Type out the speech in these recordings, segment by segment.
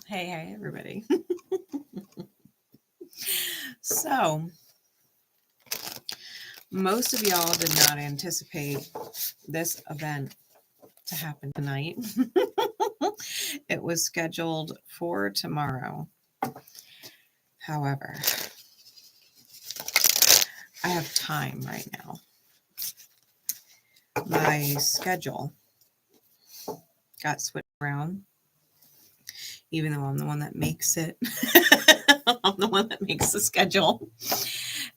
Hey, everybody. So, most of y'all did not anticipate this event to happen tonight. It was scheduled for tomorrow. However, I have time right now. My schedule got switched around, even though I'm the one that makes it. I'm the one that makes the schedule.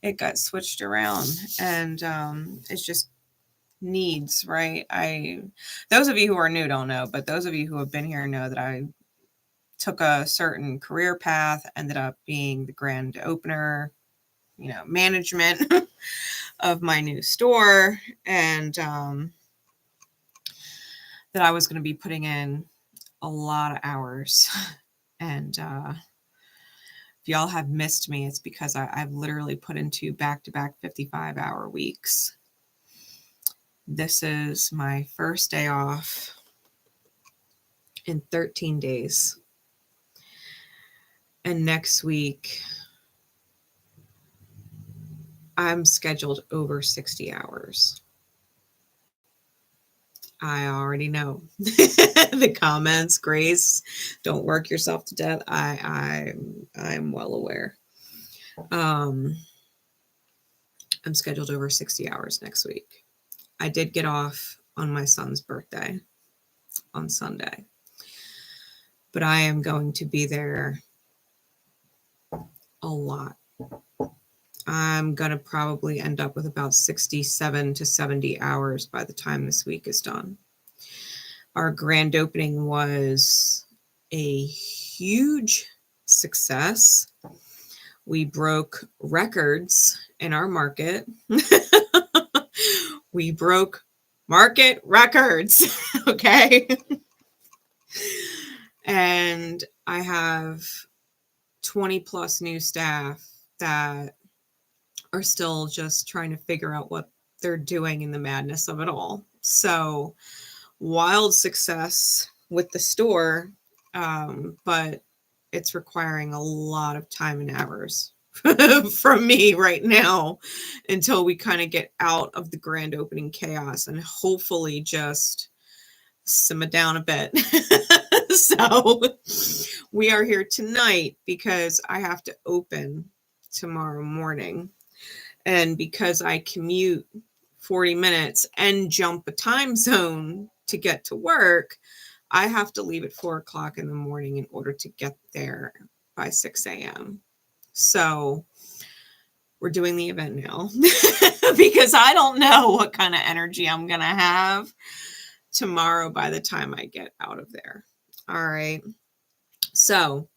It got switched around, and it's just needs, right? Those of you who are new don't know, but those of you who have been here know that I took a certain career path, ended up being the grand opener, management of my new store, and that I was going to be putting in a lot of hours. And if y'all have missed me, it's because I've literally put into back-to-back 55-hour weeks. This is my first day off in 13 days. And next week, I'm scheduled over 60 hours. I already know. The comments, Grace, don't work yourself to death. I'm well aware. I'm scheduled over 60 hours next week. I did get off on my son's birthday on Sunday, but I am going to be there a lot. I'm going to probably end up with about 67 to 70 hours by the time this week is done. Our grand opening was a huge success. We broke records in our market. We broke market records, okay? And I have 20 plus new staff that are still just trying to figure out what they're doing in the madness of it all. So wild success with the store, but it's requiring a lot of time and hours from me right now until we kind of get out of the grand opening chaos and hopefully just simmer down a bit. So we are here tonight because I have to open tomorrow morning. And because I commute 40 minutes and jump a time zone to get to work, I have to leave at 4 o'clock in the morning in order to get there by 6 a.m. So we're doing the event now because I don't know what kind of energy I'm going to have tomorrow by the time I get out of there. All right. So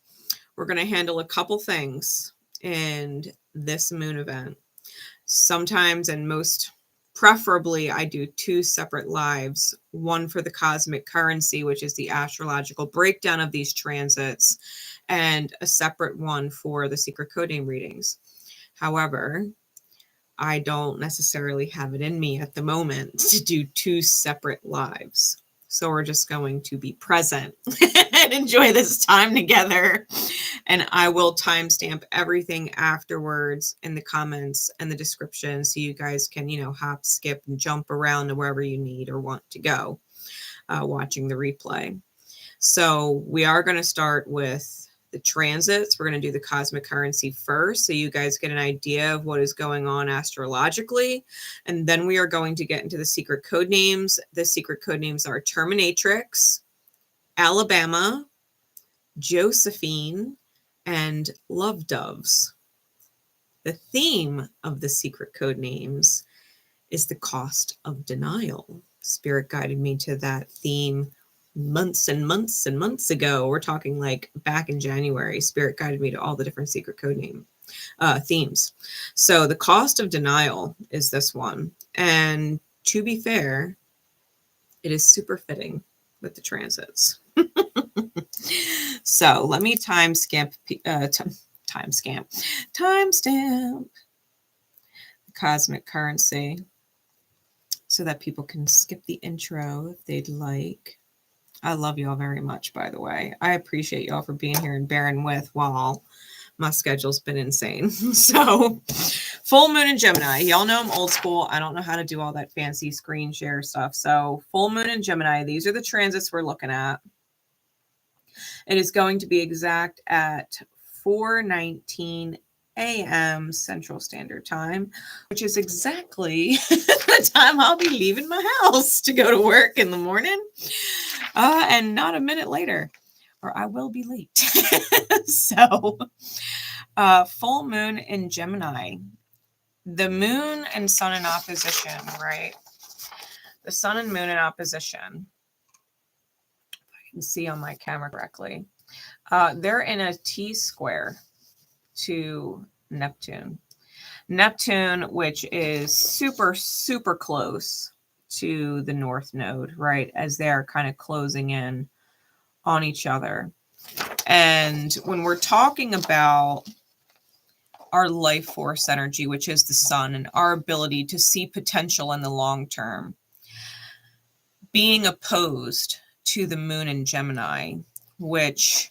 we're going to handle a couple things in this moon event. Sometimes, and most preferably, I do 2 separate lives, one for the cosmic currency, which is the astrological breakdown of these transits, and a separate one for the secret code name readings. However, I don't necessarily have it in me at the moment to do 2 separate lives. So we're just going to be present and enjoy this time together. And I will timestamp everything afterwards in the comments and the description so you guys can, hop, skip, and jump around to wherever you need or want to go watching the replay. So we are going to start with the transits. We're going to do the cosmic currency first so you guys get an idea of what is going on astrologically. And then we are going to get into the secret code names. The secret code names are Terminatrix, Alabama, Josephine, and Love Doves. The theme of the secret code names is the cost of denial. Spirit guided me to that theme months and months and months ago. We're talking like back in January. Spirit guided me to all the different secret code name themes. So the cost of denial is this one. And to be fair, it is super fitting with the transits. So let me timestamp the cosmic currency so that people can skip the intro if they'd like. I love y'all very much, by the way. I appreciate y'all for being here and bearing with while my schedule's been insane. So full moon in Gemini. Y'all know I'm old school. I don't know how to do all that fancy screen share stuff. So full moon in Gemini. These are the transits we're looking at. It is going to be exact at 4:19 a.m. Central Standard Time, which is exactly the time I'll be leaving my house to go to work in the morning, and not a minute later, or I will be late. So, full moon in Gemini. The moon and sun in opposition, right? The sun and moon in opposition. If I can see on my camera correctly. They're in a T-square to Neptune. Neptune, which is super, super close to the North Node, right? As they're kind of closing in on each other. And when we're talking about our life force energy, which is the sun, and our ability to see potential in the long term, being opposed to the moon in Gemini, which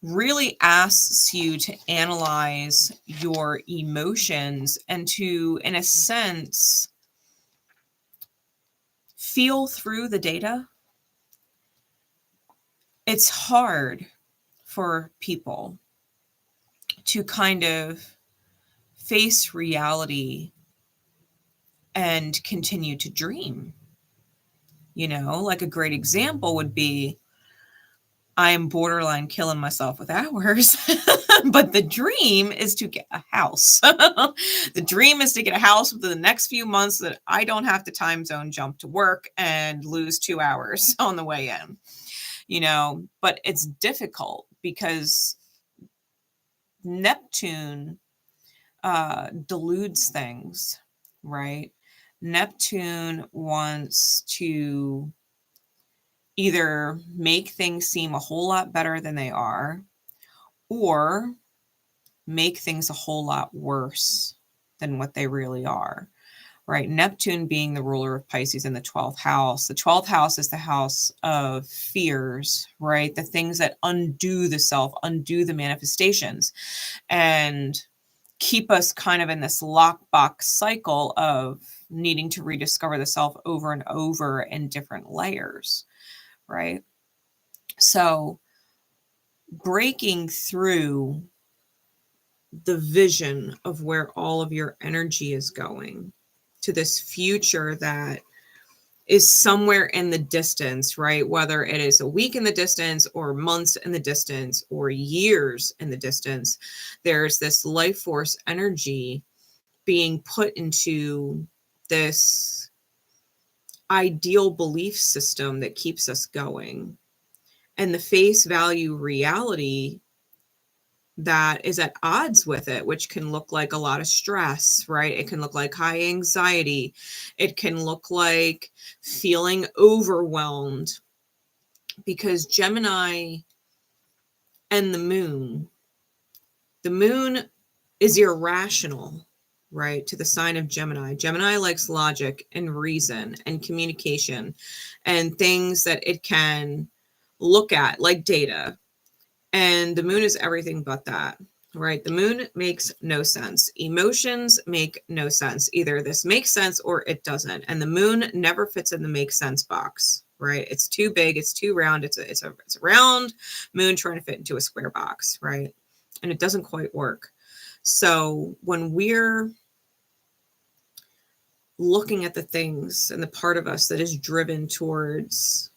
really asks you to analyze your emotions and to, in a sense, feel through the data. It's hard for people to kind of face reality and continue to dream. You know, like a great example would be, I am borderline killing myself with hours, but the dream is to get a house. The dream is to get a house within the next few months so that I don't have to time zone jump to work and lose 2 hours on the way in, you know, but it's difficult because Neptune deludes things, right? Neptune wants to either make things seem a whole lot better than they are, or make things a whole lot worse than what they really are, right? Neptune being the ruler of Pisces in the 12th house. The 12th house is the house of fears, right? The things that undo the self, undo the manifestations, and keep us kind of in this lockbox cycle of needing to rediscover the self over and over in different layers. Right? So breaking through the vision of where all of your energy is going to this future that is somewhere in the distance, right? Whether it is a week in the distance or months in the distance or years in the distance, there's this life force energy being put into this ideal belief system that keeps us going, and the face value reality that is at odds with it, which can look like a lot of stress, right? It can look like high anxiety. It can look like feeling overwhelmed, because Gemini and the moon is irrational, right, to the sign of Gemini. Gemini likes logic and reason and communication and things that it can look at, like data. And the moon is everything but that, right? The moon makes no sense. Emotions make no sense. Either this makes sense or it doesn't. And the moon never fits in the make sense box, right? It's too big. It's too round. It's a round moon trying to fit into a square box, right? And it doesn't quite work. So when we're looking at the things and the part of us that is driven towards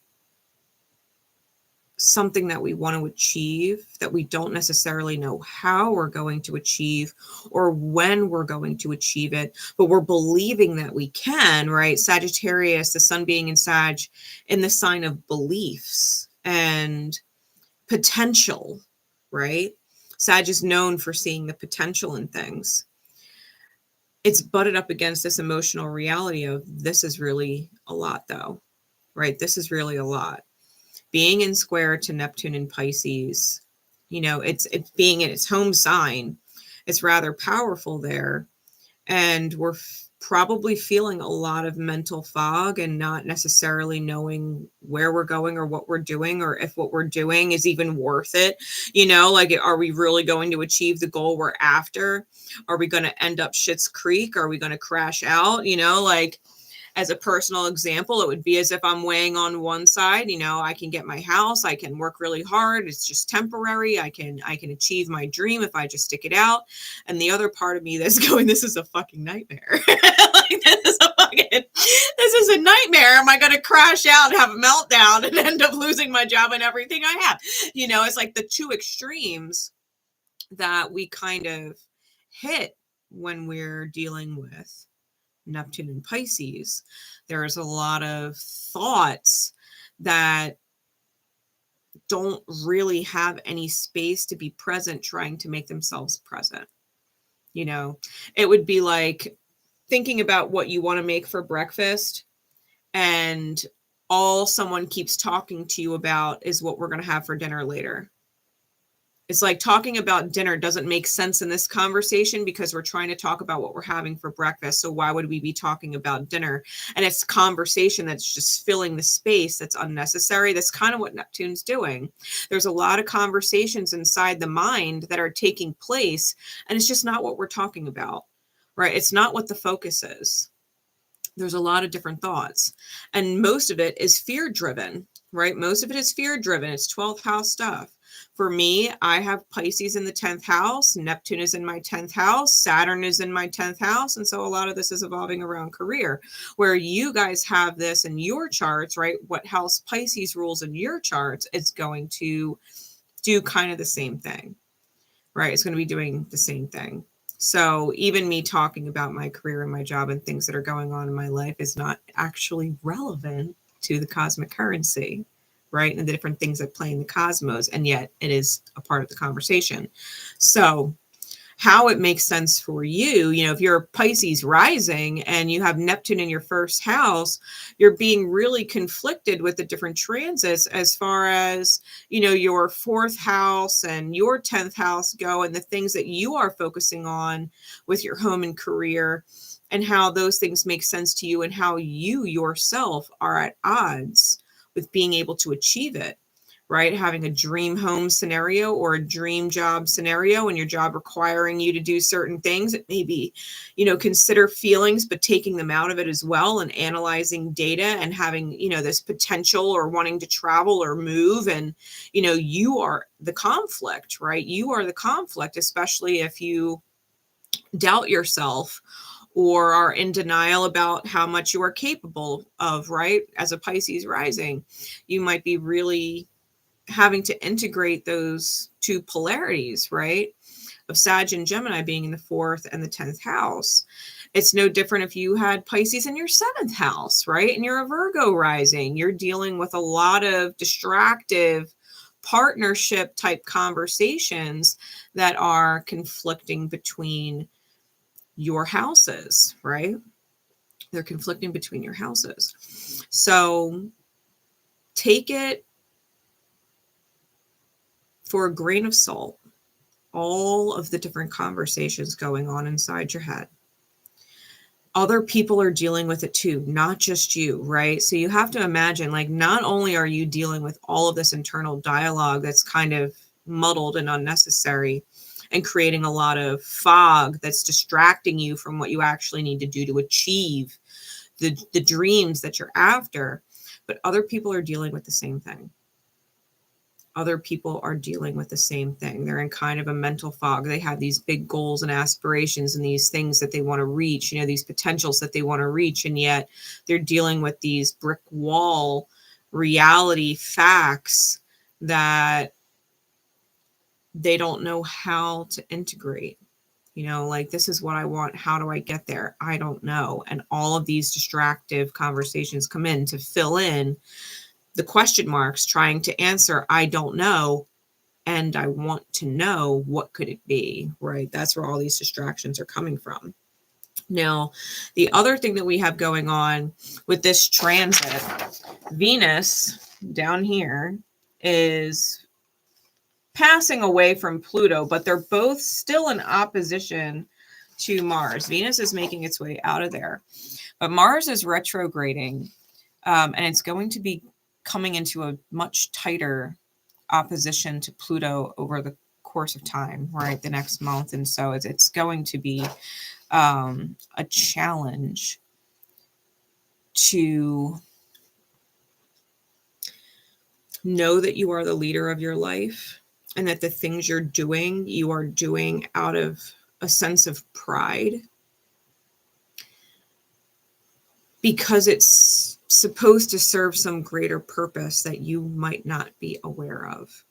something that we want to achieve, that we don't necessarily know how we're going to achieve or when we're going to achieve it, but we're believing that we can, right? Sagittarius, the sun being in Sag, in the sign of beliefs and potential, right? Sag is known for seeing the potential in things. It's butted up against this emotional reality of, this is really a lot though, right? This is really a lot. Being in square to Neptune in Pisces, you know, it's being in its home sign. It's rather powerful there. And we're probably feeling a lot of mental fog and not necessarily knowing where we're going or what we're doing, or if what we're doing is even worth it. You know, like, are we really going to achieve the goal we're after? Are we going to end up Schitt's Creek? Are we going to crash out? You know, like, as a personal example, it would be as if I'm weighing on one side, you know, I can get my house, I can work really hard, it's just temporary, I can achieve my dream if I just stick it out. And the other part of me that's going, this is a fucking nightmare. Like, this is a nightmare. Am I going to crash out and have a meltdown and end up losing my job and everything I have? You know, it's like the two extremes that we kind of hit when we're dealing with Neptune and Pisces. There's a lot of thoughts that don't really have any space to be present, trying to make themselves present. You know, it would be like thinking about what you want to make for breakfast, and all someone keeps talking to you about is what we're going to have for dinner later. It's like talking about dinner doesn't make sense in this conversation because we're trying to talk about what we're having for breakfast. So why would we be talking about dinner? And it's conversation that's just filling the space that's unnecessary. That's kind of what Neptune's doing. There's a lot of conversations inside the mind that are taking place, and it's just not what we're talking about, right? It's not what the focus is. There's a lot of different thoughts, and most of it is fear driven, right? Most of it is fear driven. It's 12th house stuff. For me, I have Pisces in the 10th house. Neptune is in my 10th house. Saturn is in my 10th house. And so a lot of this is evolving around career, where you guys have this in your charts, right? What house Pisces rules in your charts is going to do kind of the same thing, right? It's going to be doing the same thing. So even me talking about my career and my job and things that are going on in my life is not actually relevant to the cosmic currency, right? And the different things that play in the cosmos, and yet it is a part of the conversation. So how it makes sense for you, you know, if you're a Pisces rising and you have Neptune in your first house, you're being really conflicted with the different transits as far as, you know, your 4th house and your 10th house go, and the things that you are focusing on with your home and career, and how those things make sense to you, and how you yourself are at odds with being able to achieve it, right? Having a dream home scenario or a dream job scenario, and your job requiring you to do certain things. It may be, you know, consider feelings, but taking them out of it as well, and analyzing data, and having, you know, this potential or wanting to travel or move. And, you know, you are the conflict, right? You are the conflict, especially if you doubt yourself or are in denial about how much you are capable of, right? As a Pisces rising, you might be really having to integrate those two polarities, right? Of Sag and Gemini being in the 4th and the 10th house. It's no different if you had Pisces in your 7th house, right? And you're a Virgo rising. You're dealing with a lot of distractive partnership type conversations that are conflicting between your houses, right? They're conflicting between your houses. So take it for a grain of salt, all of the different conversations going on inside your head. Other people are dealing with it too, not just you, right? So you have to imagine, like, not only are you dealing with all of this internal dialogue that's kind of muddled and unnecessary, and creating a lot of fog that's distracting you from what you actually need to do to achieve the dreams that you're after. But other people are dealing with the same thing. Other people are dealing with the same thing. They're in kind of a mental fog. They have these big goals and aspirations and these things that they want to reach, you know, these potentials that they want to reach. And yet they're dealing with these brick wall reality facts that they don't know how to integrate. You know, like, this is what I want. How do I get there? I don't know. And all of these distractive conversations come in to fill in the question marks, trying to answer, I don't know, and I want to know, what could it be, right? That's where all these distractions are coming from. Now, the other thing that we have going on with this transit, Venus down here is passing away from Pluto, but they're both still in opposition to Mars. Venus is making its way out of there, but Mars is retrograding, and it's going to be coming into a much tighter opposition to Pluto over the course of time, right? The next month. And so it's going to be a challenge to know that you are the leader of your life, and that the things you're doing, you are doing out of a sense of pride, because it's supposed to serve some greater purpose that you might not be aware of,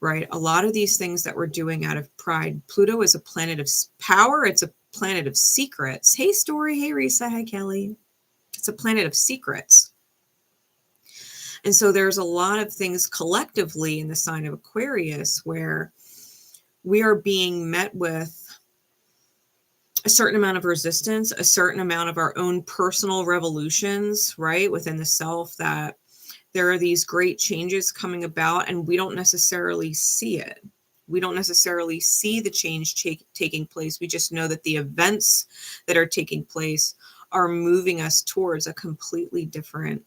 right? A lot of these things that we're doing out of pride, Pluto is a planet of power. It's a planet of secrets. Hey, Story. Hey, Risa. Hi, Kelly. It's a planet of secrets. And so there's a lot of things collectively in the sign of Aquarius where we are being met with a certain amount of resistance, a certain amount of our own personal revolutions, right, within the self, that there are these great changes coming about and we don't necessarily see it. We don't necessarily see the change taking place. We just know that the events that are taking place are moving us towards a completely different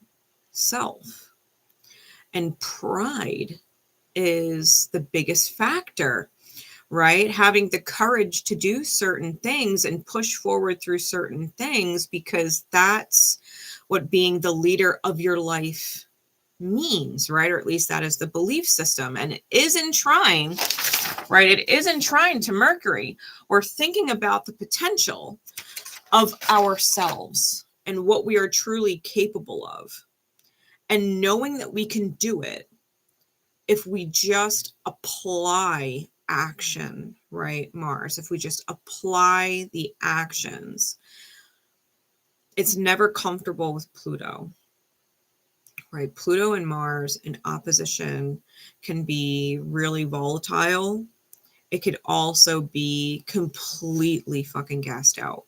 self. And pride is the biggest factor, right? Having the courage to do certain things and push forward through certain things, because that's what being the leader of your life means, right? Or at least that is the belief system. And it is in trine, right? It is in trine to Mercury. We're thinking about the potential of ourselves and what we are truly capable of. And knowing that we can do it if we just apply action, right, Mars? If we just apply the actions. It's never comfortable with Pluto, right? Pluto and Mars in opposition can be really volatile. It could also be completely fucking gassed out.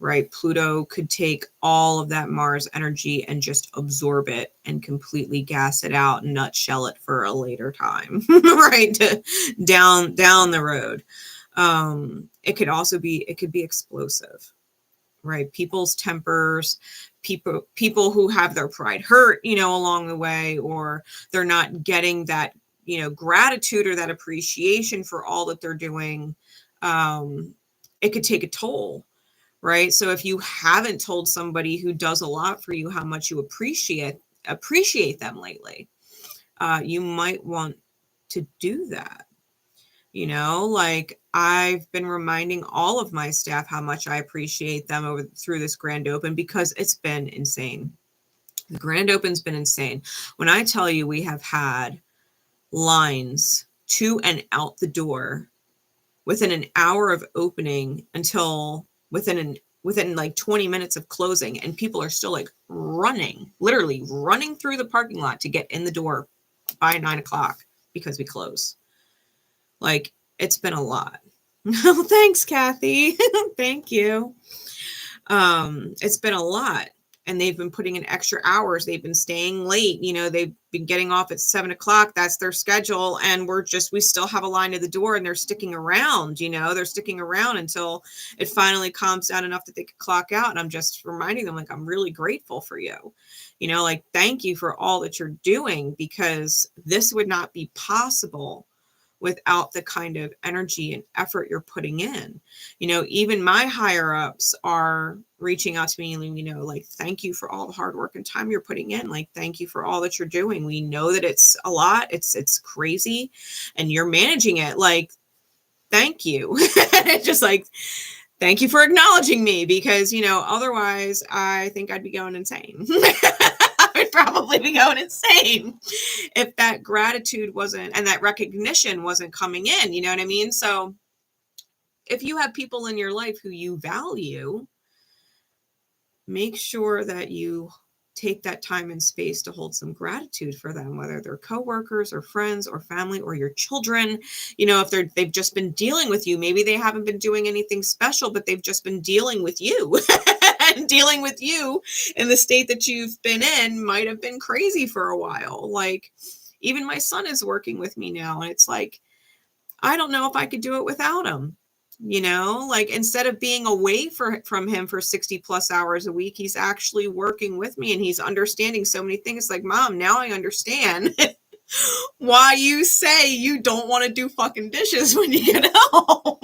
Right? Pluto could take all of that Mars energy and just absorb it and completely gas it out and nutshell it for a later time, right? Down the road. It could be explosive, right? People's tempers, people who have their pride hurt, along the way, or they're not getting that, gratitude or that appreciation for all that they're doing. It could take a toll. Right. So if you haven't told somebody who does a lot for you how much you appreciate them lately, you might want to do that. Like I've been reminding all of my staff how much I appreciate them through this grand open, because it's been insane. The grand open's been insane. When I tell you we have had lines to and out the door within an hour of opening until within like 20 minutes of closing, and people are still like literally running through the parking lot to get in the door by 9 o'clock because we close. Like, it's been a lot. Oh, thanks, Kathy. Thank you. It's been a lot. And they've been putting in extra hours. They've been staying late. They've been getting off at 7 o'clock. That's their schedule. And we still have a line to the door, and they're sticking around, they're sticking around until it finally calms down enough that they can clock out. And I'm just reminding them, like, I'm really grateful for you, like, thank you for all that you're doing, because this would not be possible without the kind of energy and effort you're putting in. Even my higher ups are reaching out to me, like, thank you for all the hard work and time you're putting in. Like, thank you for all that you're doing. We know that it's a lot. It's crazy, and you're managing it. Like, thank you. It's just like, thank you for acknowledging me, because, otherwise I think I'd be going insane. I'd probably be going insane if that gratitude wasn't, and that recognition wasn't coming in, you know what I mean? So if you have people in your life who you value, make sure that you take that time and space to hold some gratitude for them, whether they're coworkers or friends or family or your children. If they've just been dealing with you, maybe they haven't been doing anything special, but they've just been dealing with you. And dealing with you in the state that you've been in might have been crazy for a while. Like, even my son is working with me now, and it's like, I don't know if I could do it without him. you know, like instead of being away from him for 60 plus hours a week, he's actually working with me and he's understanding so many things. Like, Mom, now I understand why you say you don't want to do fucking dishes when you get home.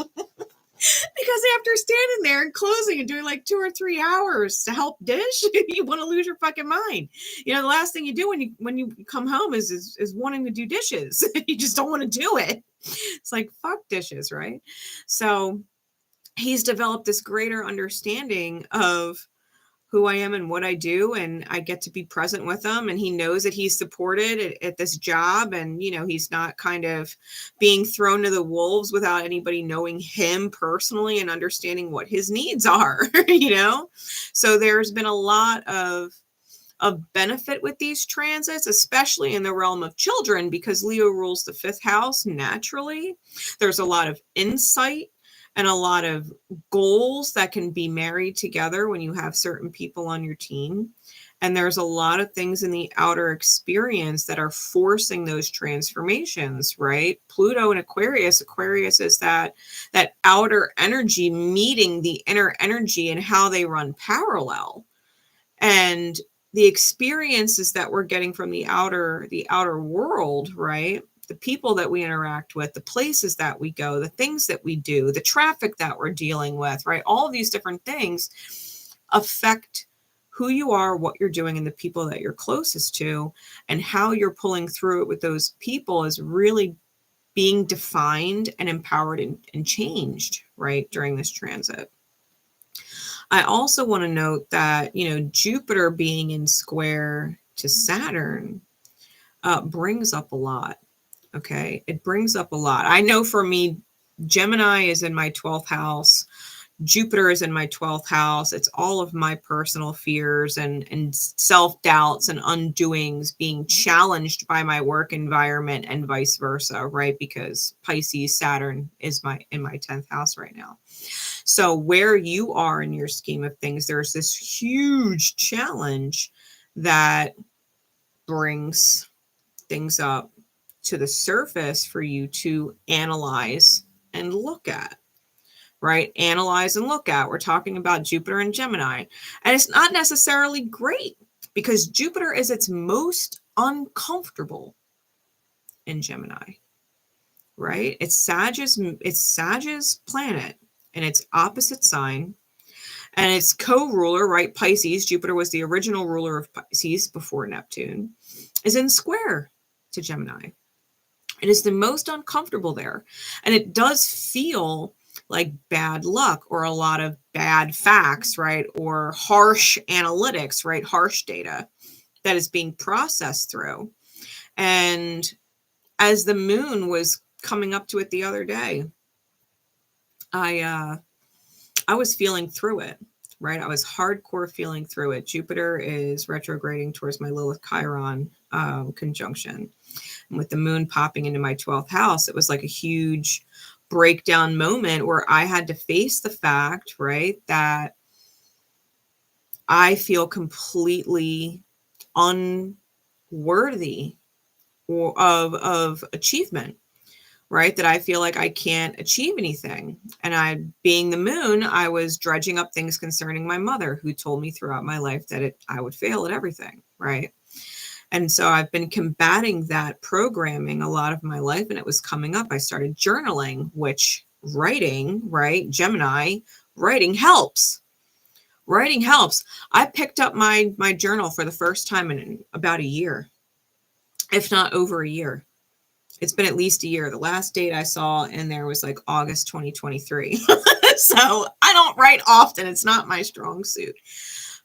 Because after standing there and closing and doing like 2 or 3 hours to help dish, you want to lose your fucking mind. You know, the last thing you do when you come home is wanting to do dishes. You just don't want to do it. It's like, fuck dishes, right? So he's developed this greater understanding of who I am and what I do, and I get to be present with him, and he knows that he's supported at this job, and you know, he's not kind of being thrown to the wolves without anybody knowing him personally and understanding what his needs are. You know, so there's been a lot of benefit with these transits, especially in the realm of children, because Leo rules the 5th house naturally. There's a lot of insight and a lot of goals that can be married together when you have certain people on your team. And there's a lot of things in the outer experience that are forcing those transformations, right? Pluto and Aquarius is that outer energy meeting the inner energy and how they run parallel. And the experiences that we're getting from the outer world, right? The people that we interact with, the places that we go, the things that we do, the traffic that we're dealing with, right? All of these different things affect who you are, what you're doing, and the people that you're closest to, and how you're pulling through it with those people is really being defined and empowered and changed, right, during this transit. I also want to note that, you know, Jupiter being in square to Saturn brings up a lot. Okay, it brings up a lot. I know for me, Gemini is in my 12th house. Jupiter is in my 12th house. It's all of my personal fears and self-doubts and undoings being challenged by my work environment and vice versa, right? Because Pisces, Saturn is in my 10th house right now. So where you are in your scheme of things, there's this huge challenge that brings things up to the surface for you to analyze and look at, right? Analyze and look at. We're talking about Jupiter and Gemini. And it's not necessarily great because Jupiter is its most uncomfortable in Gemini, right? It's Sag's planet and its opposite sign. And its co-ruler, right? Pisces, Jupiter was the original ruler of Pisces before Neptune, is in square to Gemini. It is the most uncomfortable there. And it does feel like bad luck or a lot of bad facts, right? Or harsh analytics, right? Harsh data that is being processed through. And as the moon was coming up to it the other day, I was feeling through it, right? I was hardcore feeling through it. Jupiter is retrograding towards my Lilith Chiron conjunction. And with the moon popping into my 12th house, it was like a huge breakdown moment where I had to face the fact, right, that I feel completely unworthy of achievement, right? That I feel like I can't achieve anything. And being the moon, I was dredging up things concerning my mother, who told me throughout my life that I would fail at everything, right? And so I've been combating that programming a lot of my life, and it was coming up. I started journaling, which writing, right? Gemini, writing helps. Writing helps. I picked up my journal for the first time in about a year, if not over a year. It's been at least a year. The last date I saw in there was like August 2023. So I don't write often. It's not my strong suit.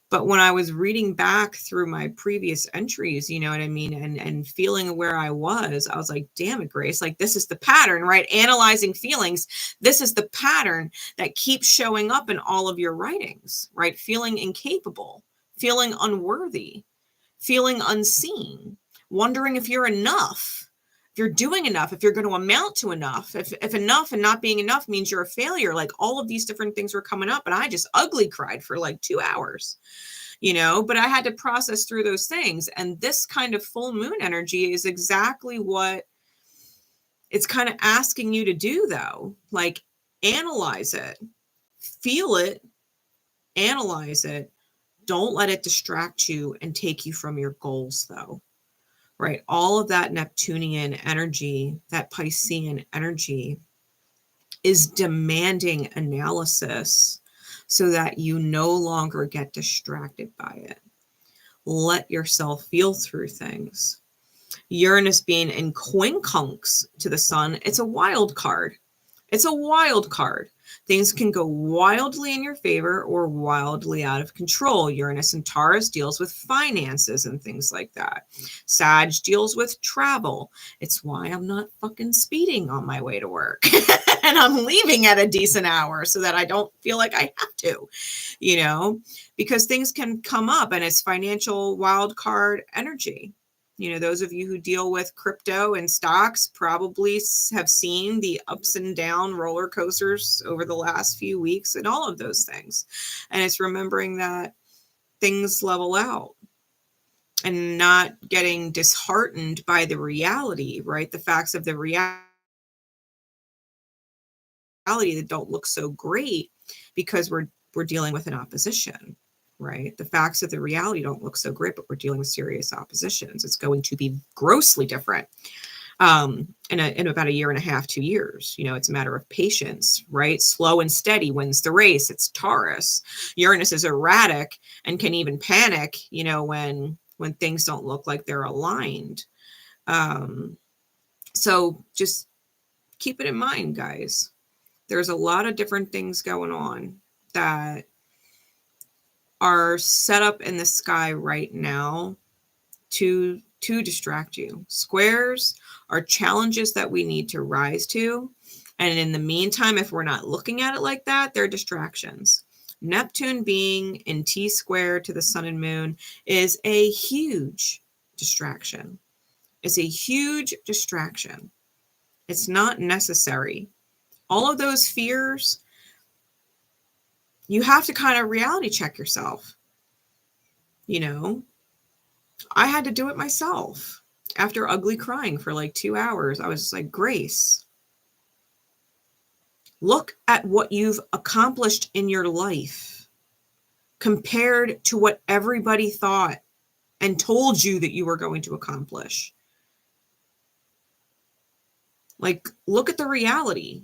But when I was reading back through my previous entries, you know what I mean? And feeling where I was like, damn it, Grace, like this is the pattern, right? Analyzing feelings. This is the pattern that keeps showing up in all of your writings, right? Feeling incapable, feeling unworthy, feeling unseen, wondering if you're enough, if you're doing enough, if you're going to amount to enough, if enough and not being enough means you're a failure. Like all of these different things were coming up, and I just ugly cried for like 2 hours, you know, but I had to process through those things. And this kind of full moon energy is exactly what it's kind of asking you to do, though. Like, Analyze it, feel it, analyze it. Don't let it distract you and take you from your goals, though, right? All of that Neptunian energy, that Piscean energy, is demanding analysis so that you no longer get distracted by it. Let yourself feel through things. Uranus being in quincunx to the sun, it's a wild card. It's a wild card. Things can go wildly in your favor or wildly out of control. Uranus and Taurus deals with finances and things like that. Sag deals with travel. It's why I'm not fucking speeding on my way to work. And I'm leaving at a decent hour so that I don't feel like I have to, you know, because things can come up and it's financial wild card energy. You know, those of you who deal with crypto and stocks probably have seen the ups and down roller coasters over the last few weeks and all of those things. And it's remembering that things level out and not getting disheartened by the reality, right? The facts of the reality that don't look so great because we're dealing with an opposition. Right? The facts of the reality don't look so great, but we're dealing with serious oppositions. It's going to be grossly different in about a year and a half, 2 years. You know, it's a matter of patience, right? Slow and steady wins the race. It's Taurus. Uranus is erratic and can even panic, you know, when things don't look like they're aligned. So just keep it in mind, guys. There's a lot of different things going on that are set up in the sky right now to distract you. Squares are challenges that we need to rise to. And in the meantime, if we're not looking at it like that, they're distractions. Neptune being in T square to the sun and moon is a huge distraction. It's a huge distraction. It's not necessary. All of those fears, you have to kind of reality check yourself. You know, I had to do it myself. After ugly crying for like 2 hours, I was just like, Grace, look at what you've accomplished in your life compared to what everybody thought and told you that you were going to accomplish. Like, look at the reality.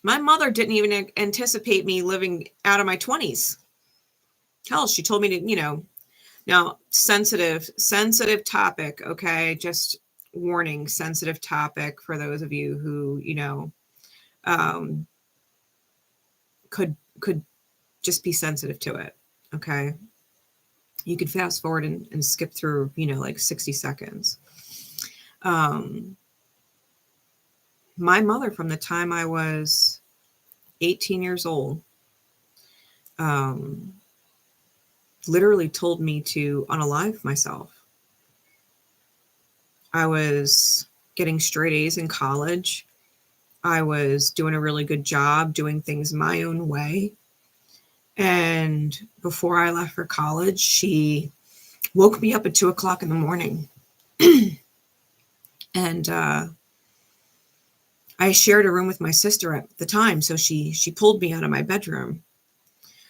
My mother didn't even anticipate me living out of my 20s. Hell, she told me to, you know, now sensitive topic. Okay. Just warning, sensitive topic for those of you who, you know, could just be sensitive to it. Okay. You could fast forward and skip through, you know, like 60 seconds. My mother, from the time I was 18 years old, literally told me to unalive myself. I was getting straight A's in college. I was doing a really good job, doing things my own way. And before I left for college, she woke me up at 2:00 in the morning. And I shared a room with my sister at the time. So she pulled me out of my bedroom.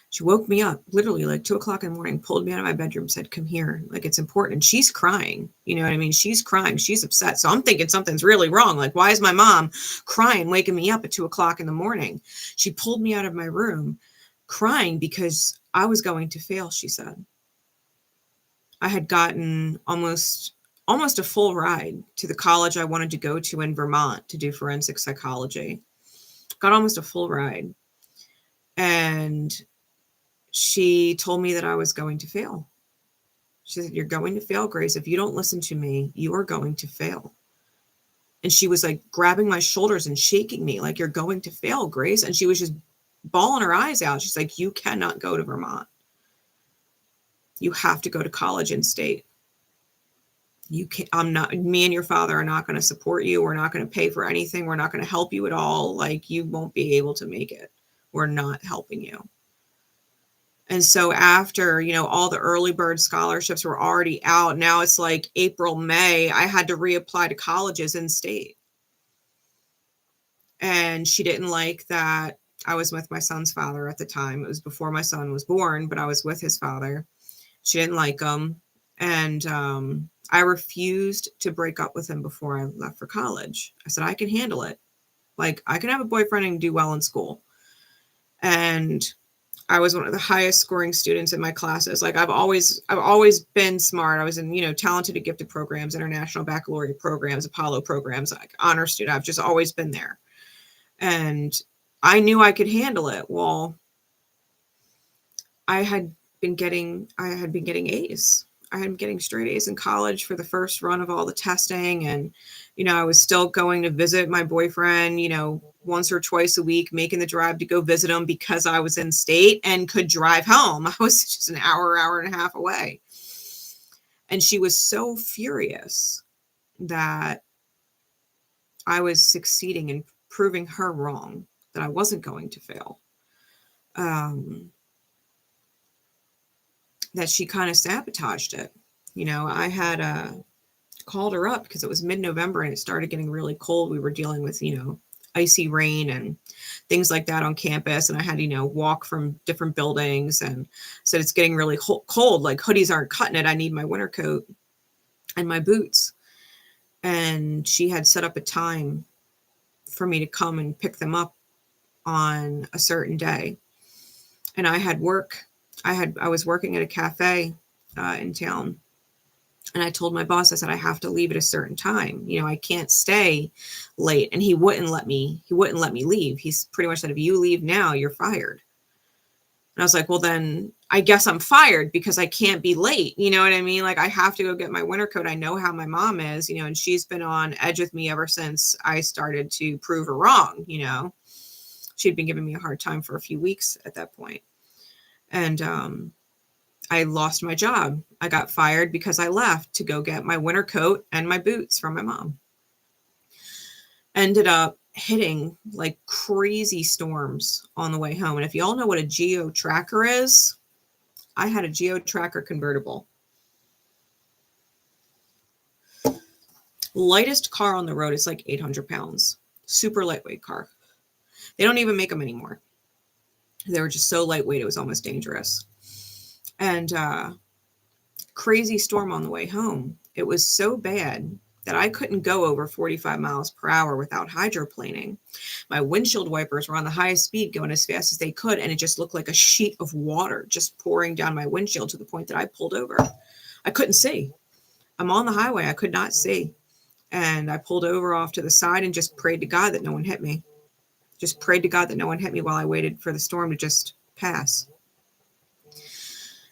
She woke me up literally like 2:00 in the morning, pulled me out of my bedroom, said, come here. Like, it's important. And she's crying. You know what I mean? She's crying. She's upset. So I'm thinking something's really wrong. Like, why is my mom crying, waking me up at 2:00 in the morning? She pulled me out of my room crying because I was going to fail, she said. I had gotten almost a full ride to the college I wanted to go to in Vermont to do forensic psychology. Got almost a full ride. And she told me that I was going to fail. She said, you're going to fail, Grace. If you don't listen to me, you are going to fail. And she was like grabbing my shoulders and shaking me like, you're going to fail, Grace. And she was just bawling her eyes out. She's like, you cannot go to Vermont. You have to go to college in state. You can't, me and your father are not going to support you. We're not going to pay for anything. We're not going to help you at all. Like, you won't be able to make it. We're not helping you. And so after, you know, all the early bird scholarships were already out, now it's like April, May, I had to reapply to colleges in state. And she didn't like that I was with my son's father at the time. It was before my son was born, but I was with his father. She didn't like him. And I refused to break up with him before I left for college. I said, I can handle it. Like, I can have a boyfriend and do well in school. And I was one of the highest scoring students in my classes. Like, I've always been smart. I was in, talented and gifted programs, international baccalaureate programs, Apollo programs, like honor student. I've just always been there. And I knew I could handle it. Well, I had been getting A's. I had been getting straight A's in college for the first run of all the testing. And, I was still going to visit my boyfriend, once or twice a week, making the drive to go visit him because I was in state and could drive home. I was just an hour and a half away. And she was so furious that I was succeeding in proving her wrong, that I wasn't going to fail. That she kind of sabotaged it. I had called her up because it was mid-November and it started getting really cold. We were dealing with, icy rain and things like that on campus. And I had to, walk from different buildings, and said, it's getting really cold. Like, hoodies aren't cutting it. I need my winter coat and my boots. And she had set up a time for me to come and pick them up on a certain day. And I had work. I was working at a cafe in town. And I told my boss, I said, I have to leave at a certain time. I can't stay late. And he wouldn't let me leave. He's pretty much said, if you leave now, you're fired. And I was like, well, then I guess I'm fired because I can't be late. You know what I mean? Like, I have to go get my winter coat. I know how my mom is, and she's been on edge with me ever since I started to prove her wrong. She'd been giving me a hard time for a few weeks at that point. And I lost my job. I got fired because I left to go get my winter coat and my boots from my mom. Ended up hitting like crazy storms on the way home. And if you all know what a geo tracker is, I had a geo tracker convertible. Lightest car on the road is like 800 pounds. Super lightweight car. They don't even make them anymore. They were just so lightweight, it was almost dangerous. And crazy storm on the way home. It was so bad that I couldn't go over 45 miles per hour without hydroplaning. My windshield wipers were on the highest speed, going as fast as they could, and it just looked like a sheet of water just pouring down my windshield to the point that I pulled over. I couldn't see. I'm on the highway. I could not see. And I pulled over off to the side and just prayed to God that no one hit me. Just prayed to God that no one hit me while I waited for the storm to just pass.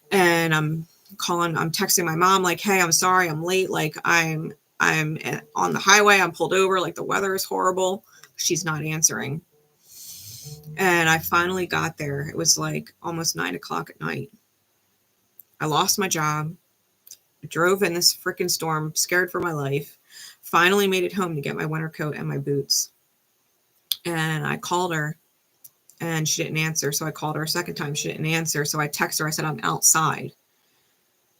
And I'm texting my mom like, hey, I'm sorry, I'm late. Like, I'm on the highway. I'm pulled over. Like, the weather is horrible. She's not answering. And I finally got there. It was like almost 9:00 at night. I lost my job. I drove in this freaking storm, scared for my life. Finally made it home to get my winter coat and my boots. And I called her and she didn't answer. So I called her a second time. She didn't answer. So I texted her. I said, I'm outside.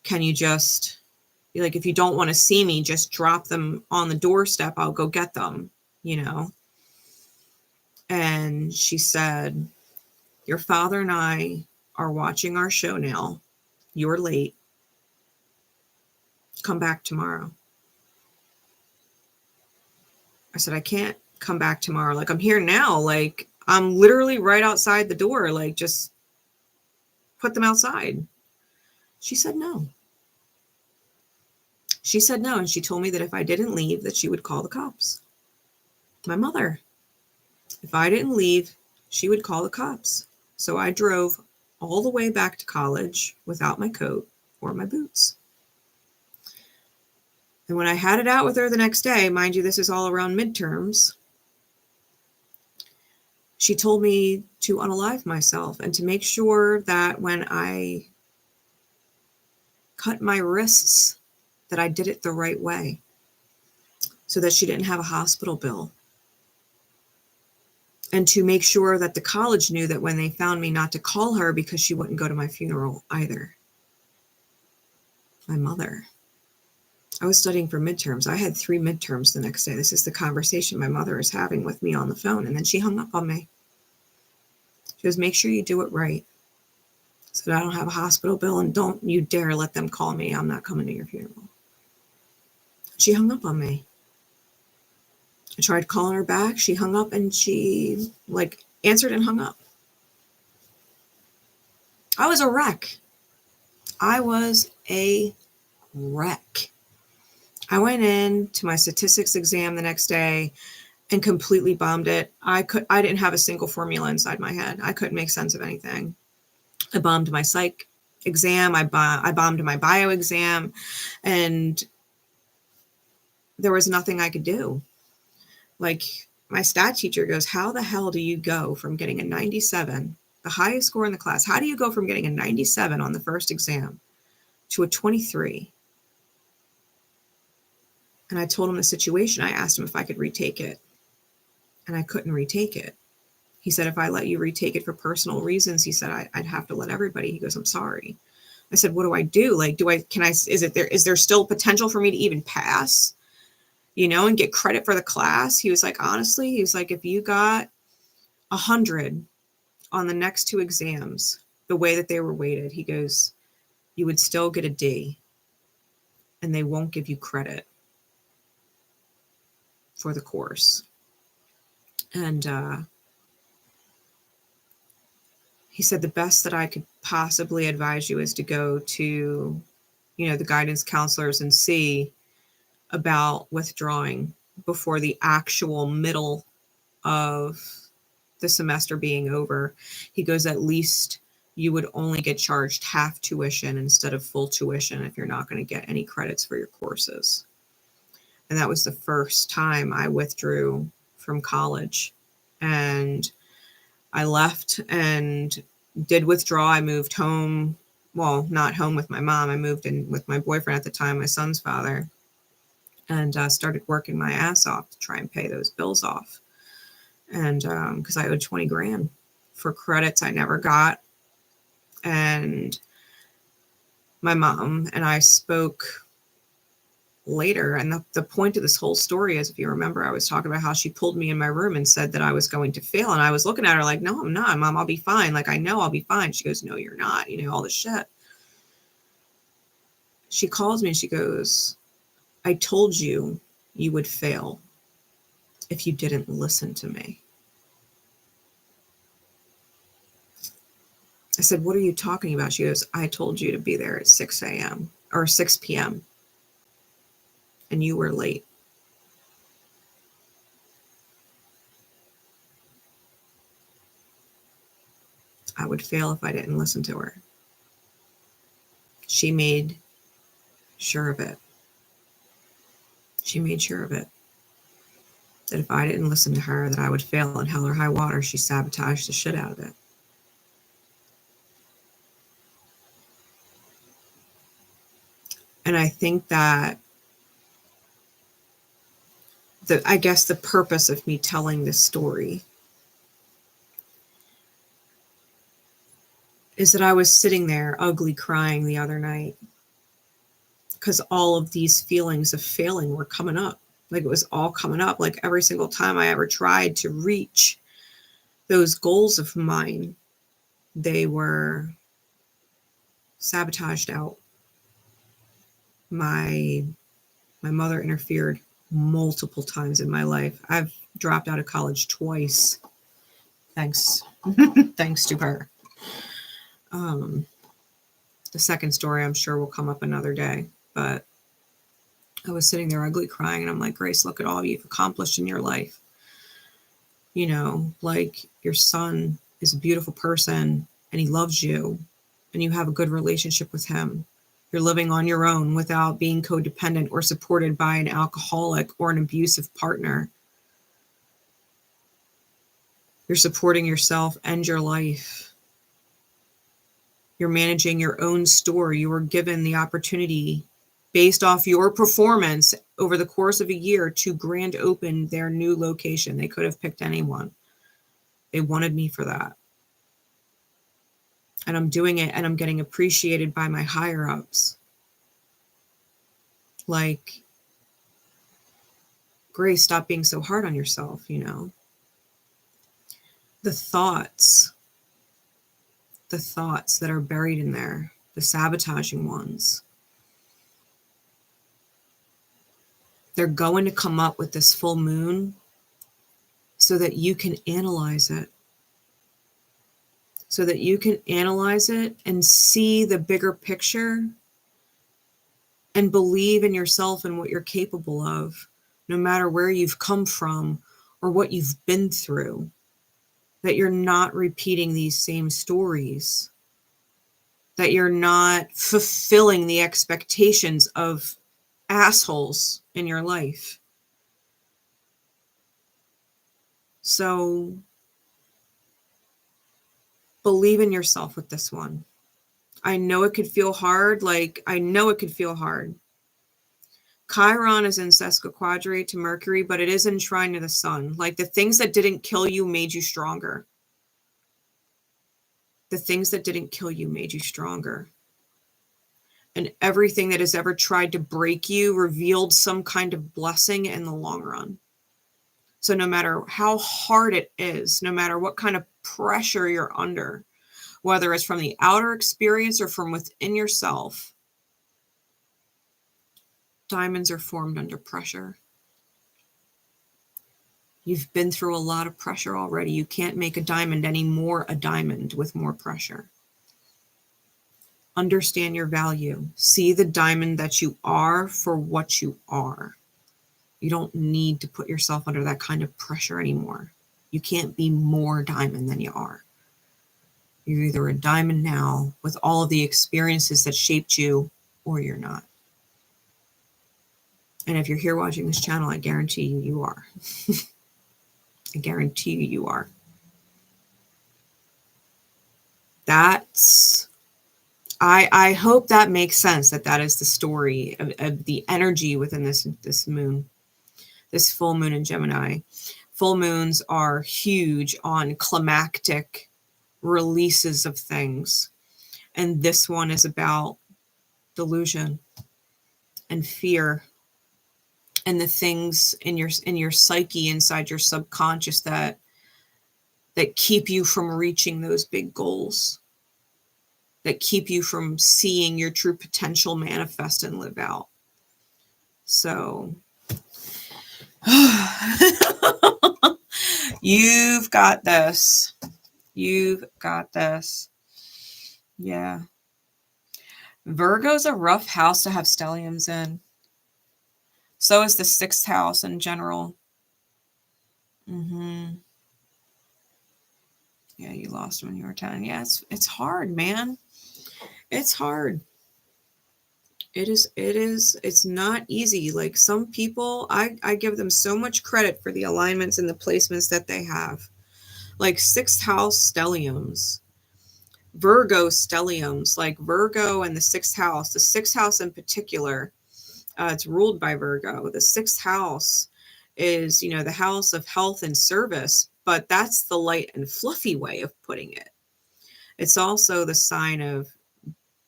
Can you just, like, if you don't want to see me, just drop them on the doorstep. I'll go get them, And she said, your father and I are watching our show now. You're late. Come back tomorrow. I said, I can't come back tomorrow. Like, I'm here now. Like, I'm literally right outside the door. Like, just put them outside. She said no. She said no. And she told me that if I didn't leave, that she would call the cops. My mother. If I didn't leave, she would call the cops. So I drove all the way back to college without my coat or my boots. And when I had it out with her the next day, mind you, this is all around midterms, she told me to unalive myself and to make sure that when I cut my wrists, that I did it the right way so that she didn't have a hospital bill. And to make sure that the college knew that when they found me, not to call her because she wouldn't go to my funeral either. My mother. I was studying for midterms. I had 3 midterms the next day. This is the conversation my mother is having with me on the phone. And then she hung up on me. She goes, make sure you do it right so that I don't have a hospital bill, and don't you dare let them call me. I'm not coming to your funeral. She hung up on me. I tried calling her back. She hung up, and she answered and hung up. I was a wreck. I was a wreck. I went in to my statistics exam the next day and completely bombed it. I didn't have a single formula inside my head. I couldn't make sense of anything. I bombed my psych exam. I bombed my bio exam, and there was nothing I could do. My stat teacher goes, how the hell do you go from getting a 97, the highest score in the class? How do you go from getting a 97 on the first exam to a 23? And I told him the situation. I asked him if I could retake it, and I couldn't retake it. He said, if I let you retake it for personal reasons, he said, I'd have to let everybody. He goes, I'm sorry. I said, what do I do? Is there still potential for me to even pass, and get credit for the class? He was like, honestly, he was like, if you got 100 on the next 2 exams, the way that they were weighted, he goes, you would still get a D, and they won't give you credit for the course. And he said, the best that I could possibly advise you is to go to, the guidance counselors and see about withdrawing before the actual middle of the semester being over. He goes, at least you would only get charged half tuition instead of full tuition if you're not going to get any credits for your courses. And that was the first time I withdrew from college. And I left and did withdraw. I moved home. Well, not home with my mom. I moved in with my boyfriend at the time, my son's father, and started working my ass off to try and pay those bills off. And because I owed 20 grand for credits I never got. And my mom and I spoke later. And the point of this whole story is, if you remember, I was talking about how she pulled me in my room and said that I was going to fail. And I was looking at her like, no, I'm not, Mom, I'll be fine. I know I'll be fine. She goes, no, you're not, all this shit. She calls me and she goes, I told you you would fail if you didn't listen to me. I said, what are you talking about? She goes, I told you to be there at 6 a.m. or 6 p.m. and you were late. I would fail if I didn't listen to her. She made sure of it. She made sure of it. That if I didn't listen to her, that I would fail in hell or high water. She sabotaged the shit out of it. And I think that I guess the purpose of me telling this story is that I was sitting there ugly crying the other night because all of these feelings of failing were coming up. It was all coming up. Every single time I ever tried to reach those goals of mine, they were sabotaged out. My mother interfered multiple times in my life. I've dropped out of college twice. Thanks to her. The second story I'm sure will come up another day, but I was sitting there ugly crying, and I'm like, Grace, look at all you've accomplished in your life. Your son is a beautiful person and he loves you and you have a good relationship with him. You're living on your own without being codependent or supported by an alcoholic or an abusive partner. You're supporting yourself and your life. You're managing your own store. You were given the opportunity, based off your performance over the course of a year, to grand open their new location. They could have picked anyone. They wanted me for that. And I'm doing it, and I'm getting appreciated by my higher ups. Like, Grace, stop being so hard on yourself, you know. The thoughts that are buried in there, the sabotaging ones, they're going to come up with this full moon so that you can analyze it. So that you can analyze it and see the bigger picture and believe in yourself and what you're capable of, no matter where you've come from or what you've been through, that you're not repeating these same stories, that you're not fulfilling the expectations of assholes in your life. So believe in yourself with this one. I know it could feel hard. I know it could feel hard. Chiron is in 𝗧 to Mercury, but it is enshrined to the sun. Like, the things that didn't kill you made you stronger. The things that didn't kill you made you stronger. And everything that has ever tried to break you revealed some kind of blessing in the long run. So no matter how hard it is, no matter what kind of pressure you're under, whether it's from the outer experience or from within yourself, diamonds are formed under pressure. You've been through a lot of pressure already. You can't make a diamond any more a diamond with more pressure. Understand your value. See the diamond that you are for what you are. You don't need to put yourself under that kind of pressure anymore. You can't be more diamond than you are. You're either a diamond now with all of the experiences that shaped you, or you're not. And if you're here watching this channel, I guarantee you, you are. I guarantee you, you are. I hope that makes sense, that is the story of the energy within this moon, this full moon in Gemini. Full moons are huge on climactic releases of things. And this one is about delusion and fear and the things in your psyche, inside your subconscious, that keep you from reaching those big goals, that keep you from seeing your true potential manifest and live out. So you've got this. You've got this. Yeah. Virgo's a rough house to have stelliums in. So is the 6th house in general. Yeah, you lost when you were 10. Yeah, it's hard, man. It's hard. It's not easy. Like, some people, I give them so much credit for the alignments and the placements that they have. Like 6th house stelliums, Virgo stelliums, like Virgo and the 6th house in particular, it's ruled by Virgo. The 6th house is, the house of health and service, but that's the light and fluffy way of putting it. It's also the sign of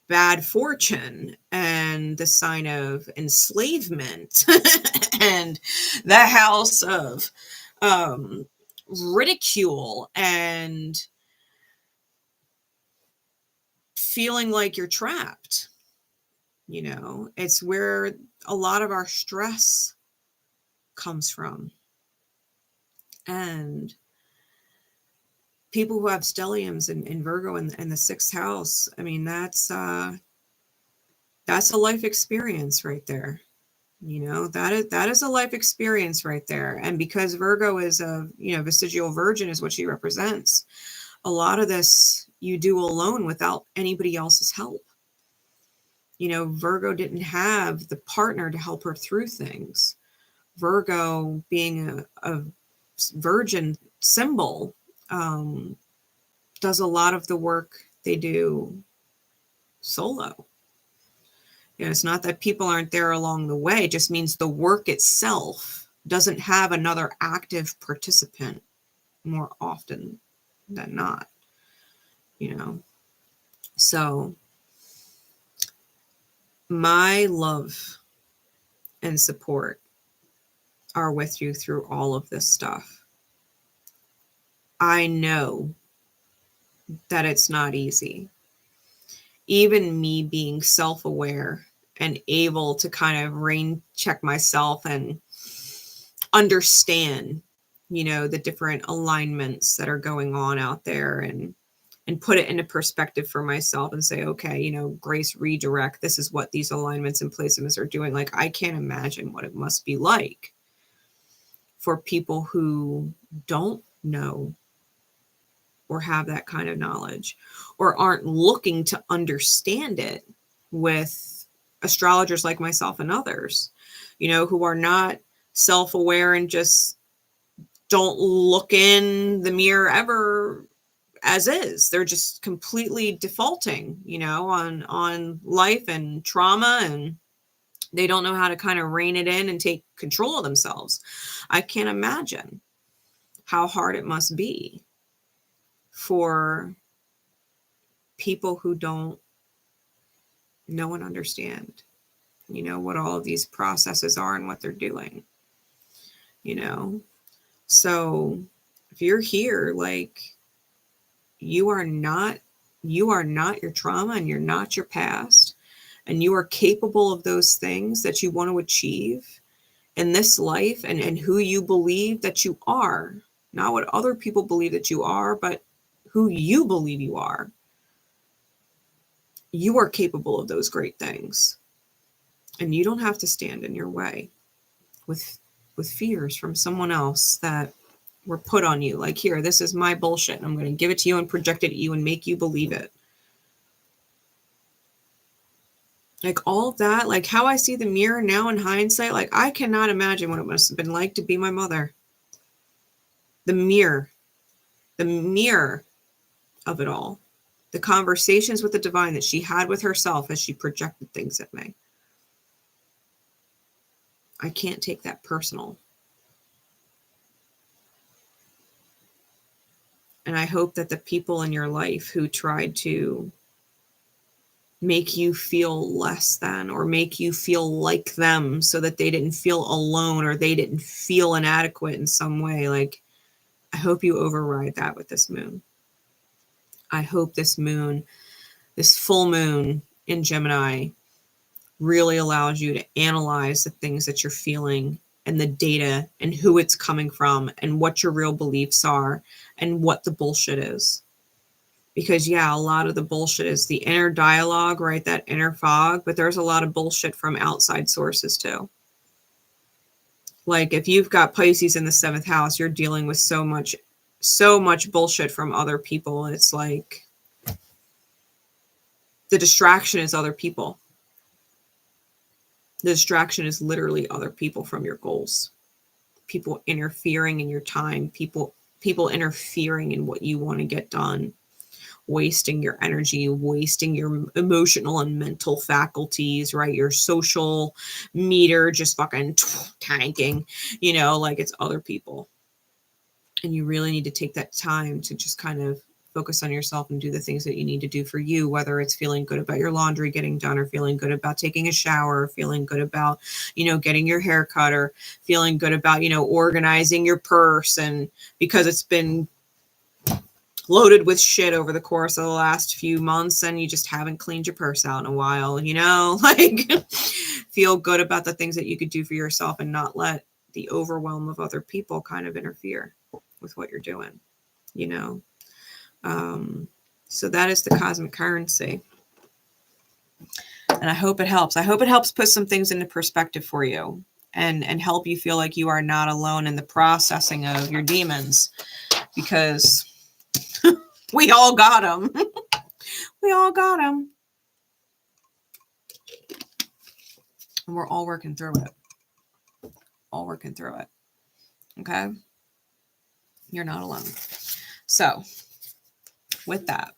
bad fortune and the sign of enslavement and the house of ridicule and feeling like you're trapped. It's where a lot of our stress comes from. And people who have stelliums in Virgo and the 6th house, I mean, that's a life experience right there. That is a life experience right there. And because Virgo is a, vestigial virgin is what she represents, a lot of this you do alone without anybody else's help. Virgo didn't have the partner to help her through things. Virgo, being a virgin symbol, does a lot of the work they do solo. It's not that people aren't there along the way. It just means the work itself doesn't have another active participant more often than not, So my love and support are with you through all of this stuff. I know that it's not easy. Even me being self-aware and able to kind of rain check myself and understand, you know, the different alignments that are going on out there, and put it into perspective for myself and say, okay, you know, Grace, redirect. This is what these alignments and placements are doing. Like, I can't imagine what it must be like for people who don't know or have that kind of knowledge or aren't looking to understand it with astrologers like myself and others, you know, who are not self-aware and just don't look in the mirror ever as is. They're just completely defaulting, you know, on life and trauma, and they don't know how to kind of rein it in and take control of themselves. I can't imagine how hard it must be for people who don't know and understand, you know, what all of these processes are and what they're doing, you know. So if you're here, like, you are not your trauma, and you're not your past, and you are capable of those things that you want to achieve in this life, and who you believe that you are, not what other people believe that you are, but who you believe you are. You are capable of those great things, and you don't have to stand in your way with fears from someone else that were put on you. Like, here, this is my bullshit, and I'm going to give it to you and project it at you and make you believe it. Like, all of that, like how I see the mirror now in hindsight, like, I cannot imagine what it must have been like to be my mother. The mirror of it all. The conversations with the divine that she had with herself as she projected things at me. I can't take that personal. And I hope that the people in your life who tried to make you feel less than, or make you feel like them so that they didn't feel alone, or they didn't feel inadequate in some way, like, I hope you override that with this moon. I hope this moon, this full moon in Gemini, really allows you to analyze the things that you're feeling, and the data, and who it's coming from, and what your real beliefs are, and what the bullshit is. Because, yeah, a lot of the bullshit is the inner dialogue, right? That inner fog, but there's a lot of bullshit from outside sources too. Like, if you've got Pisces in the 7th house, you're dealing with so much bullshit from other people. It's like the distraction is other people. The distraction is literally other people from your goals. People interfering in your time. People interfering in what you want to get done. Wasting your energy, wasting your emotional and mental faculties, right? Your social meter just fucking tanking, you know, like, it's other people. And you really need to take that time to just kind of focus on yourself and do the things that you need to do for you, whether it's feeling good about your laundry getting done, or feeling good about taking a shower, or feeling good about, you know, getting your hair cut, or feeling good about, you know, organizing your purse, and because it's been loaded with shit over the course of the last few months and you just haven't cleaned your purse out in a while, you know, like, feel good about the things that you could do for yourself and not let the overwhelm of other people kind of interfere with what you're doing, you know. So that is the cosmic currency. And I hope it helps. I hope it helps put some things into perspective for you, and help you feel like you are not alone in the processing of your demons, because we all got them. We all got them. And we're all working through it. All working through it. Okay? You're not alone. So, with that,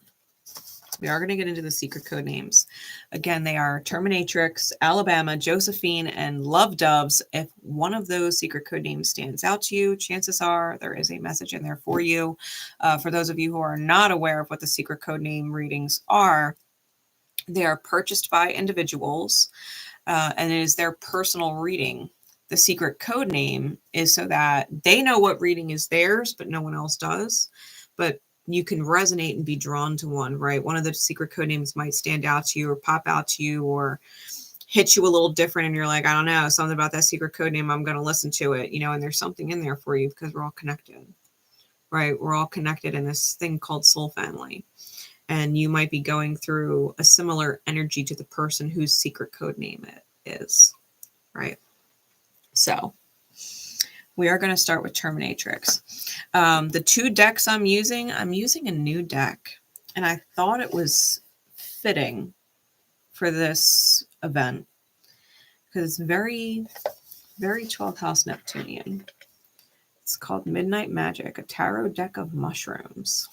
we are going to get into the secret code names. Again, they are Terminatrix, Alabama, Josephine, and Love Doves. If one of those secret code names stands out to you, chances are there is a message in there for you. For those of you who are not aware of what the secret code name readings are, they are purchased by individuals. and it is their personal reading. The secret code name is so that they know what reading is theirs, but no one else does. But you can resonate and be drawn to one, right? One of the secret code names might stand out to you or pop out to you or hit you a little different. And you're like, I don't know, something about that secret code name. I'm going to listen to it, you know, and there's something in there for you because we're all connected, right? We're all connected in this thing called soul family. And you might be going through a similar energy to the person whose secret code name it is, right? So we are going to start with Terminatrix. The 2 decks I'm using a new deck, and I thought it was fitting for this event because it's very, very 12th house Neptunian. It's called Midnight Magic, a tarot deck of mushrooms.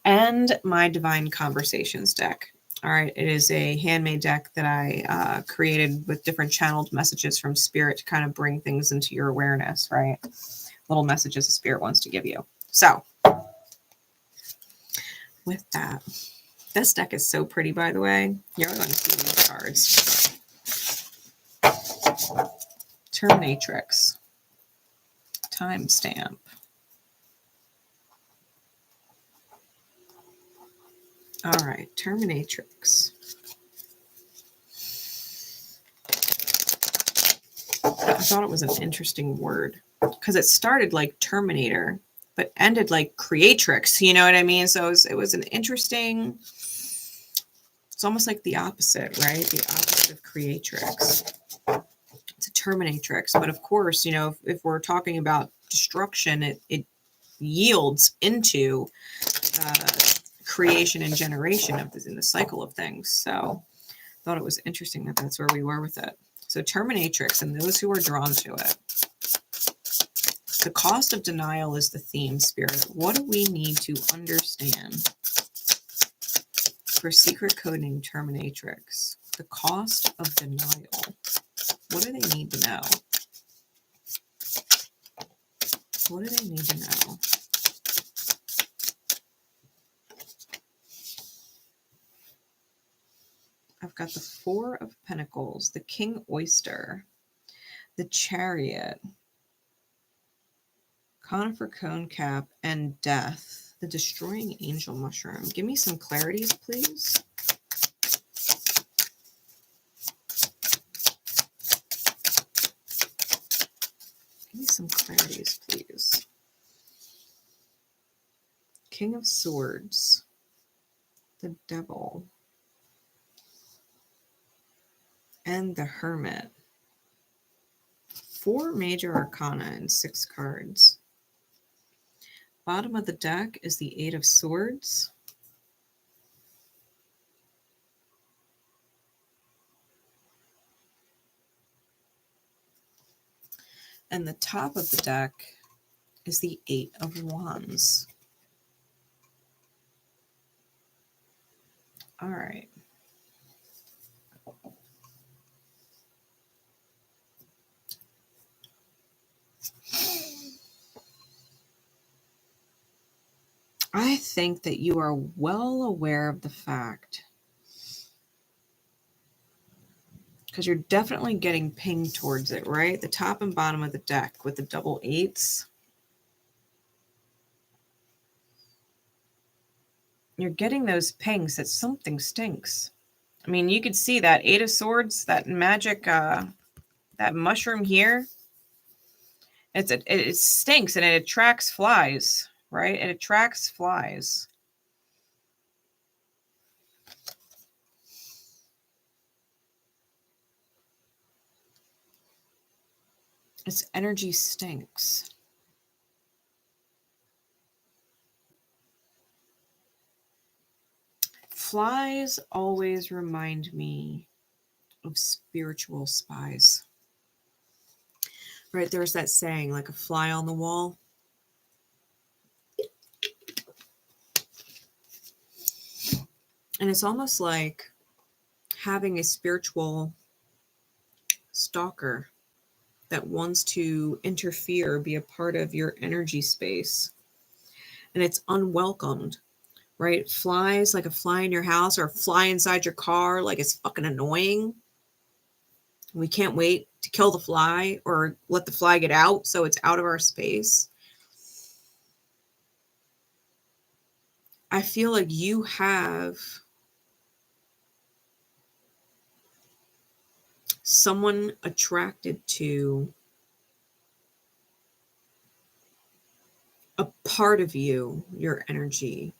And my Divine Conversations deck. All right, it is a handmade deck that I created with different channeled messages from Spirit to kind of bring things into your awareness, right? Little messages the Spirit wants to give you. So, with that, this deck is so pretty, by the way. You're going to see these cards. Terminatrix. Timestamp. All right, Terminatrix. I thought it was an interesting word because it started like Terminator, but ended like Creatrix. You know what I mean? So it was an interesting, it's almost like the opposite, right? The opposite of Creatrix. It's a Terminatrix. But of course, you know, if we're talking about destruction, it yields into creation and generation of this in the cycle of things. So I thought it was interesting that that's where we were with it. So Terminatrix and those who are drawn to it. The cost of denial is the theme, Spirit. What do we need to understand for secret coding Terminatrix? The cost of denial. What do they need to know? What do they need to know? I've got the 4 of Pentacles, the King Oyster, the Chariot, Conifer Cone Cap, and Death, the Destroying Angel Mushroom. Give me some clarities, please. Give me some clarities, please. King of Swords, the Devil, and the Hermit. 4 major arcana and 6 cards. Bottom of the deck is the 8 of Swords. And the top of the deck is the 8 of Wands. All right. I think that you are well aware of the fact, because you're definitely getting pinged towards it, right? The top and bottom of the deck with the double 8s. You're getting those pings that something stinks. I mean, you could see that 8 of Swords, that magic, that mushroom here. It stinks and it attracts flies, right? It attracts flies. Its energy stinks. Flies always remind me of spiritual spies. Right, there's that saying, like a fly on the wall. And it's almost like having a spiritual stalker that wants to interfere, be a part of your energy space. And it's unwelcomed, right? Flies, like a fly in your house or a fly inside your car, like it's fucking annoying. We can't wait to kill the fly or let the fly get out so it's out of our space. I feel like you have someone attracted to a part of you, your energy,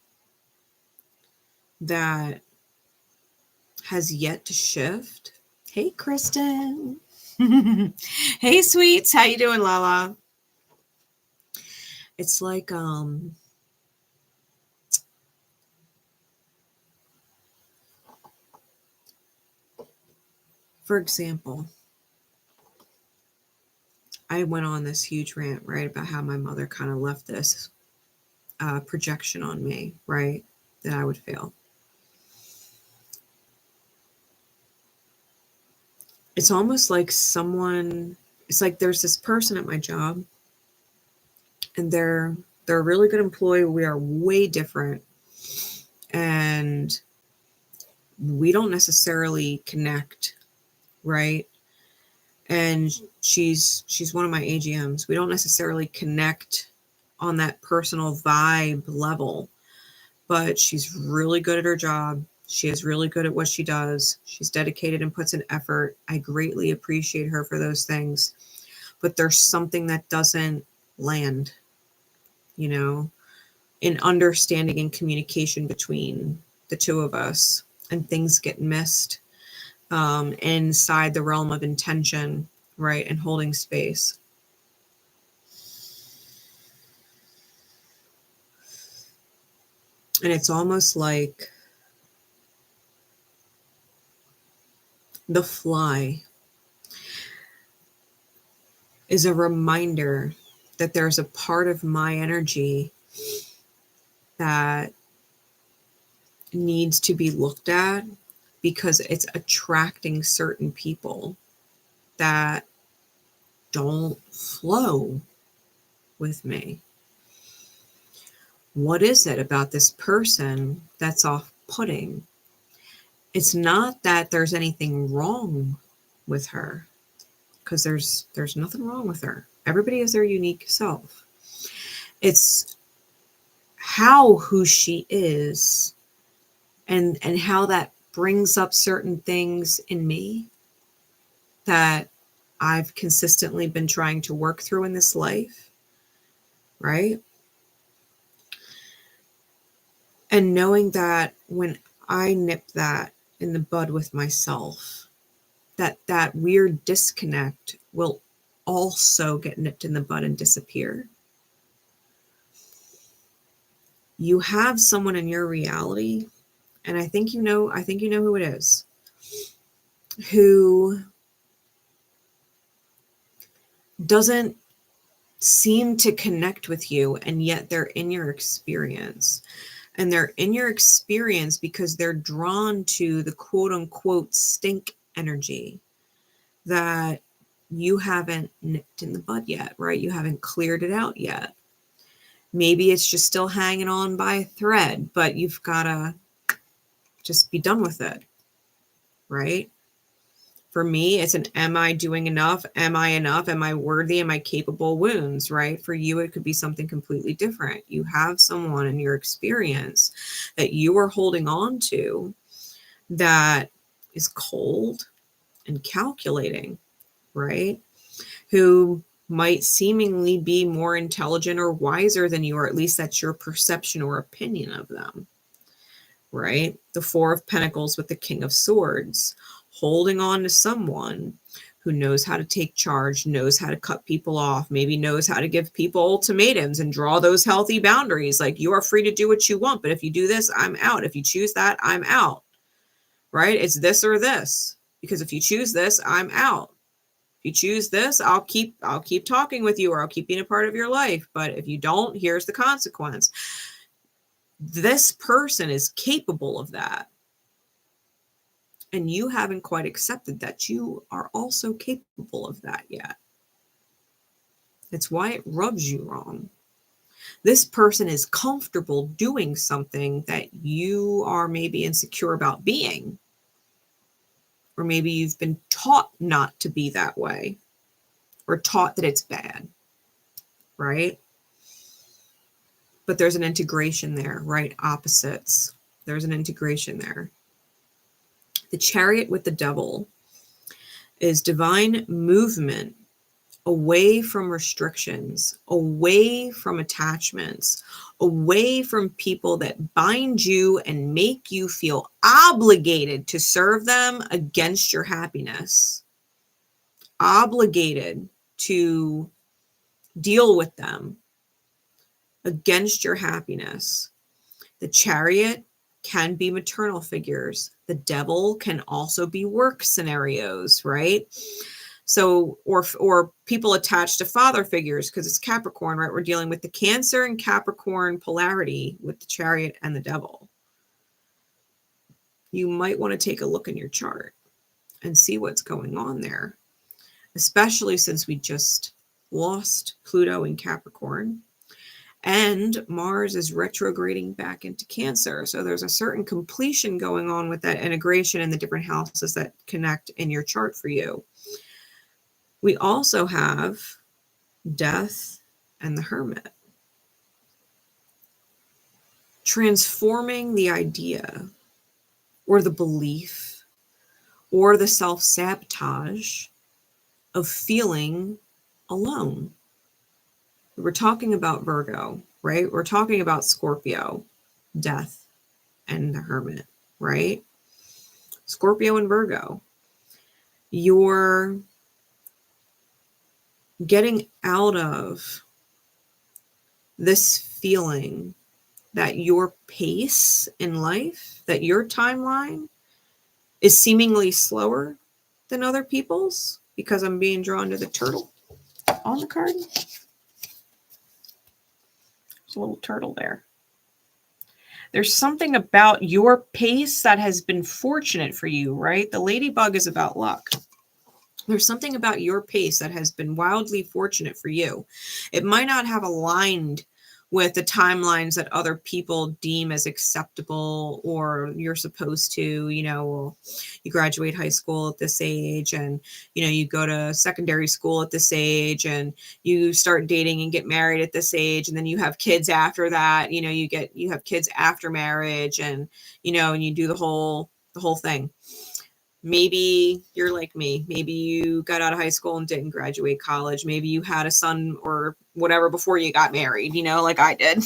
that has yet to shift. Hey, Kristen. Hey, sweets. How you doing, Lala? It's like, for example, I went on this huge rant, right, about how my mother kind of left this projection on me, right, that I would fail. It's almost like it's like there's this person at my job, and they're a really good employee. We are way different, and we don't necessarily connect, right? And she's one of my AGMs. We don't necessarily connect on that personal vibe level, but she's really good at her job. She is really good at what she does. She's dedicated and puts in effort. I greatly appreciate her for those things. But there's something that doesn't land, you know, in understanding and communication between the two of us, and things get missed inside the realm of intention, right, and holding space. And it's almost like the fly is a reminder that there's a part of my energy that needs to be looked at, because it's attracting certain people that don't flow with me. What is it about this person that's off-putting? It's not that there's anything wrong with her, because there's nothing wrong with her. Everybody has their unique self. It's who she is and how that brings up certain things in me that I've consistently been trying to work through in this life, right? And knowing that when I nip that in the bud with myself, that weird disconnect will also get nipped in the bud and disappear. You have someone in your reality, and I think you know who it is, who doesn't seem to connect with you, and yet they're in your experience. And they're in your experience because they're drawn to the quote unquote stink energy that you haven't nipped in the bud yet, right? You haven't cleared it out yet. Maybe it's just still hanging on by a thread, but you've got to just be done with it, right? For me, it's an am I doing enough? Am I enough? Am I worthy? Am I capable wounds, right? For you, it could be something completely different. You have someone in your experience that you are holding on to that is cold and calculating, right? Who might seemingly be more intelligent or wiser than you, or at least that's your perception or opinion of them, right? The Four of Pentacles with the King of Swords, holding on to someone who knows how to take charge, knows how to cut people off, maybe knows how to give people ultimatums and draw those healthy boundaries. Like, you are free to do what you want, but if you do this, I'm out. If you choose that, I'm out, right? It's this or this, because if you choose this, I'm out. If you choose this, I'll keep talking with you, or I'll keep being a part of your life. But if you don't, here's the consequence. This person is capable of that. And you haven't quite accepted that you are also capable of that yet. It's why it rubs you wrong. This person is comfortable doing something that you are maybe insecure about being. Or maybe you've been taught not to be that way, or taught that it's bad, right? But there's an integration there, right? Opposites. There's an integration there. The Chariot with the Devil is divine movement away from restrictions, away from attachments, away from people that bind you and make you feel obligated to serve them against your happiness, obligated to deal with them against your happiness. The Chariot can be maternal figures. The Devil can also be work scenarios, right? So, or people attached to father figures, because it's Capricorn, right? We're dealing with the Cancer and Capricorn polarity with the Chariot and the Devil. You might want to take a look in your chart and see what's going on there, especially since we just lost Pluto in Capricorn. And Mars is retrograding back into Cancer. So there's a certain completion going on with that integration in the different houses that connect in your chart for you. We also have Death and the Hermit. Transforming the idea or the belief or the self-sabotage of feeling alone. We're talking about Virgo, right? We're talking about Scorpio, Death, and the Hermit, right? Scorpio and Virgo. You're getting out of this feeling that your pace in life, that your timeline is seemingly slower than other people's, because I'm being drawn to the turtle on the card. A little turtle there. There's something about your pace that has been fortunate for you, right? The ladybug is about luck. There's something about your pace that has been wildly fortunate for you. It might not have aligned with the timelines that other people deem as acceptable, or you're supposed to, you graduate high school at this age, and, you go to secondary school at this age, and you start dating and get married at this age. And then you have kids after that, you have kids after marriage, and, and you do the whole thing. Maybe you're like me. Maybe you got out of high school and didn't graduate college. Maybe you had a son or whatever before you got married, like I did.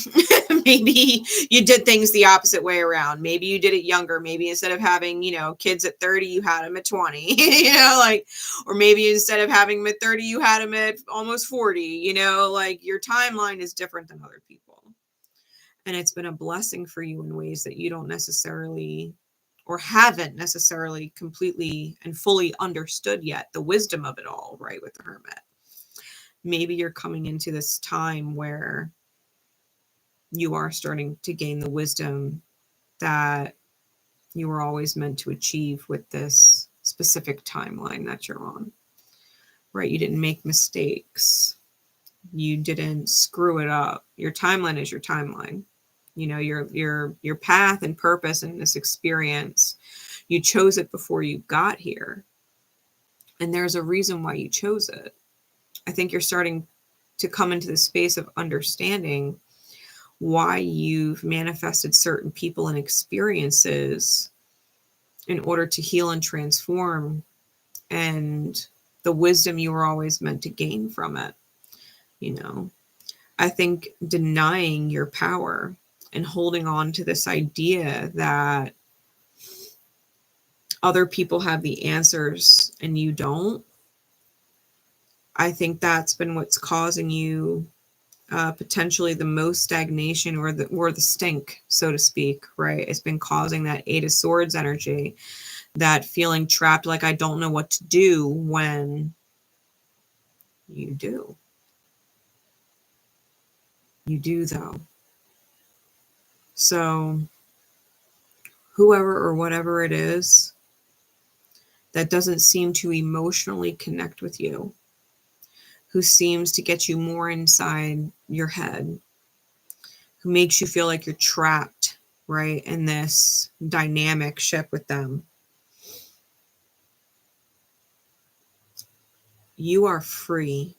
Maybe you did things the opposite way around. Maybe you did it younger. Maybe instead of having, kids at 30, you had them at 20, or maybe instead of having them at 30, you had them at almost 40, your timeline is different than other people. And it's been a blessing for you in ways that you don't necessarily, or haven't necessarily completely and fully understood yet, the wisdom of it all, right, with the Hermit. Maybe you're coming into this time where you are starting to gain the wisdom that you were always meant to achieve with this specific timeline that you're on, right? You didn't make mistakes. You didn't screw it up. Your timeline is your timeline. Your path and purpose in this experience, you chose it before you got here. And there's a reason why you chose it. I think you're starting to come into the space of understanding why you've manifested certain people and experiences in order to heal and transform, and the wisdom you were always meant to gain from it. I think denying your power and holding on to this idea that other people have the answers and you don't, I think that's been what's causing you potentially the most stagnation, or the stink, so to speak, right? It's been causing that 8 of Swords energy, that feeling trapped, like I don't know what to do, when you do. You do, though. So whoever or whatever it is that doesn't seem to emotionally connect with you, who seems to get you more inside your head, who makes you feel like you're trapped, right, in this dynamic ship with them. You are free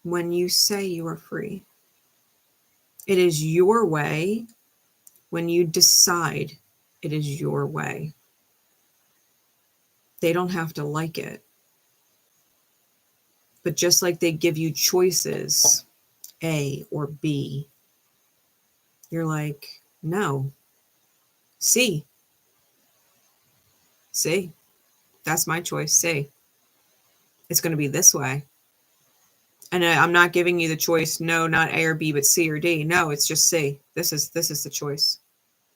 when you say you are free. It is your way when you decide it is your way. They don't have to like it. But just like they give you choices, A or B, you're like, no, C. C. That's my choice, C. It's going to be this way. And I'm not giving you the choice, no, not A or B, but C or D. No, it's just C. This is the choice.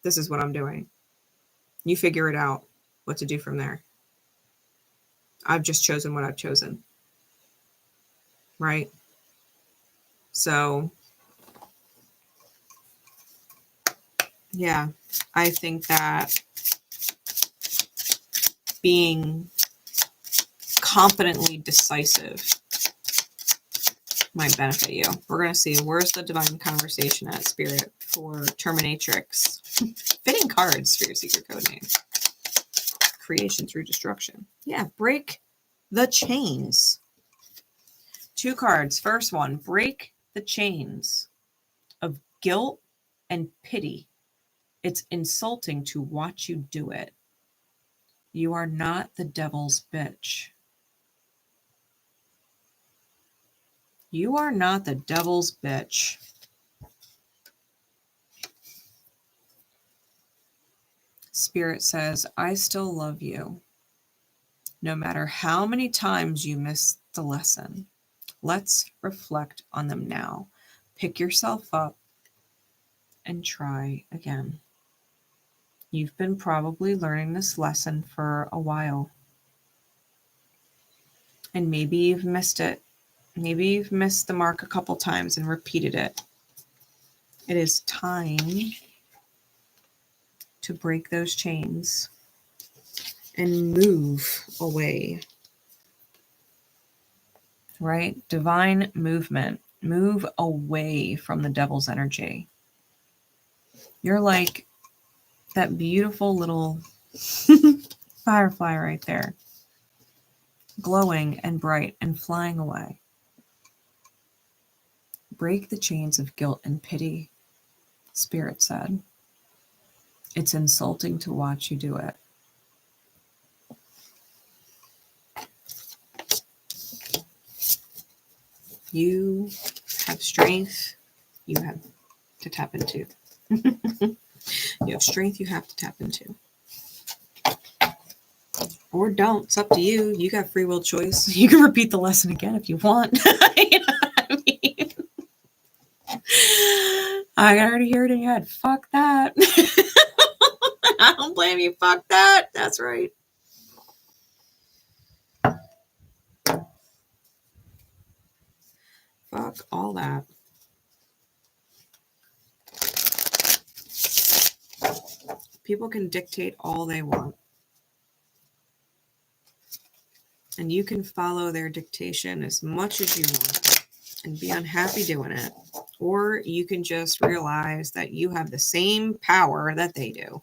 This is what I'm doing. You figure it out, what to do from there. I've just chosen what I've chosen. Right? So, yeah, I think that being confidently decisive might benefit you. We're going to see, where's the divine conversation at, Spirit, for Terminatrix? Fitting cards for your secret code name. Creation through destruction. Yeah, break the chains. 2 cards. First one, break the chains of guilt and pity. It's insulting to watch you do it. You are not the devil's bitch. You are not the devil's bitch. Spirit says, I still love you. No matter how many times you miss the lesson. Let's reflect on them now. Pick yourself up and try again. You've been probably learning this lesson for a while. And maybe you've missed it. Maybe you've missed the mark a couple times and repeated it. It is time to break those chains and move away. Right? Divine movement. Move away from the devil's energy. You're like that beautiful little firefly right there. Glowing and bright and flying away. Break the chains of guilt and pity, Spirit said. It's insulting to watch you do it. You have strength you have to tap into. You have strength you have to tap into. Or don't. It's up to you. You got free will choice. You can repeat the lesson again if you want. You know what I mean? I already hear it in your head. Fuck that. I don't blame you. Fuck that. That's right. Fuck all that. People can dictate all they want. And you can follow their dictation as much as you want and be unhappy doing it. Or you can just realize that you have the same power that they do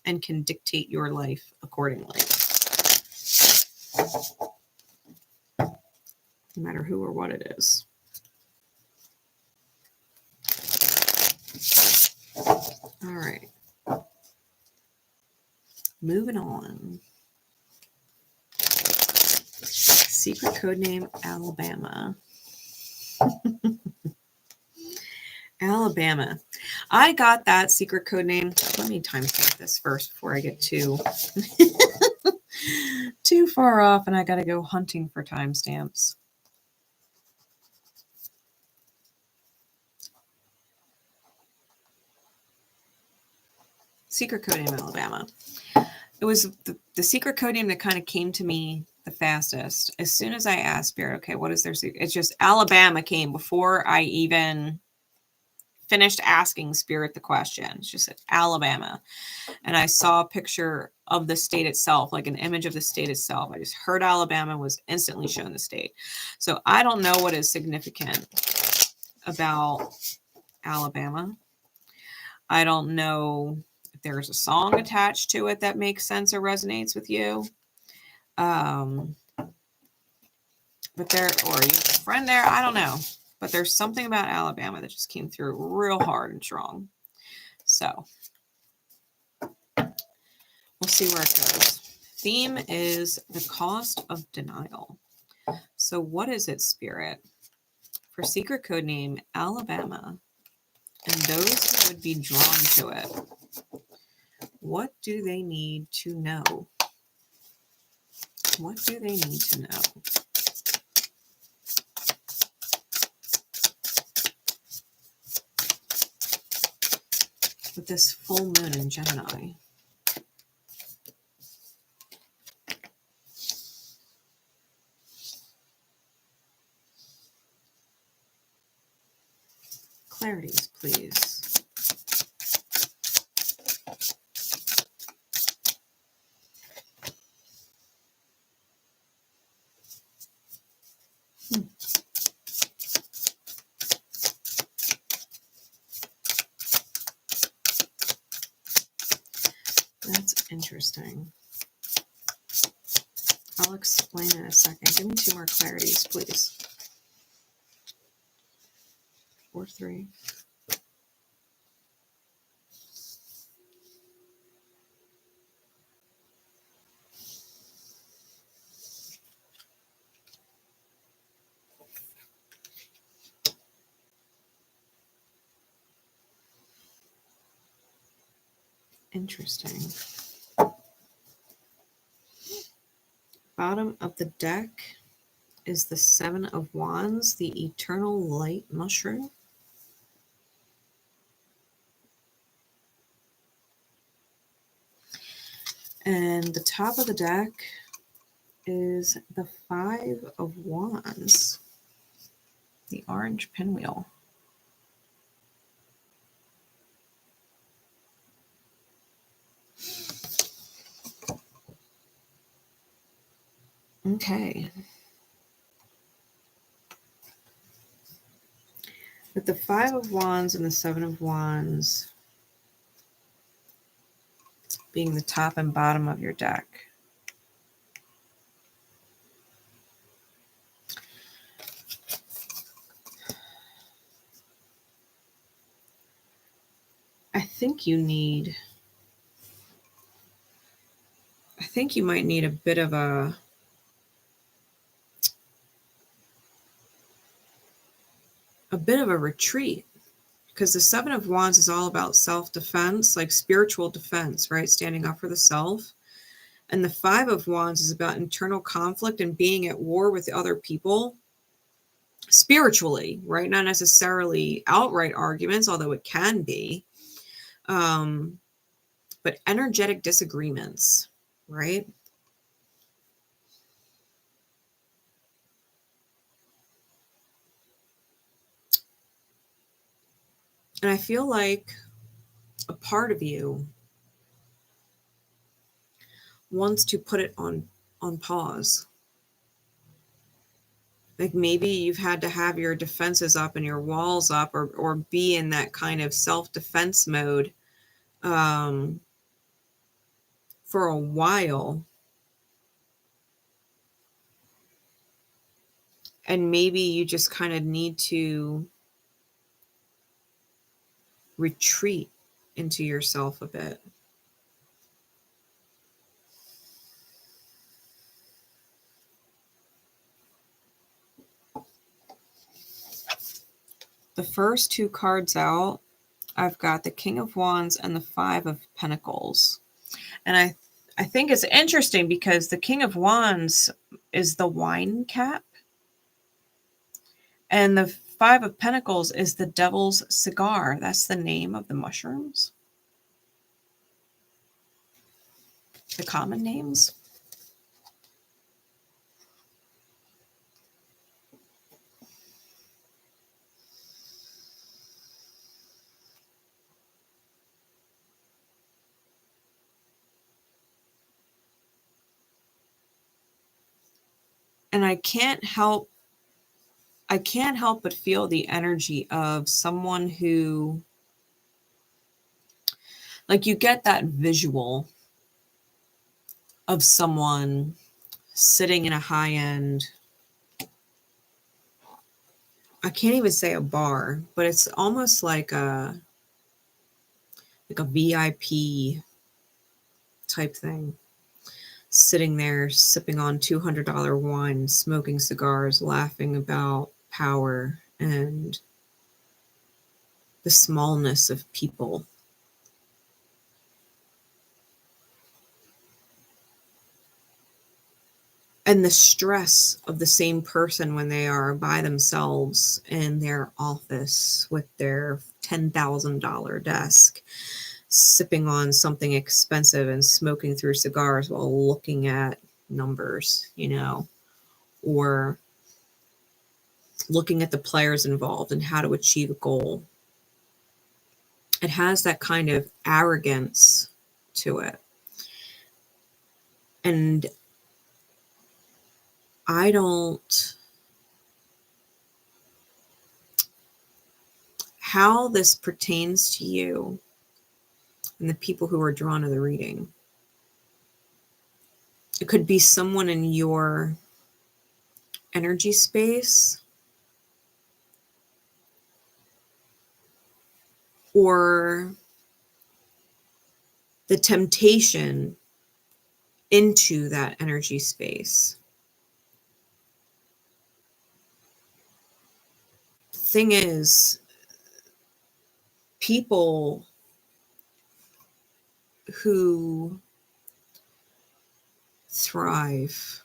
and can dictate your life accordingly. No matter who or what it is. All right. Moving on. Secret code name Alabama. Alabama. I got that secret code name. Let me timestamp this first before I get too far off and I got to go hunting for timestamps. Secret code name Alabama. It was the secret code name that kind of came to me the fastest. As soon as I asked Spirit, okay, what is their secret? It's just Alabama came before I even finished asking Spirit the question. It's just Alabama. And I saw a picture of the state itself, like an image of the state itself. I just heard Alabama, was instantly shown the state. So I don't know what is significant about Alabama. I don't know if there's a song attached to it that makes sense or resonates with you. But there, or you have a friend there, I don't know. But there's something about Alabama that just came through real hard and strong. So we'll see where it goes. Theme is the cost of denial. So what is it, Spirit? For secret code name Alabama and those who would be drawn to it. What do they need to know? What do they need to know? With this full moon in Gemini. Clarities, please. That's interesting. I'll explain in a second. Give me 2 more clarities, please. 4, 3. Interesting. Bottom of the deck is the 7 of Wands, the eternal light mushroom. And the top of the deck is the 5 of Wands, the orange pinwheel. Okay. With the 5 of Wands and the 7 of Wands being the top and bottom of your deck. I think you might need a bit of a retreat, because the 7 of Wands is all about self-defense, like spiritual defense, right? Standing up for the self. And the 5 of Wands is about internal conflict and being at war with other people spiritually, right? Not necessarily outright arguments, although it can be, but energetic disagreements, right? And I feel like a part of you wants to put it on pause. Like maybe you've had to have your defenses up and your walls up, or be in that kind of self-defense mode for a while. And maybe you just kind of need to retreat into yourself a bit. The first 2 cards out, I've got the King of Wands and the 5 of Pentacles. And I think it's interesting because the King of Wands is the wine cap. And the 5 of Pentacles is the Devil's Cigar. That's the name of the mushrooms. The common names. And I can't help I can't help but feel the energy of someone who, like, you get that visual of someone sitting in a high-end, I can't even say a bar, but it's almost like a VIP type thing, sitting there sipping on $200 wine, smoking cigars, laughing about power and the smallness of people. And the stress of the same person when they are by themselves in their office with their $10,000 desk, sipping on something expensive and smoking through cigars while looking at numbers, you know, or looking at the players involved and how to achieve a goal. It has that kind of arrogance to it. And I don't, how this pertains to you and the people who are drawn to the reading. It could be someone in your energy space, or the temptation into that energy space. Thing is, people who thrive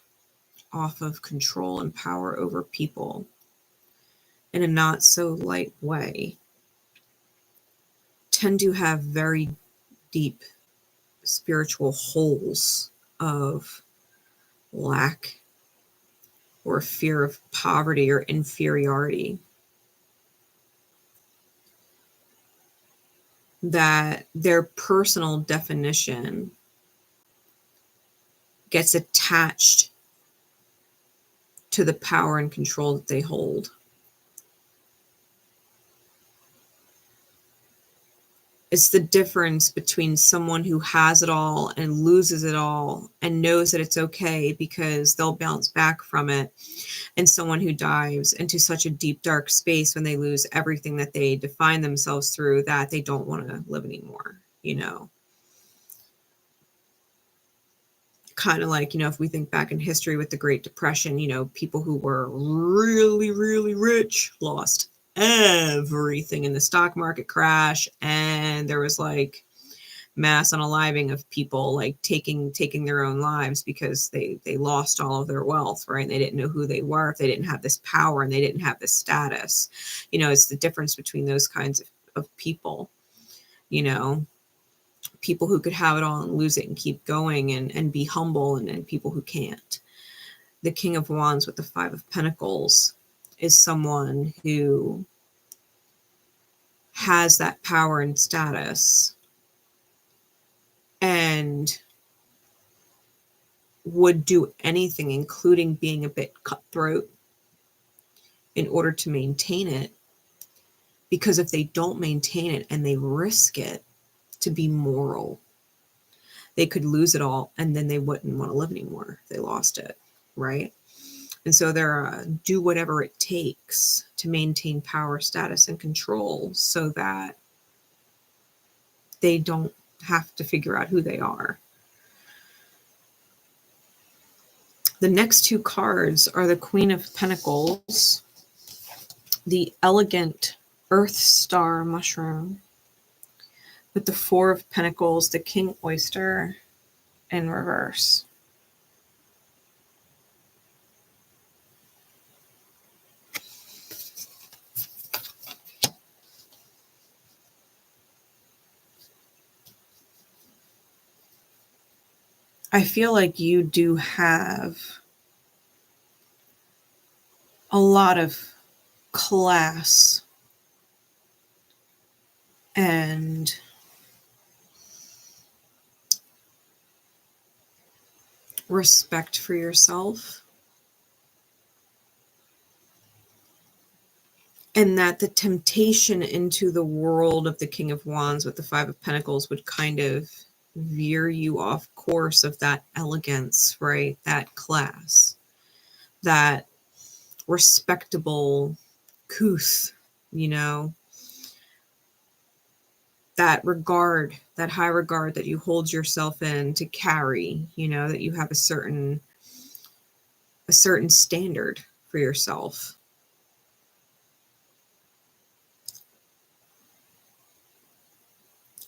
off of control and power over people in a not so light way tend to have very deep spiritual holes of lack or fear of poverty or inferiority that their personal definition gets attached to the power and control that they hold. It's the difference between someone who has it all and loses it all and knows that it's okay because they'll bounce back from it, and someone who dives into such a deep, dark space when they lose everything that they define themselves through that they don't want to live anymore, you know. Kind of like, you know, if we think back in history with the Great Depression, you know, people who were really, really rich lost everything in the stock market crash, and there was like mass unaliving of people like taking their own lives because they lost all of their wealth, right? And they didn't know who they were if they didn't have this power and they didn't have this status. You know, it's the difference between those kinds of people, you know, people who could have it all and lose it and keep going and be humble, and people who can't. The King of Wands with the Five of Pentacles is someone who has that power and status and would do anything, including being a bit cutthroat, in order to maintain it. Because if they don't maintain it and they risk it to be moral, they could lose it all, and then they wouldn't want to live anymore if they lost it, right? And so they're do whatever it takes to maintain power, status, and control so that they don't have to figure out who they are. The next two cards are the Queen of Pentacles, the elegant Earth Star mushroom, with the Four of Pentacles, the King Oyster in reverse. I feel like you do have a lot of class and respect for yourself. And that the temptation into the world of the King of Wands with the Five of Pentacles would kind of veer you off course of that elegance, right? That class, that respectable couth, you know, that regard, that high regard that you hold yourself in to carry, you know, that you have a certain standard for yourself.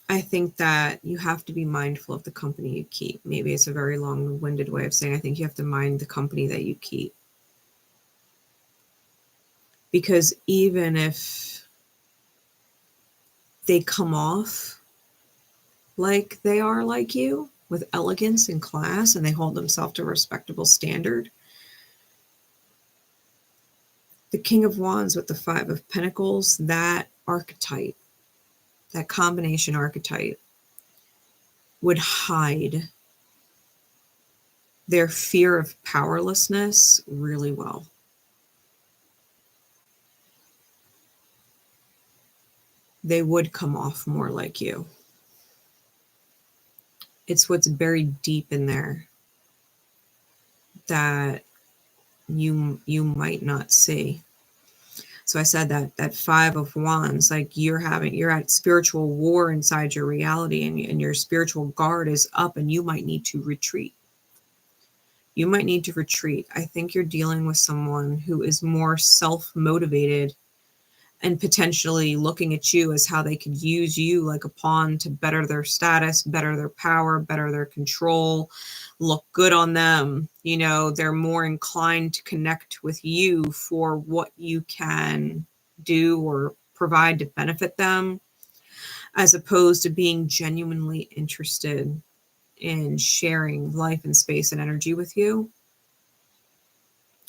I think that you have to be mindful of the company you keep. Maybe it's a very long-winded way of saying I think you have to mind the company that you keep. Because even if they come off like they are like you, with elegance and class, and they hold themselves to a respectable standard, the King of Wands with the Five of Pentacles, that archetype, that combination archetype, would hide their fear of powerlessness really well. They would come off more like you. It's what's buried deep in there that you might not see. So I said that Five of Wands, like you're at spiritual war inside your reality, and your spiritual guard is up, and you might need to retreat. You might need to retreat. I think you're dealing with someone who is more self-motivated and potentially looking at you as how they could use you like a pawn to better their status, better their power, better their control, look good on them. You know, they're more inclined to connect with you for what you can do or provide to benefit them, as opposed to being genuinely interested in sharing life and space and energy with you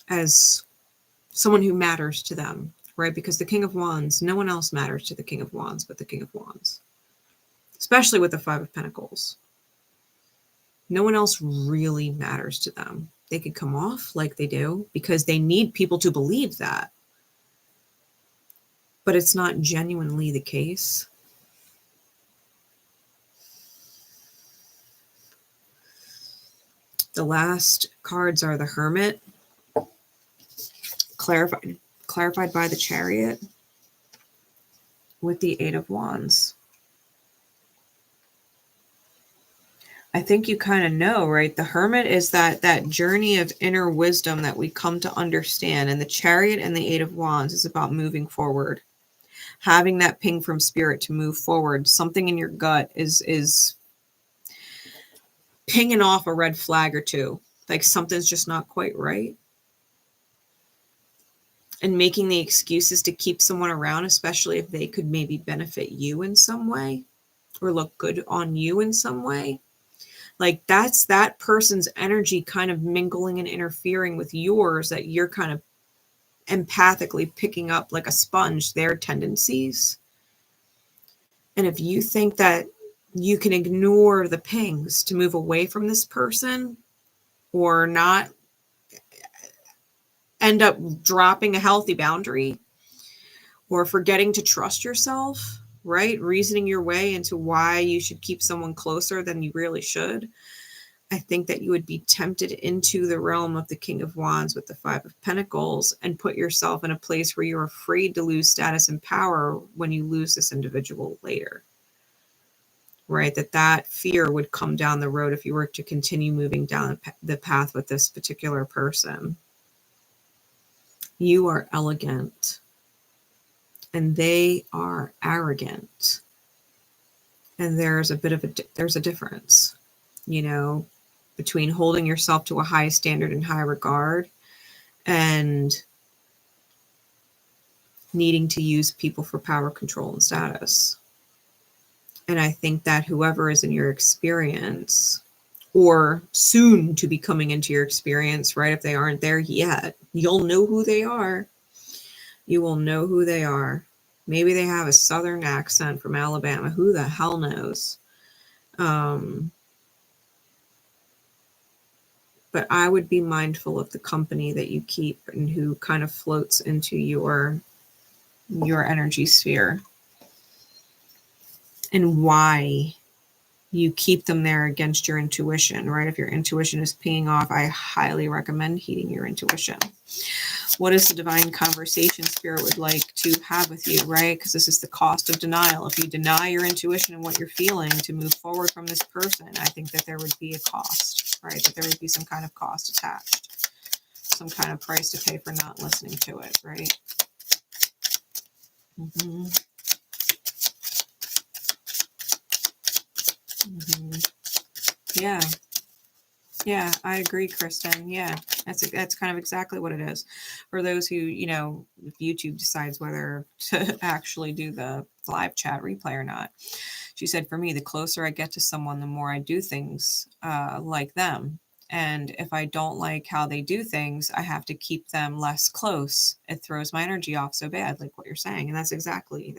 as someone who matters to them. Right? Because the King of Wands, no one else matters to the King of Wands but the King of Wands. Especially with the Five of Pentacles. No one else really matters to them. They could come off like they do because they need people to believe that. But it's not genuinely the case. The last cards are the Hermit, clarified by the Chariot, with the Eight of Wands. I think you kind of know, right? The Hermit is that journey of inner wisdom that we come to understand. And the Chariot and the Eight of Wands is about moving forward. Having that ping from spirit to move forward. Something in your gut is pinging off a red flag or two. Like something's just not quite right. And making the excuses to keep someone around, especially if they could maybe benefit you in some way or look good on you in some way. Like that's that person's energy kind of mingling and interfering with yours, that you're kind of empathically picking up like a sponge their tendencies. And if you think that you can ignore the pings to move away from this person or not end up dropping a healthy boundary or forgetting to trust yourself, right? Reasoning your way into why you should keep someone closer than you really should. I think that you would be tempted into the realm of the King of Wands with the Five of Pentacles and put yourself in a place where you're afraid to lose status and power when you lose this individual later, right? That fear would come down the road if you were to continue moving down the path with this particular person. You are elegant and they are arrogant. And there's a difference, you know, between holding yourself to a high standard and high regard and needing to use people for power, control, and status. And I think that whoever is in your experience or soon to be coming into your experience, right? If they aren't there yet, you'll know who they are. You will know who they are. Maybe they have a Southern accent from Alabama. Who the hell knows? But I would be mindful of the company that you keep and who kind of floats into your your energy sphere and why you keep them there against your intuition, right? If your intuition is paying off, I highly recommend heeding your intuition. What is the divine conversation spirit would like to have with you, right? Because this is the cost of denial. If you deny your intuition and what you're feeling to move forward from this person, I think that there would be a cost, right? That there would be some kind of cost attached, some kind of price to pay for not listening to it, right? Mm-hmm. Mm-hmm. Yeah. Yeah, I agree, Kristen. Yeah, that's kind of exactly what it is. For those who, you know, if YouTube decides whether to actually do the live chat replay or not. She said, for me, the closer I get to someone, the more I do things like them. And if I don't like how they do things, I have to keep them less close. It throws my energy off so bad, like what you're saying. And that's exactly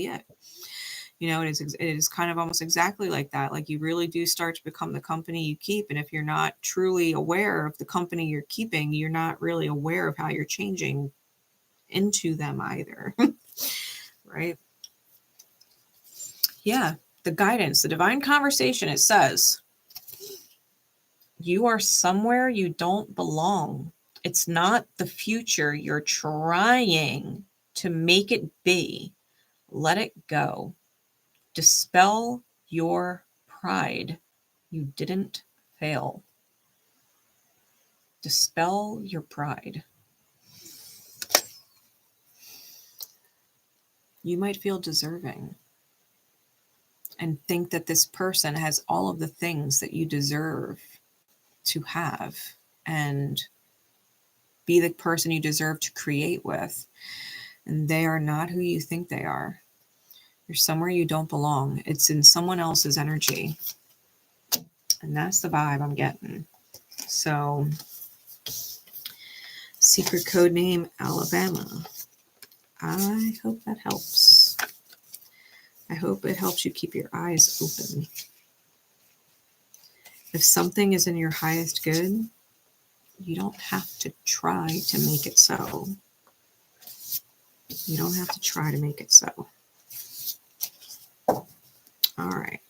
it. You know, it is kind of almost exactly like that. Like you really do start to become the company you keep. And if you're not truly aware of the company you're keeping, you're not really aware of how you're changing into them either. Right? Yeah. The guidance, the divine conversation, it says, you are somewhere you don't belong. It's not the future you're trying to make it be. Let it go. Dispel your pride. You didn't fail. Dispel your pride. You might feel deserving and think that this person has all of the things that you deserve to have and be the person you deserve to create with. And they are not who you think they are. You're somewhere you don't belong. It's in someone else's energy. And that's the vibe I'm getting. So, secret code name, Alabama. I hope that helps. I hope it helps you keep your eyes open. If something is in your highest good, you don't have to try to make it so. You don't have to try to make it so. All right.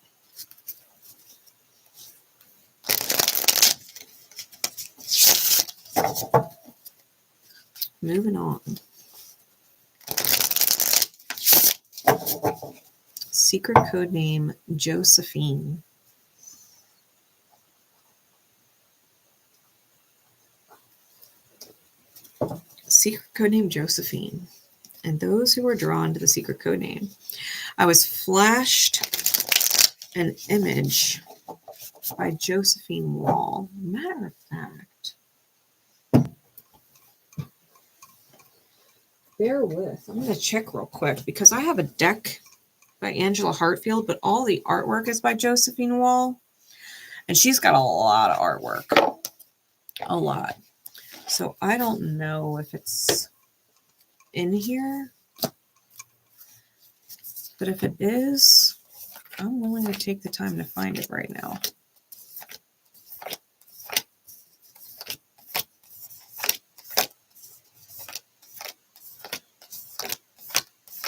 Moving on. Secret code name, Josephine. Secret code name, Josephine. And those who are drawn to the secret code name, I was flashed an image by Josephine Wall. Matter of fact, bear with. I'm going to check real quick because I have a deck by Angela Hartfield, but all the artwork is by Josephine Wall. And she's got a lot of artwork. A lot. So I don't know if it's in here. But if it is, I'm willing to take the time to find it right now.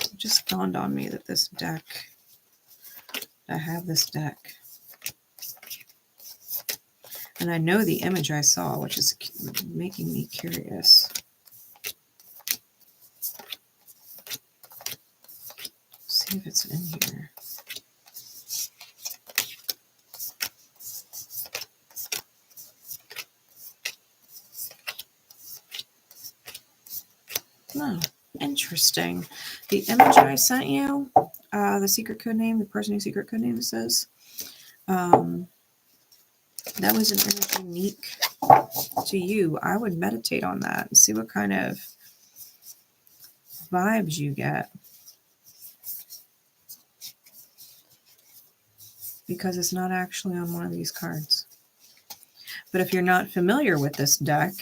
It just dawned on me that this deck, I have this deck. And I know the image I saw, which is making me curious. See if it's in here. Oh, interesting. The image I sent you, the secret code name, the person whose secret code name says, that was an image unique to you. I would meditate on that and see what kind of vibes you get. Because it's not actually on one of these cards. But if you're not familiar with this deck,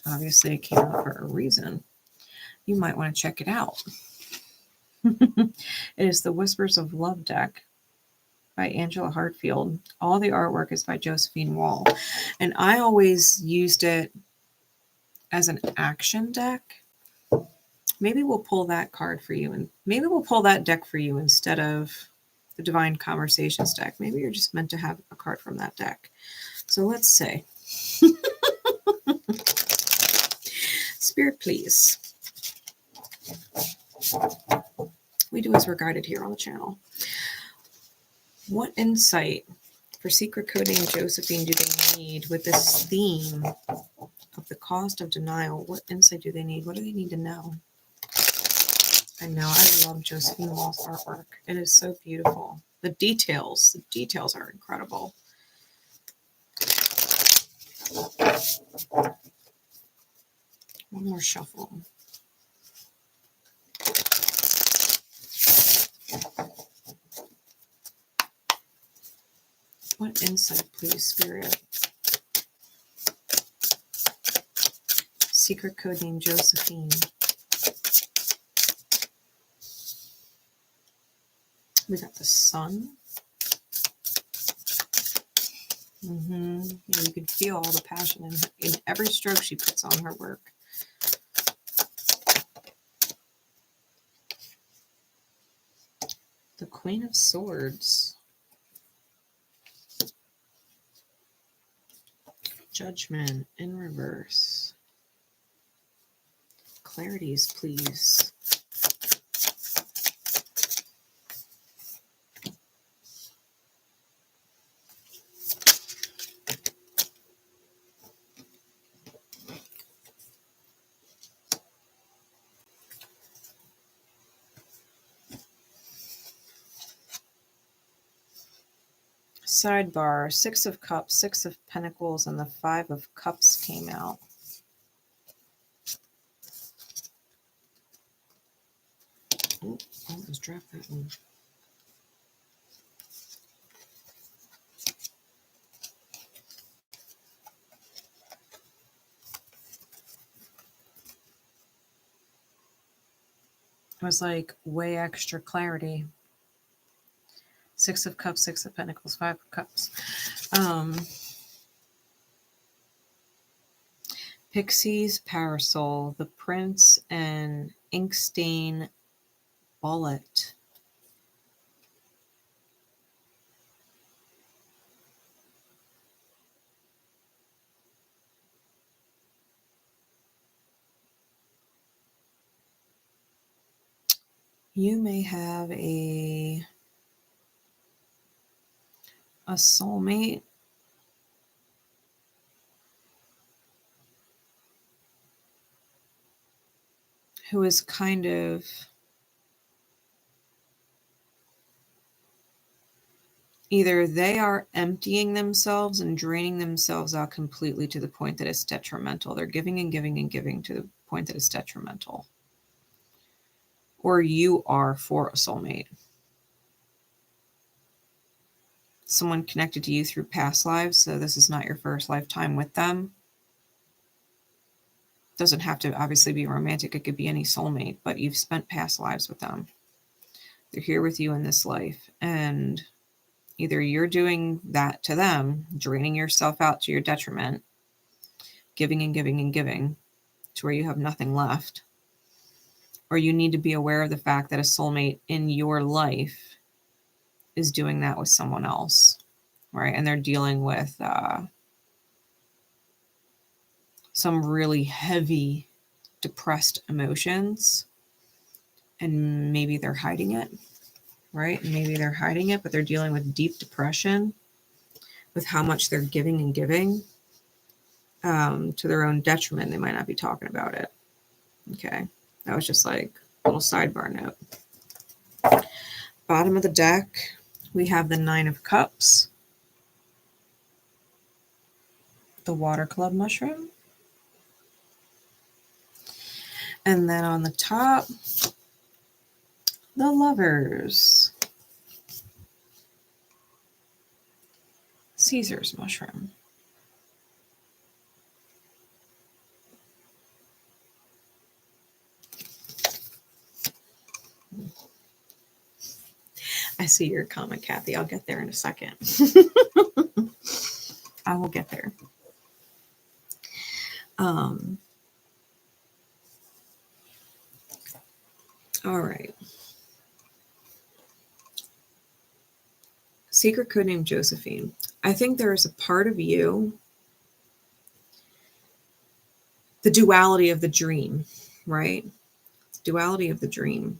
obviously it came out for a reason. You might want to check it out. It is the Whispers of Love deck by Angela Hartfield. All the artwork is by Josephine Wall. And I always used it as an action deck Maybe we'll pull that card for you, and maybe we'll pull that deck for you instead of the Divine Conversations deck. Maybe you're just meant to have a card from that deck. So let's say, Spirit, please. We do as we're guided here on the channel. What insight for secret coding Josephine do they need with this theme of the cost of denial? What insight do they need? What do they need to know? I know, I love Josephine Wall's artwork. It is so beautiful. The details are incredible. One more shuffle. What insight, please, Spirit? Secret code name Josephine. We got the sun. You could feel all the passion in every stroke she puts on her work. The Queen of Swords. Judgment in reverse. Clarities, please. Sidebar, 6 of Cups, 6 of Pentacles, and the 5 of Cups came out. Oh, I almost dropped that one. It was like way extra clarity. 6 of Cups, 6 of Pentacles, 5 of Cups. Pixies, Parasol, the Prince, and Inkstain Bullet. You may have a soulmate who is kind of either they are emptying themselves and draining themselves out completely to the point that it's detrimental. They're giving and giving and giving to the point that it's detrimental. Or you are for a soulmate. Someone connected to you through past lives, so this is not your first lifetime with them. Doesn't have to obviously be romantic. It could be any soulmate, but you've spent past lives with them. They're here with you in this life, and either you're doing that to them, draining yourself out to your detriment, giving and giving and giving to where you have nothing left, or you need to be aware of the fact that a soulmate in your life is doing that with someone else, right? And they're dealing with some really heavy, depressed emotions, and maybe they're hiding it, right? Maybe they're hiding it, but they're dealing with deep depression with how much they're giving and giving to their own detriment. They might not be talking about it. Okay. That was just like a little sidebar note. Bottom of the deck, we have the 9 of Cups, the Water Club mushroom, and then on the top, the Lovers, Caesar's mushroom. I see your comment, Kathy. I'll get there in a second. I will get there. All right. Secret code name Josephine. I think there is a part of you, the duality of the dream, right? The duality of the dream.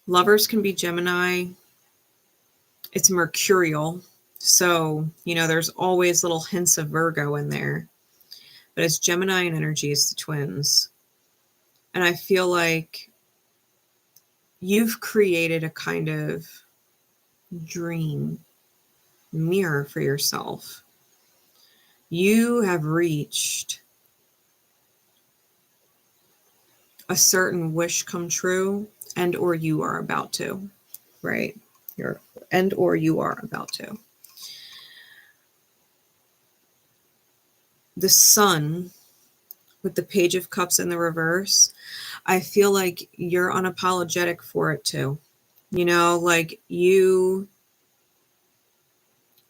Lovers can be Gemini. It's mercurial. So, there's always little hints of Virgo in there. But it's Gemini and energy, it's the twins. And I feel like you've created a kind of dream mirror for yourself. You have reached a certain wish come true, and or you are about to, right? You are about to. The Sun with the Page of Cups in the reverse, I feel like you're unapologetic for it too. Like you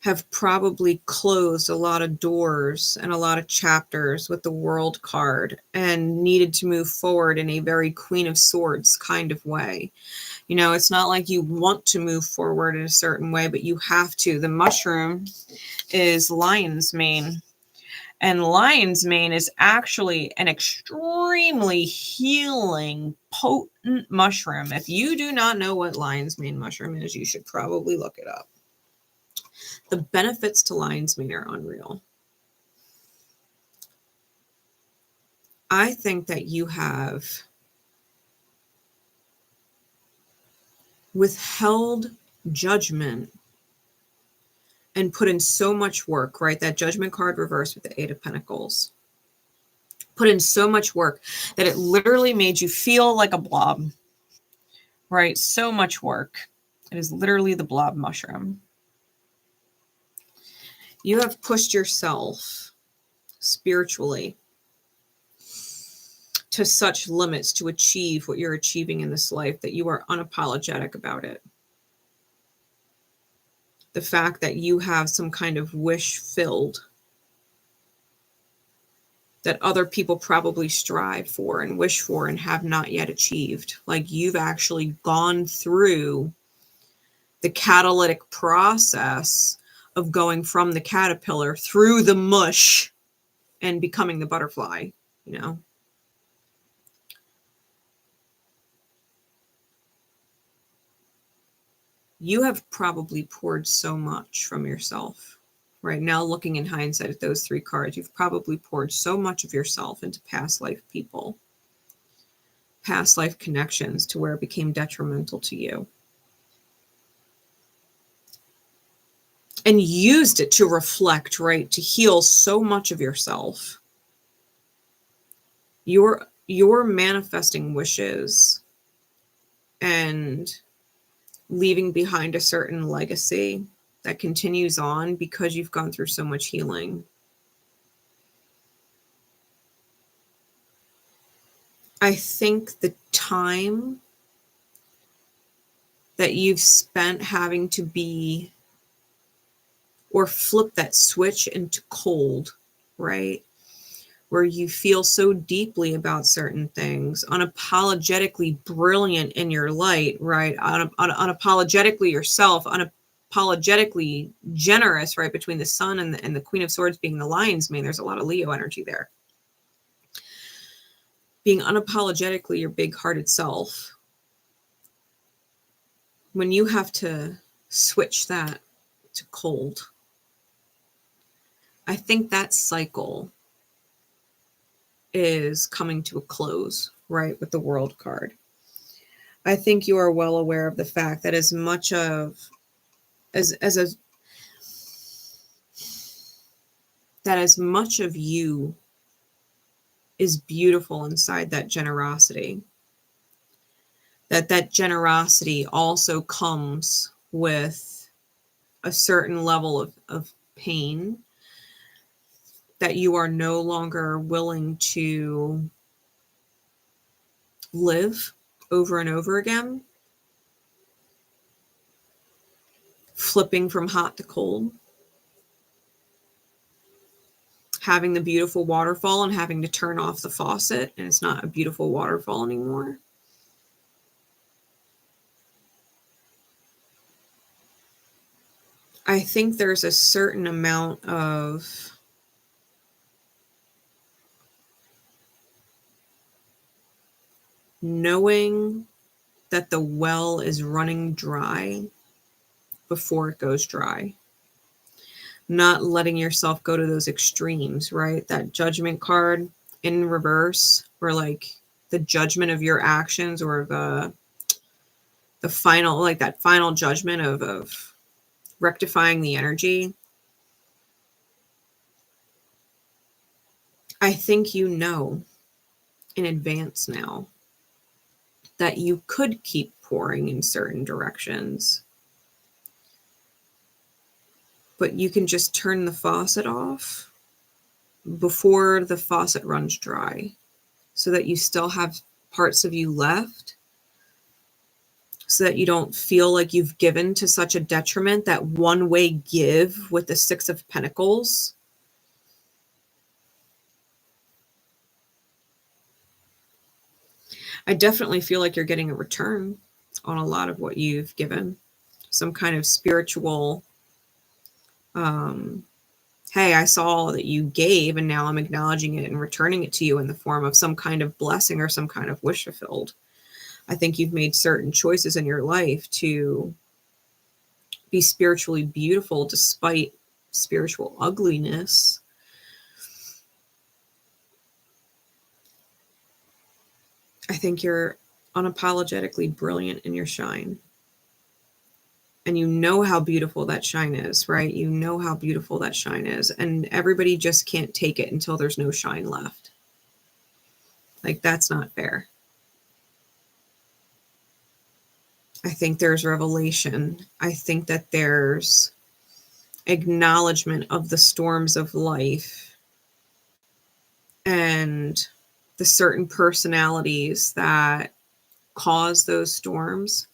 have probably closed a lot of doors and a lot of chapters with the World card and needed to move forward in a very Queen of Swords kind of way. It's not like you want to move forward in a certain way, but you have to. The mushroom is lion's mane. And lion's mane is actually an extremely healing, potent mushroom. If you do not know what lion's mane mushroom is, you should probably look it up. The benefits to lion's mane are unreal. I think that you have withheld judgment and put in so much work, right? That Judgment card reversed with the 8 of Pentacles. Put in so much work that it literally made you feel like a blob, right? So much work. It is literally the blob mushroom. You have pushed yourself spiritually to such limits to achieve what you're achieving in this life that you are unapologetic about it. The fact that you have some kind of wish filled that other people probably strive for and wish for and have not yet achieved. Like you've actually gone through the catalytic process of going from the caterpillar through the mush and becoming the butterfly, You have probably poured so much from yourself. Right now, looking in hindsight at those 3 cards, you've probably poured so much of yourself into past life people, past life connections to where it became detrimental to you. And used it to reflect, right? To heal so much of yourself. You're manifesting wishes and leaving behind a certain legacy that continues on because you've gone through so much healing. I think the time that you've spent having to be or flip that switch into cold, right? Where you feel so deeply about certain things, unapologetically brilliant in your light, right? Unapologetically yourself, unapologetically generous, right? Between the Sun and the Queen of Swords being the lion's mane, there's a lot of Leo energy there. Being unapologetically your big-hearted self. When you have to switch that to cold, I think that cycle is coming to a close, right, with the World card. I think you are well aware of the fact that as much of you is beautiful inside that generosity, that generosity also comes with a certain level of pain that you are no longer willing to live over and over again, flipping from hot to cold, having the beautiful waterfall and having to turn off the faucet and it's not a beautiful waterfall anymore. I think there's a certain amount of knowing that the well is running dry before it goes dry. Not letting yourself go to those extremes, right? That judgment card in reverse, where like the judgment of your actions or the final, like that final judgment of rectifying the energy. I think you know in advance now that you could keep pouring in certain directions, but you can just turn the faucet off before the faucet runs dry so that you still have parts of you left, so that you don't feel like you've given to such a detriment. That one-way give with the Six of Pentacles. I definitely feel like you're getting a return on a lot of what you've given. Some kind of spiritual, hey, I saw that you gave and now I'm acknowledging it and returning it to you in the form of some kind of blessing or some kind of wish fulfilled. I think you've made certain choices in your life to be spiritually beautiful despite spiritual ugliness. I think you're unapologetically brilliant in your shine. And you know how beautiful that shine is, right? You know how beautiful that shine is. And everybody just can't take it until there's no shine left. Like, that's not fair. I think there's revelation. I think that there's acknowledgement of the storms of life and the certain personalities that cause those storms.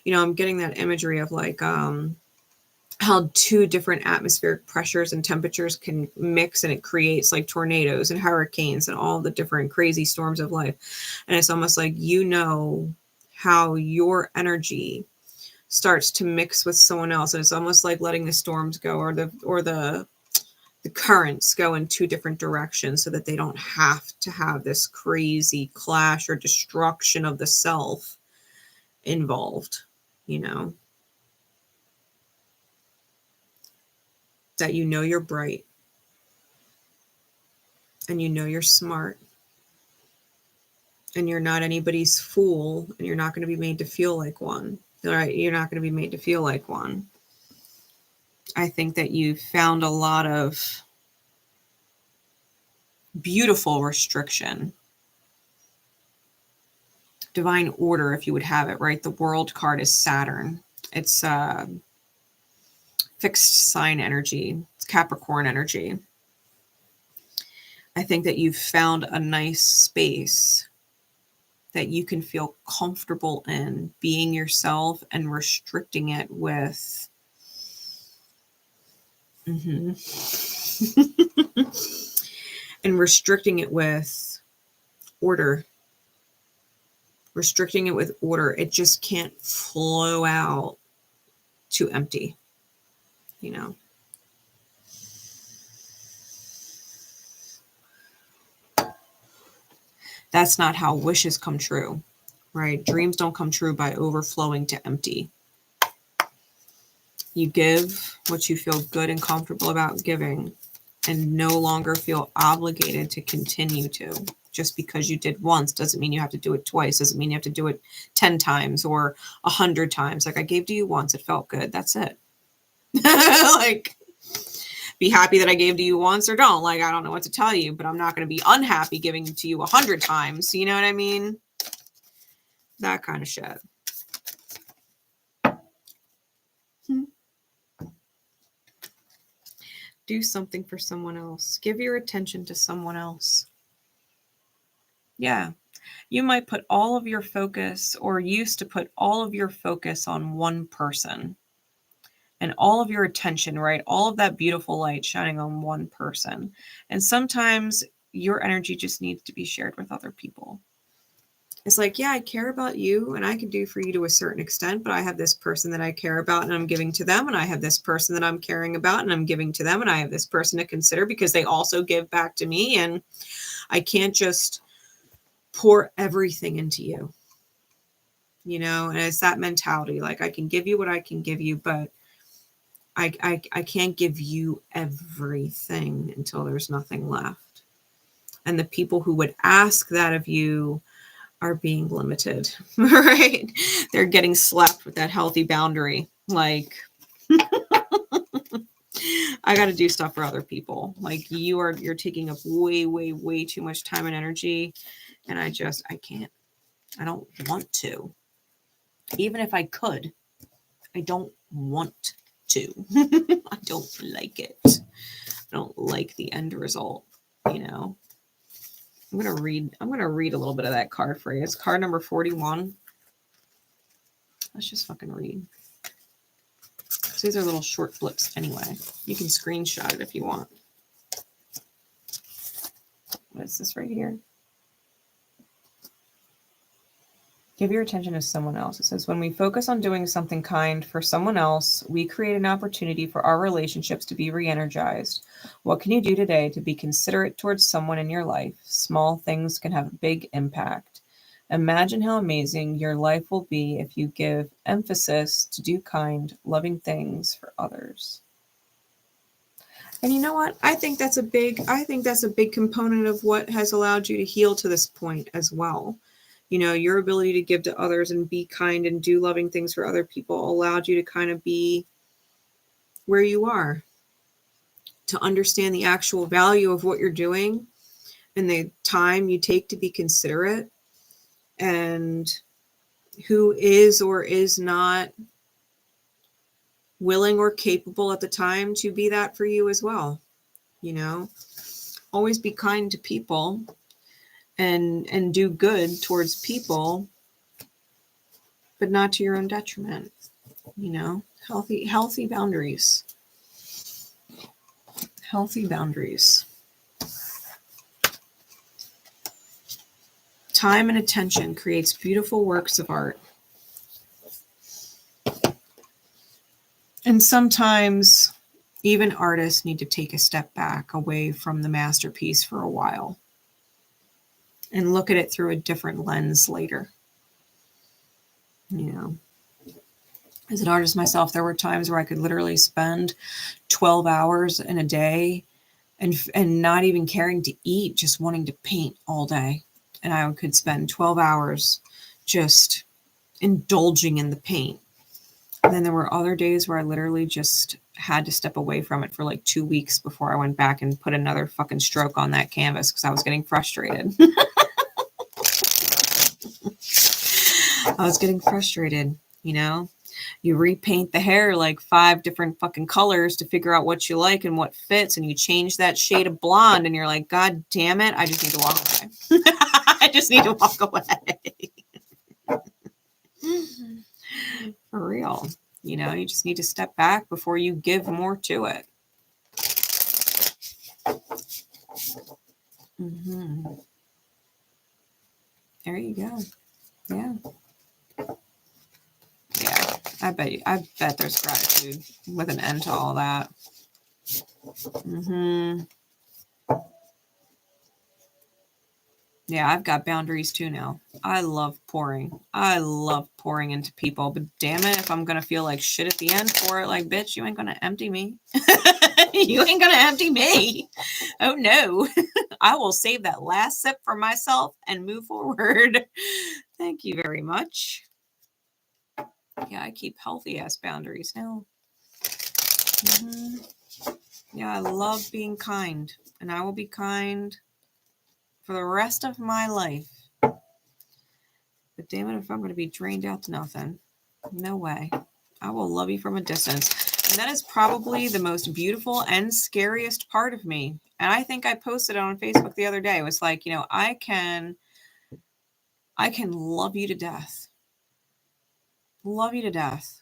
You know, I'm getting that imagery of like how two different atmospheric pressures and temperatures can mix and it creates like tornadoes and hurricanes and all the different crazy storms of life. And it's almost like, you know, how your energy starts to mix with someone else. And it's almost like letting the storms go or the currents go in two different directions so that they don't have to have this crazy clash or destruction of the self involved, you know. That you know you're bright and you know you're smart and you're not anybody's fool and you're not going to be made to feel like one. Right? You're not going to be made to feel like one. I think that you found a lot of beautiful restriction. Divine order, if you would have it, right? The World card is Saturn. It's fixed sign energy. It's Capricorn energy. I think that you've found a nice space that you can feel comfortable in being yourself and restricting it with and restricting it with order. Restricting it with order. It just can't flow out too empty, you know. That's not how wishes come true, right? Dreams don't come true by overflowing to empty. You give what you feel good and comfortable about giving and no longer feel obligated to continue to. Just because you did once doesn't mean you have to do it twice. Doesn't mean you have to do it 10 times or 100 times. Like, I gave to you once, it felt good. That's it. Like, be happy that I gave to you once or don't. Like, I don't know what to tell you, but I'm not going to be unhappy giving to you 100 times. You know what I mean? That kind of shit. Do something for someone else. Give your attention to someone else. Yeah. You might put all of your focus, or used to put all of your focus on one person. and all of your attention, right? All of that beautiful light shining on one person. And sometimes your energy just needs to be shared with other people. It's like, yeah, I care about you and I can do for you to a certain extent, but I have this person that I care about and I'm giving to them. And I have this person that I'm caring about and I'm giving to them. And I have this person to consider because they also give back to me. And I can't just pour everything into you, you know? And it's that mentality. Like, I can give you what I can give you, but I can't give you everything until there's nothing left. And the people who would ask that of you are being limited, right? They're getting slapped with that healthy boundary. Like, I got to do stuff for other people. Like, you're taking up way, way, way too much time and energy. And I can't, I don't want to. Even if I could, I don't want to. I don't like it. I don't like the end result, you know? I'm going to read a little bit of that card for you. It's card number 41. Let's just fucking read. So these are little short flips anyway. You can screenshot it if you want. What is this right here? Give your attention to someone else. It says, when we focus on doing something kind for someone else, we create an opportunity for our relationships to be re-energized. What can you do today to be considerate towards someone in your life? Small things can have a big impact. Imagine how amazing your life will be if you give emphasis to do kind, loving things for others. And you know what? I think that's a big component of what has allowed you to heal to this point as well. You know, your ability to give to others and be kind and do loving things for other people allowed you to kind of be where you are, to understand the actual value of what you're doing and the time you take to be considerate, and who is or is not willing or capable at the time to be that for you as well. You know, always be kind to people and do good towards people, but not to your own detriment. You know, healthy boundaries. Healthy boundaries. Time and attention creates beautiful works of art. And sometimes even artists need to take a step back away from the masterpiece for a while and look at it through a different lens later. You know, as an artist myself, there were times where I could literally spend 12 hours in a day and not even caring to eat, just wanting to paint all day. And I could spend 12 hours just indulging in the paint. And then there were other days where I literally just had to step away from it for like 2 weeks before I went back and put another fucking stroke on that canvas because I was getting frustrated. I was getting frustrated, you know? You repaint the hair like 5 different fucking colors to figure out what you like and what fits, and you change that shade of blonde and you're like, God damn it, I just need to walk away. I just need to walk away. For real. You know, you just need to step back before you give more to it. Mm-hmm. There you go. Yeah. Yeah. I bet there's gratitude with an end to all that. Mm-hmm. Yeah, I've got boundaries too now. I love pouring into people, but damn it, if I'm going to feel like shit at the end for it, like, bitch, you ain't going to empty me. You ain't going to empty me. Oh no, I will save that last sip for myself and move forward. Thank you very much. Yeah, I keep healthy ass boundaries now. Mm-hmm. Yeah, I love being kind, and I will be kind for the rest of my life. But damn it, if I'm going to be drained out to nothing, no way. I will love you from a distance. And that is probably the most beautiful and scariest part of me. And I think I posted it on Facebook the other day. It was like, you know, I can love you to death. Love you to death.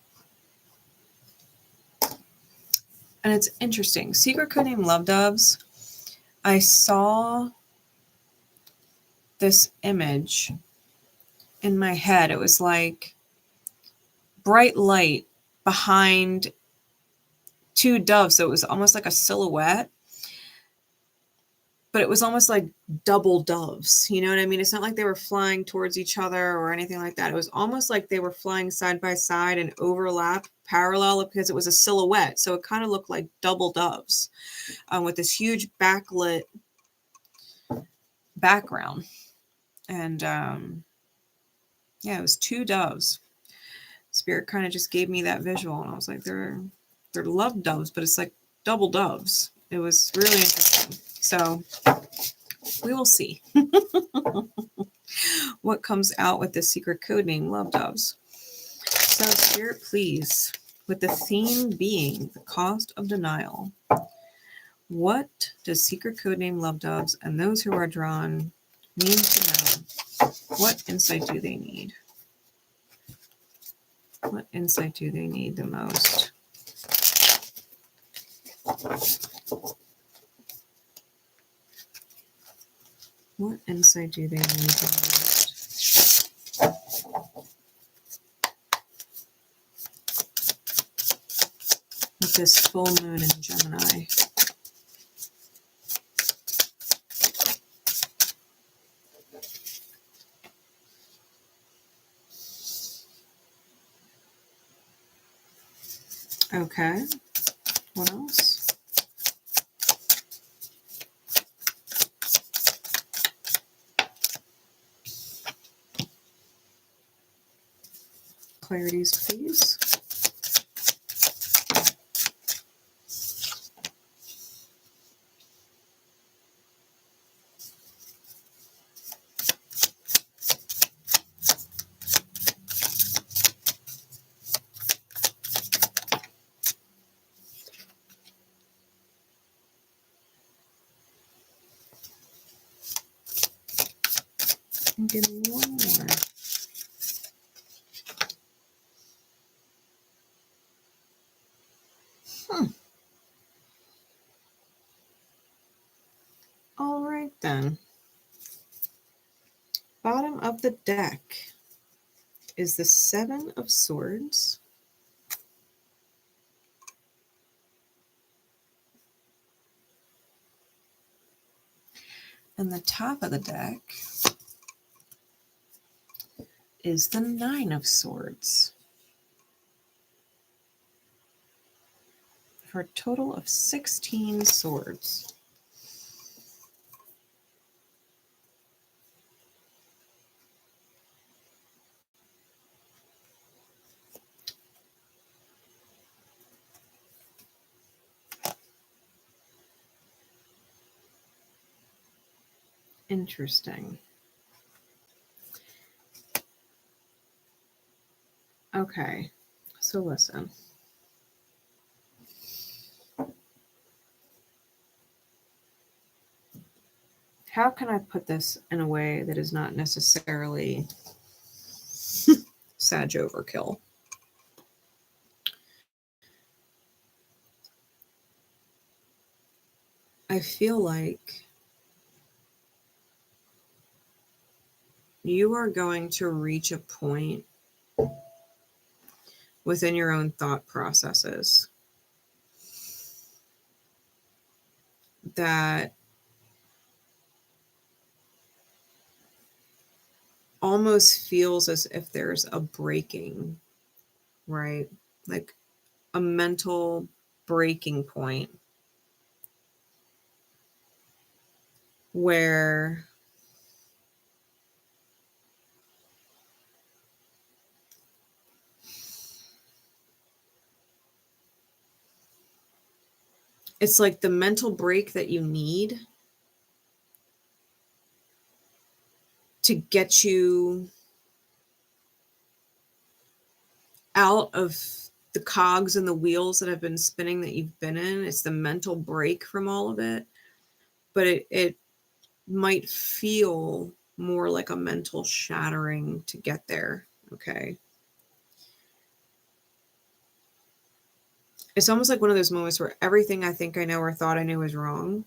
And it's interesting. Secret codename Love Doves. I saw this image in my head. It was like bright light behind two doves. So it was almost like a silhouette, but it was almost like double doves. You know what I mean? It's not like they were flying towards each other or anything like that. It was almost like they were flying side by side and overlap parallel because it was a silhouette. So it kind of looked like double doves with this huge backlit background. And yeah, it was two doves. Spirit kind of just gave me that visual, and I was like, they're love doves, but it's like double doves. It was really interesting. So we will see what comes out with the secret code name Love Doves. So Spirit, please, with the theme being the cost of denial, what does secret code name Love Doves and those who are drawn need to know? What insight do they need? What insight do they need the most? What insight do they need the most? With this full moon in Gemini. Okay. What else? Clarities, please. And give me one more. of the deck is the Seven of Swords. And the top of the deck is the Nine of Swords. For a total of 16 swords. Interesting. Okay, so listen. How can I put this in a way that is not necessarily Sag overkill? I feel like you are going to reach a point within your own thought processes that almost feels as if there's a breaking, right? Like a mental breaking point where it's like the mental break that you need to get you out of the cogs and the wheels that have been spinning that you've been in. It's the mental break from all of it. But it might feel more like a mental shattering to get there, okay? It's almost like one of those moments where everything I think I know or thought I knew is wrong.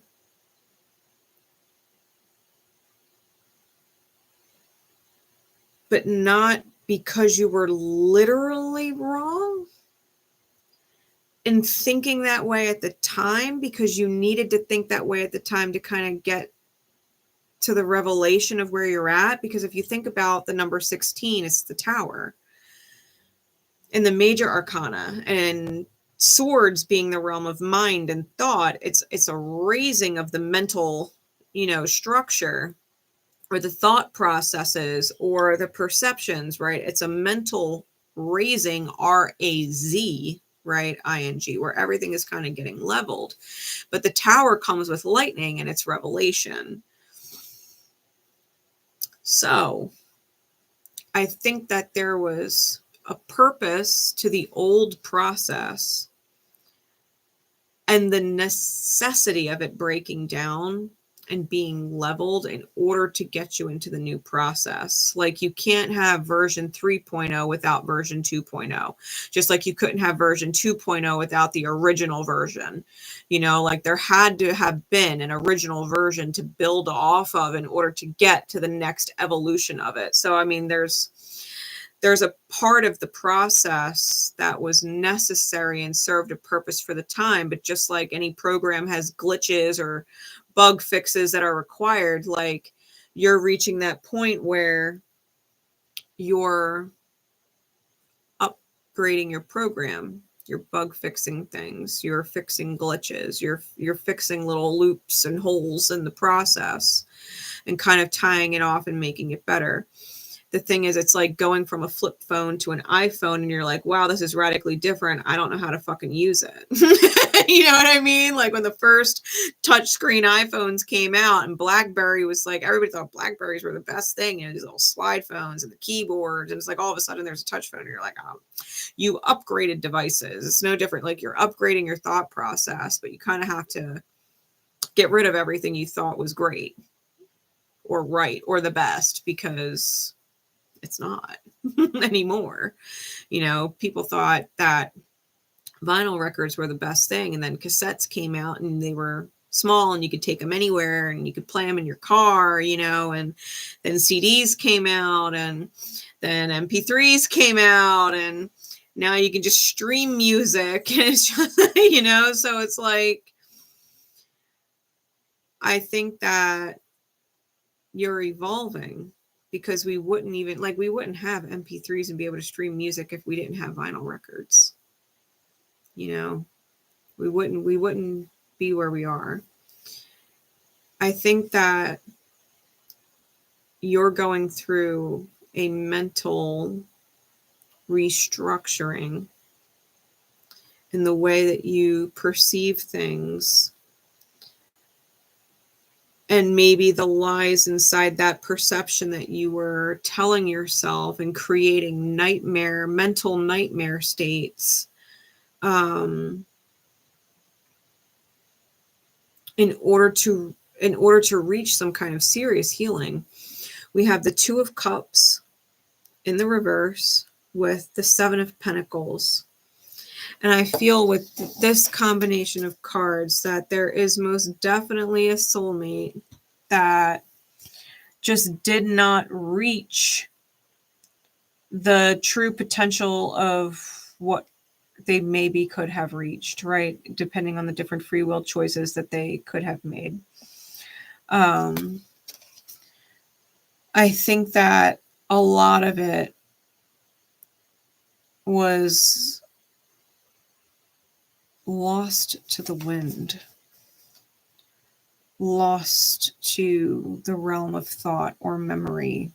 But not because you were literally wrong in thinking that way at the time, because you needed to think that way at the time to kind of get to the revelation of where you're at. Because if you think about the number 16, it's the Tower in the major arcana, and swords being the realm of mind and thought. It's a raising of the mental, structure, or the thought processes, or the perceptions, right? It's a mental raising, R-A-Z, right? I-N-G, where everything is kind of getting leveled. But the Tower comes with lightning and it's revelation. So I think that there was a purpose to the old process and the necessity of it breaking down and being leveled in order to get you into the new process. Like you can't have version 3.0 without version 2.0, just like you couldn't have version 2.0 without the original version. Like there had to have been an original version to build off of in order to get to the next evolution of it. So, I mean, there's a part of the process that was necessary and served a purpose for the time. But just like any program has glitches or bug fixes that are required, like you're reaching that point where you're upgrading your program, you're bug fixing things, you're fixing glitches, you're fixing little loops and holes in the process and kind of tying it off and making it better. The thing is, it's like going from a flip phone to an iPhone and you're like, wow, this is radically different. I don't know how to fucking use it. You know what I mean? Like when the first touchscreen iPhones came out and BlackBerry was like, everybody thought Blackberries were the best thing. And these little slide phones and the keyboards. And it's like all of a sudden there's a touch phone and you're like, oh, you upgraded devices. It's no different. Like you're upgrading your thought process, but you kind of have to get rid of everything you thought was great or right or the best, because it's not anymore. People thought that vinyl records were the best thing, and then cassettes came out and they were small and you could take them anywhere and you could play them in your car, you know, and then CDs came out and then MP3s came out and now you can just stream music. And it's just, you know, so it's like, I think that you're evolving because we wouldn't even, like, we wouldn't have MP3s and be able to stream music if we didn't have vinyl records. You know, we wouldn't be where we are. I think that you're going through a mental restructuring in the way that you perceive things, and maybe the lies inside that perception that you were telling yourself and creating mental nightmare states in order to reach some kind of serious healing. We have the Two of Cups in the reverse with the Seven of Pentacles. And I feel with this combination of cards that there is most definitely a soulmate that just did not reach the true potential of what they maybe could have reached, right? Depending on the different free will choices that they could have made. I think that a lot of it was lost to the wind, lost to the realm of thought or memory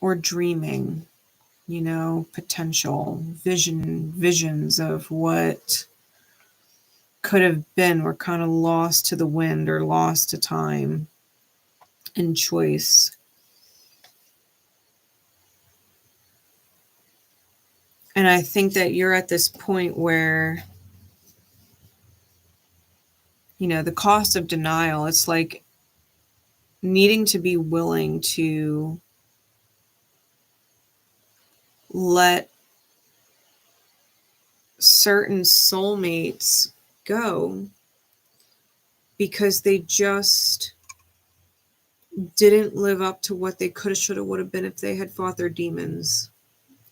or dreaming, you know, potential visions of what could have been were kind of lost to the wind or lost to time and choice. And I think that you're at this point where, you know, the cost of denial, it's like needing to be willing to let certain soulmates go because they just didn't live up to what they could have, should have, would have been if they had fought their demons.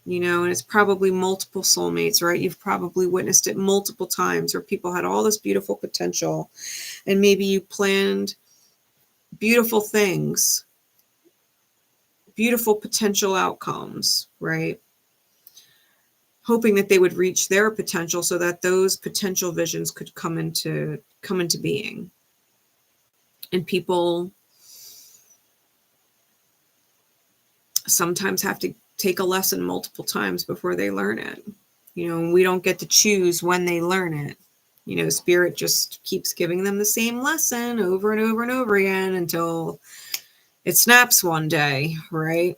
You know, and it's probably multiple soulmates, right? You've probably witnessed it multiple times where people had all this beautiful potential and maybe you planned beautiful things, beautiful potential outcomes, right? Hoping that they would reach their potential so that those potential visions could come into being. And people sometimes have to take a lesson multiple times before they learn it. You know, we don't get to choose when they learn it. You know, Spirit just keeps giving them the same lesson over and over and over again until it snaps one day, right?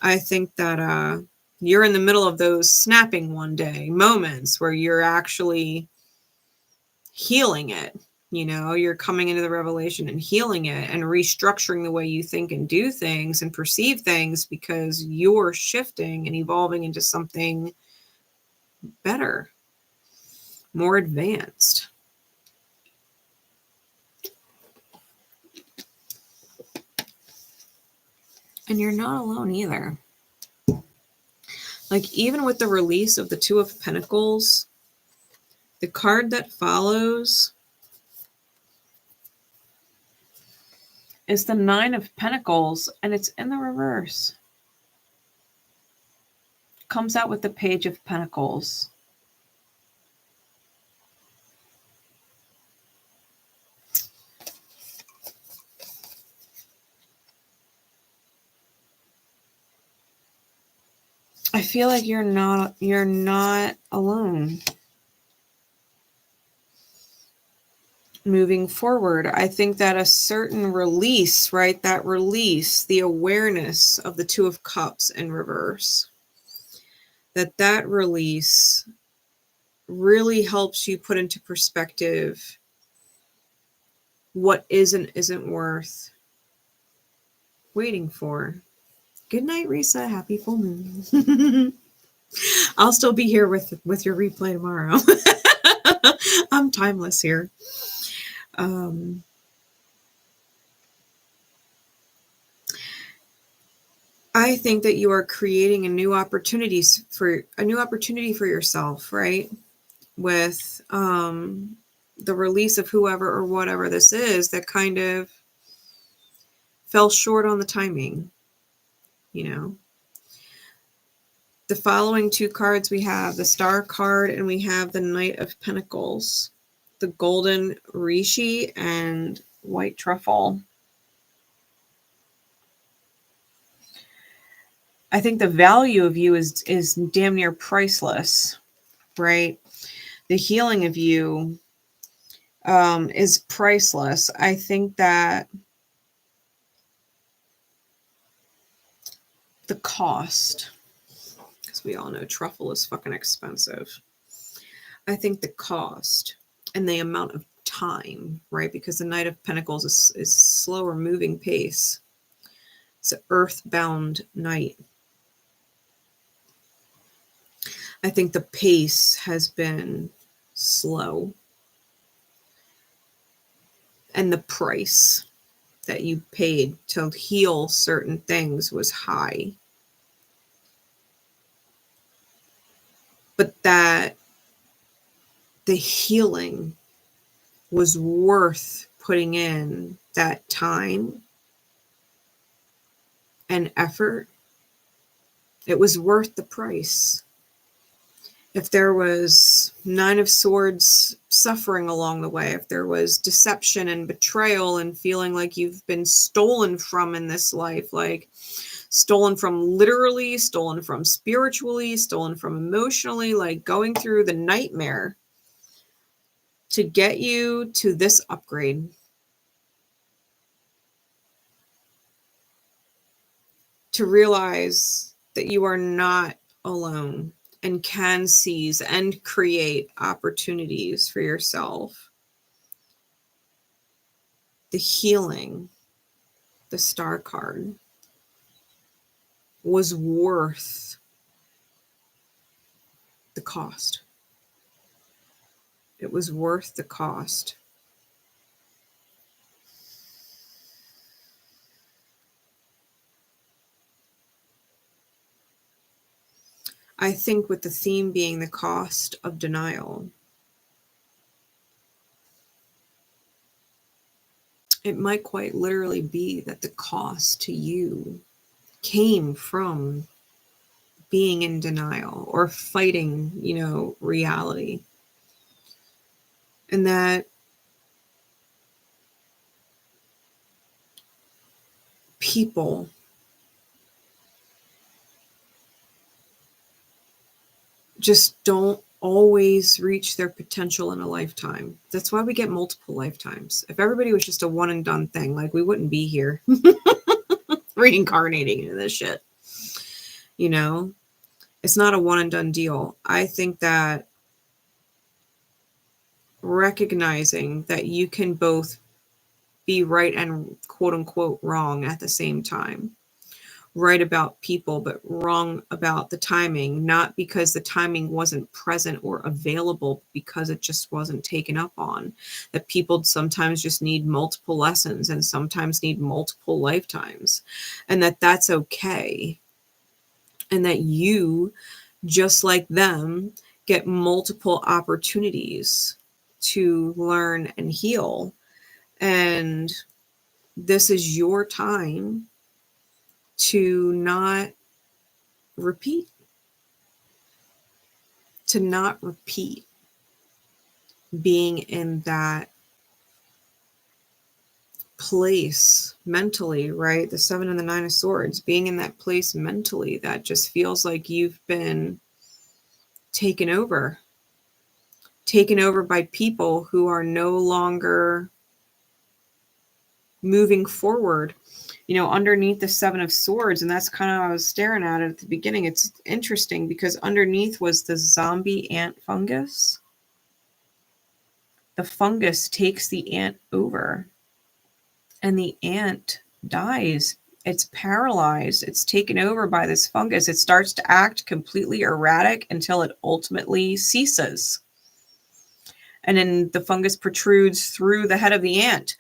I think that you're in the middle of those snapping one day moments where you're actually healing it. You know, you're coming into the revelation and healing it and restructuring the way you think and do things and perceive things because you're shifting and evolving into something better, more advanced. And you're not alone either. Like, even with the release of the Two of Pentacles, the card that follows is the Nine of Pentacles, and it's in the reverse. Comes out with the Page of Pentacles. I feel like you're not alone. Moving forward, I think that a certain release, right? That release, the awareness of the Two of Cups in reverse, that release really helps you put into perspective what is and isn't worth waiting for. Good night, Risa. Happy full moon. I'll still be here with your replay tomorrow. I'm timeless here. I think that you are creating a new opportunity for yourself, right? With the release of whoever or whatever this is that kind of fell short on the timing, you know. The following two cards, we have the Star card and we have the Knight of Pentacles, the Golden Rishi and White Truffle. I think the value of you is damn near priceless, right? The healing of you is priceless. I think that the cost, because we all know truffle is fucking expensive. I think the cost and the amount of time, right? Because the Knight of Pentacles is slower moving pace. It's an earthbound knight. I think the pace has been slow. And the price that you paid to heal certain things was high. But that the healing was worth putting in that time and effort. It was worth the price. If there was 9 of Swords suffering along the way, if there was deception and betrayal and feeling like you've been stolen from in this life, like stolen from literally, stolen from spiritually, stolen from emotionally, like going through the nightmare to get you to this upgrade. To realize that you are not alone and can seize and create opportunities for yourself. The healing, the Star card, was worth the cost. It was worth the cost. I think with the theme being the cost of denial, it might quite literally be that the cost to you came from being in denial or fighting, reality. And that people just don't always reach their potential in a lifetime. That's why we get multiple lifetimes. If everybody was just a one and done thing, like we wouldn't be here reincarnating into this shit. It's not a one and done deal. I think that recognizing that you can both be right and quote unquote wrong at the same time. Right about people, but wrong about the timing, not because the timing wasn't present or available, because it just wasn't taken up on. That people sometimes just need multiple lessons and sometimes need multiple lifetimes, and that's okay. And that you, just like them, get multiple opportunities to learn and heal. And this is your time to not repeat. To not repeat being in that place mentally, right? The 7 and the 9 of Swords, being in that place mentally that just feels like you've been taken over by people who are no longer moving forward. Underneath the 7 of Swords, and that's kind of how I was staring at it at the beginning. It's interesting because underneath was the zombie ant fungus. The fungus takes the ant over, and the ant dies. It's paralyzed. It's taken over by this fungus. It starts to act completely erratic until it ultimately ceases. And then the fungus protrudes through the head of the ant,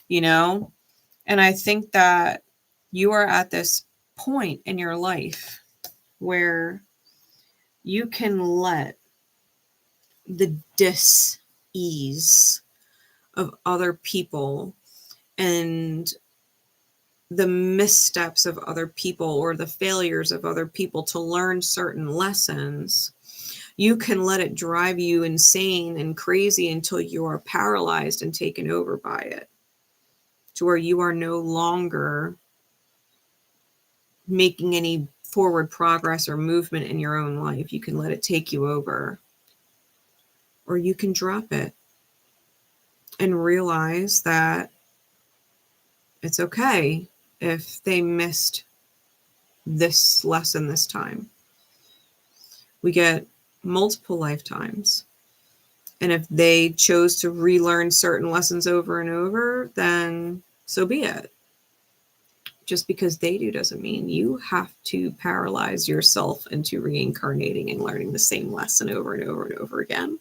you know? And I think that you are at this point in your life where you can let the dis-ease of other people and the missteps of other people or the failures of other people to learn certain lessons, you can let it drive you insane and crazy until you are paralyzed and taken over by it, to where you are no longer making any forward progress or movement in your own life. You can let it take you over, or you can drop it and realize that it's okay if they missed this lesson this time. We get multiple lifetimes. And if they chose to relearn certain lessons over and over, then so be it. Just because they do doesn't mean you have to paralyze yourself into reincarnating and learning the same lesson over and over and over again.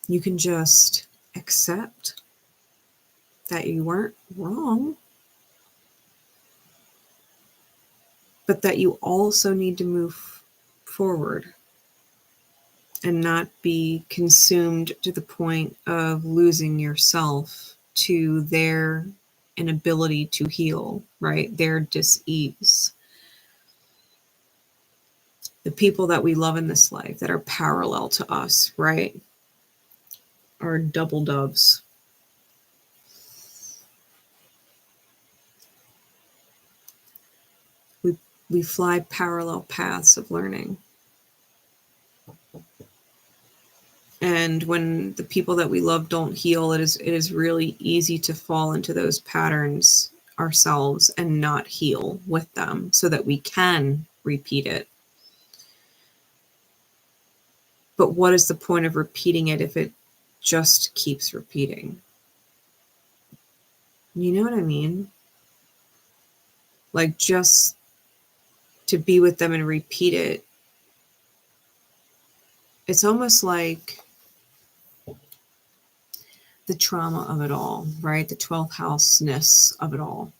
You can just accept that you weren't wrong, but that you also need to move forward and not be consumed to the point of losing yourself to their inability to heal, right? Their dis-ease. The people that we love in this life that are parallel to us, right, are double doves. We fly parallel paths of learning. And when the people that we love don't heal, it is really easy to fall into those patterns ourselves and not heal with them so that we can repeat it. But what is the point of repeating it if it just keeps repeating? You know what I mean? Like, just to be with them and repeat it. It's almost like the trauma of it all, right? The 12th house-ness of it all.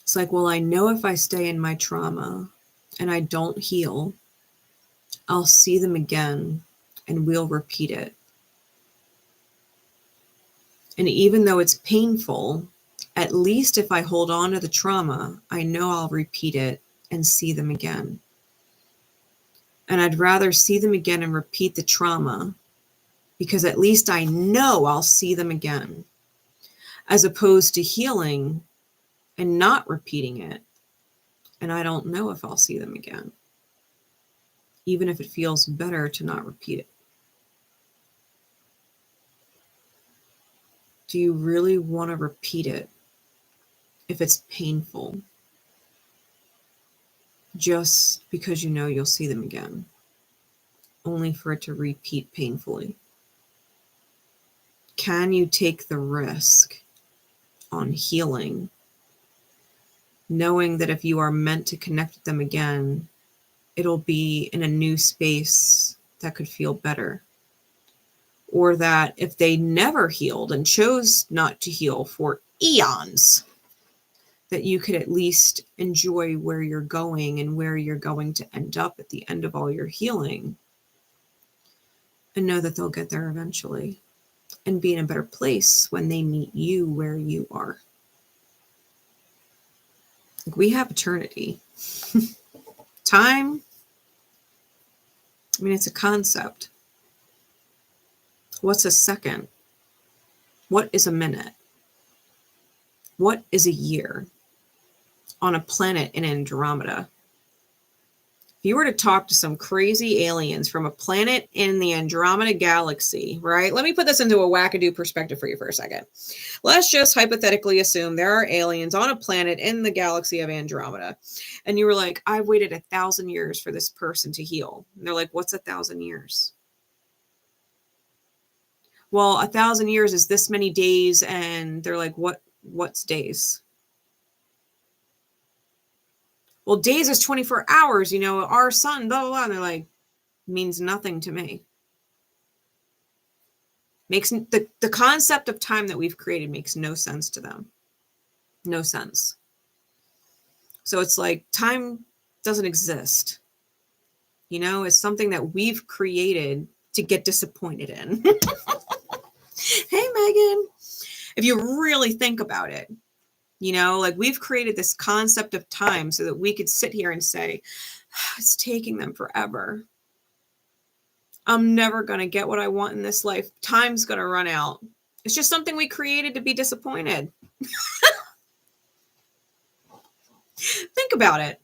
It's like, well, I know if I stay in my trauma and I don't heal, I'll see them again and we'll repeat it. And even though it's painful, at least if I hold on to the trauma, I know I'll repeat it and see them again. And I'd rather see them again and repeat the trauma because at least I know I'll see them again, as opposed to healing and not repeating it. And I don't know if I'll see them again, even if it feels better to not repeat it. Do you really want to repeat it if it's painful, just because you know you'll see them again, only for it to repeat painfully? Can you take the risk on healing, knowing that if you are meant to connect with them again, it'll be in a new space that could feel better? Or that if they never healed and chose not to heal for eons, that you could at least enjoy where you're going and where you're going to end up at the end of all your healing, and know that they'll get there eventually and be in a better place when they meet you where you are. Like, we have eternity. Time, I mean, it's a concept. What's a second? What is a minute? What is a year on a planet in Andromeda? If you were to talk to some crazy aliens from a planet in the Andromeda galaxy, right? Let me put this into a wackadoo perspective for you for a second. Let's just hypothetically assume there are aliens on a planet in the galaxy of Andromeda. And you were like, I've waited 1,000 years for this person to heal. And they're like, what's 1,000 years? Well, 1,000 years is this many days. And they're like, what's days? well, days is 24 hours, you know, our sun, blah, blah, blah. And they're like, means nothing to me. Makes the concept of time that we've created makes no sense to them. No sense. So it's like time doesn't exist. You know, it's something that we've created to get disappointed in. Hey, Megan. If you really think about it, you know, like we've created this concept of time so that we could sit here and say, it's taking them forever. I'm never going to get what I want in this life. Time's going to run out. It's just something we created to be disappointed. Think about it.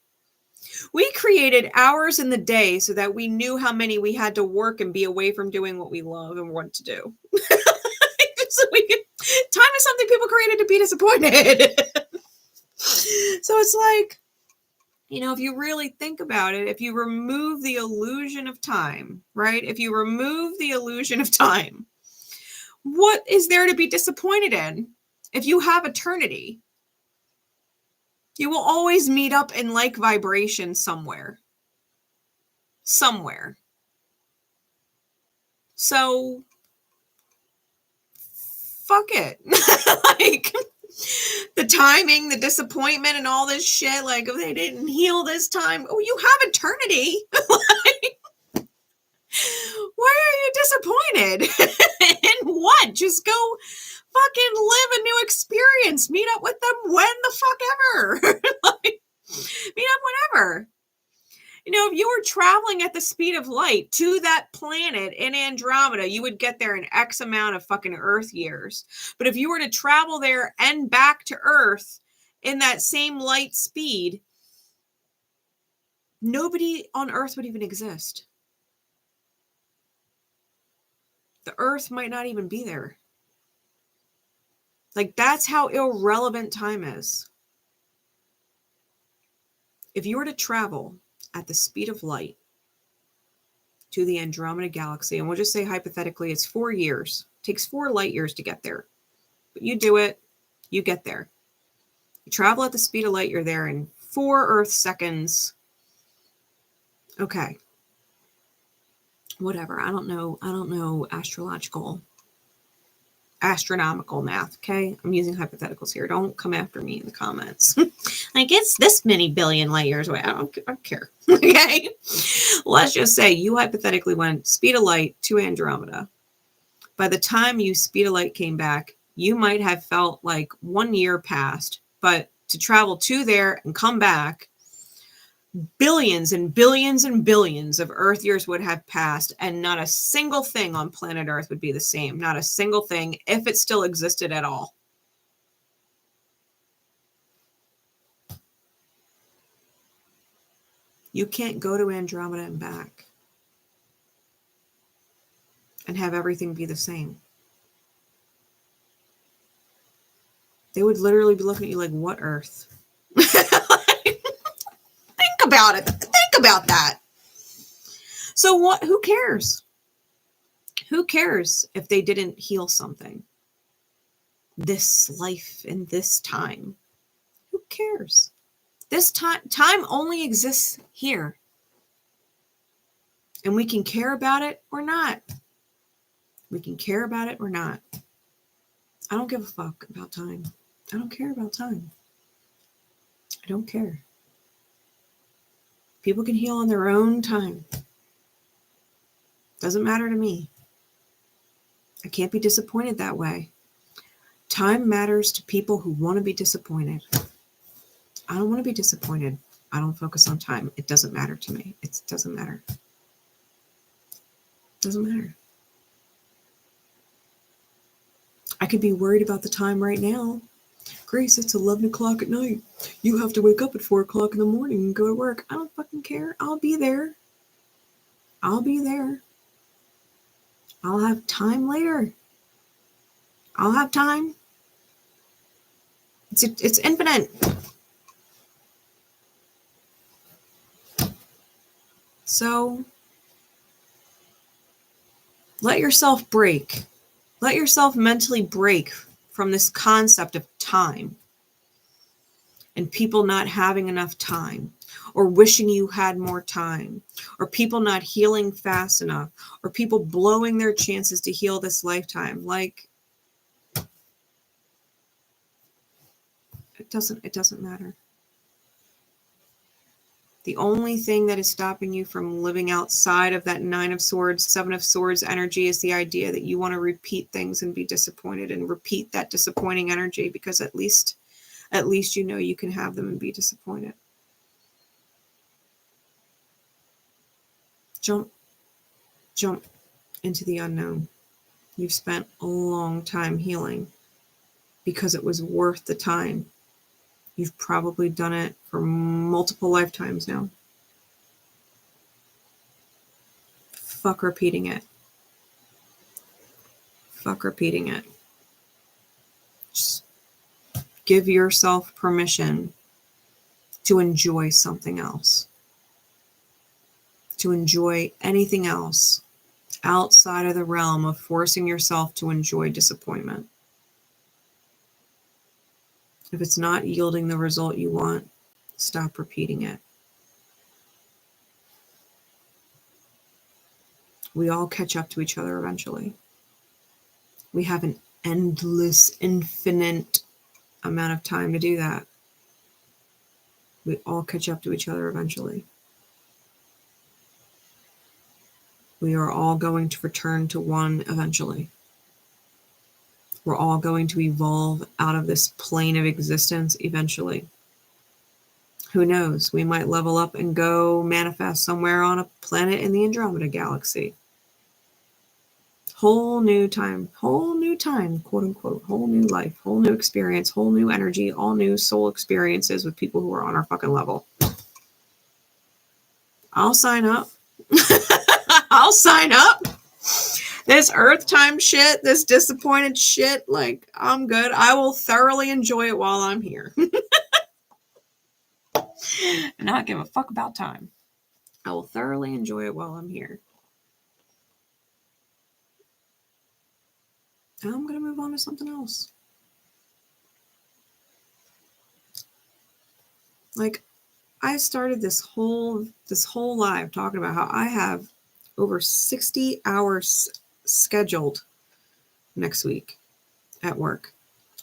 We created hours in the day so that we knew how many we had to work and be away from doing what we love and want to do. So time is something people created to be disappointed. So it's like, you know, if you really think about it, if you remove the illusion of time, right? If you remove the illusion of time, what is there to be disappointed in? If you have eternity, you will always meet up in like vibration somewhere. Somewhere. So, fuck it. Like, the timing, the disappointment, and all this shit, like, oh, they didn't heal this time. Oh, you have eternity. Like, why are you disappointed? In what? Just go fucking live a new experience. Meet up with them when the fuck ever. Like, meet up whenever. You know, if you were traveling at the speed of light to that planet in Andromeda, you would get there in X amount of fucking Earth years. But if you were to travel there and back to Earth in that same light speed, nobody on Earth would even exist. The Earth might not even be there. Like, that's how irrelevant time is. If you were to travel at the speed of light to the Andromeda galaxy, and we'll just say hypothetically it's 4 years. It takes 4 light years to get there. But you do it, you get there. You travel at the speed of light, you're there in 4 Earth seconds. Okay. Whatever. I don't know astronomical math, okay? I'm using hypotheticals here. Don't come after me in the comments. Like, it's this many billion light years away. I don't care, okay? Let's just say you hypothetically went speed of light to Andromeda. By the time you speed of light came back, you might have felt like 1 year passed, but to travel to there and come back, billions and billions and billions of Earth years would have passed, and not a single thing on planet Earth would be the same. Not a single thing, if it still existed at all. You can't go to Andromeda and back and have everything be the same. They would literally be looking at you like, what Earth? Think about it. Think about that. So what? Who cares? Who cares if they didn't heal something? This life in this time. Who cares? This time only exists here. And we can care about it or not. We can care about it or not. I don't give a fuck about time. I don't care about time. I don't care. People can heal on their own time. Doesn't matter to me. I can't be disappointed that way. Time matters to people who want to be disappointed. I don't want to be disappointed. I don't focus on time. It doesn't matter to me. It doesn't matter. It doesn't matter. I could be worried about the time right now. Grace, it's 11 o'clock at night. You have to wake up at 4 o'clock in the morning and go to work. I don't fucking care. I'll be there. I'll be there. I'll have time later. I'll have time. It's infinite. So let yourself break. Let yourself mentally break from this concept of time and people not having enough time. or wishing you had more time, or people not healing fast enough, or people blowing their chances to heal this lifetime. Like, it doesn't matter. The only thing that is stopping you from living outside of that 9 of Swords, 7 of Swords energy is the idea that you want to repeat things and be disappointed and repeat that disappointing energy, because at least you know you can have them and be disappointed. Jump into the unknown. You've spent a long time healing because it was worth the time. You've probably done it for multiple lifetimes now. Fuck repeating it. Fuck repeating it. Just give yourself permission to enjoy something else. To enjoy anything else outside of the realm of forcing yourself to enjoy disappointment. If it's not yielding the result you want, stop repeating it. We all catch up to each other eventually. We have an endless, infinite amount of time to do that. We all catch up to each other eventually. We are all going to return to one eventually. We're all going to evolve out of this plane of existence eventually. Who knows? We might level up and go manifest somewhere on a planet in the Andromeda galaxy. Whole new time, quote unquote, whole new life, whole new experience, whole new energy, all new soul experiences with people who are on our fucking level. I'll sign up. I'll sign up. This earth time shit, this disappointed shit, like, I'm good. I will thoroughly enjoy it while I'm here. And not give a fuck about time. I will thoroughly enjoy it while I'm here. And I'm going to move on to something else. Like, I started this whole live talking about how I have over 60 hours scheduled next week at work.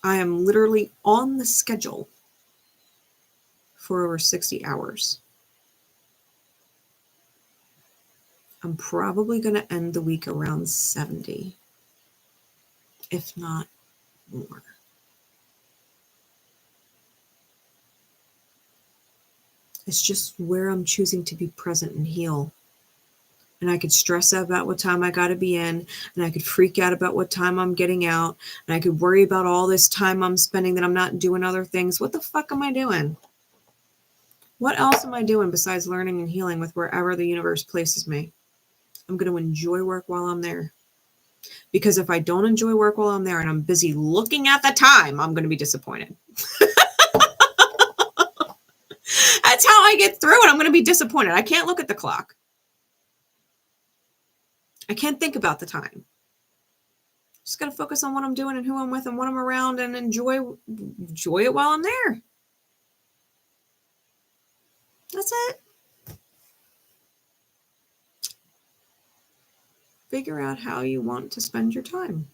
I am literally on the schedule for over 60 hours. I'm probably going to end the week around 70, if not more. It's just where I'm choosing to be present and heal. And I could stress out about what time I got to be in, and I could freak out about what time I'm getting out, and I could worry about all this time I'm spending that I'm not doing other things. What the fuck am I doing? What else am I doing besides learning and healing with wherever the universe places me? I'm going to enjoy work while I'm there. Because if I don't enjoy work while I'm there and I'm busy looking at the time, I'm going to be disappointed. That's how I get through it. I'm going to be disappointed. I can't look at the clock. I can't think about the time. Just got to focus on what I'm doing and who I'm with and what I'm around and enjoy it while I'm there. That's it. Figure out how you want to spend your time.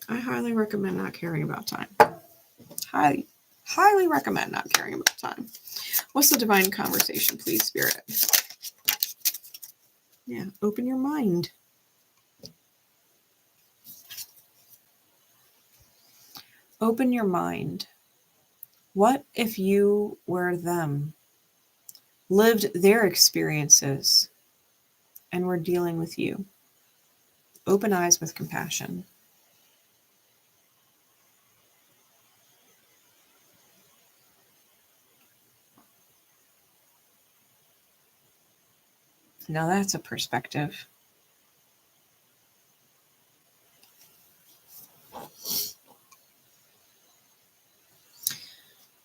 I highly recommend not caring about time. Highly recommend not caring about time. What's the divine conversation, please, Spirit? Yeah, open your mind. Open your mind. What if you were them, lived their experiences, and were dealing with you? Open eyes with compassion. Now that's a perspective.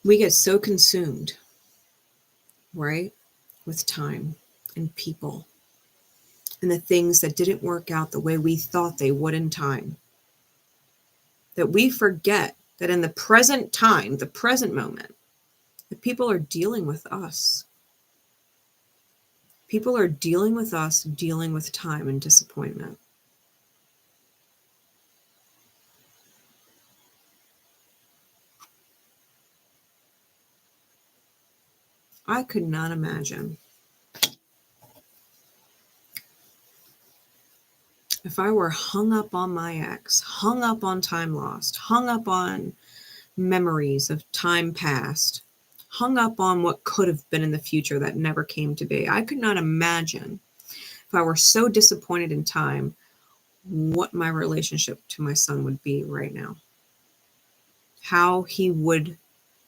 We get so consumed, right, with time and people and the things that didn't work out the way we thought they would in time, that we forget that in the present time, the present moment, that people are dealing with us. People are dealing with us, dealing with time and disappointment. I could not imagine if I were hung up on my ex, hung up on time lost, hung up on memories of time past, hung up on what could have been in the future that never came to be. I could not imagine if I were so disappointed in time, what my relationship to my son would be right now. How he would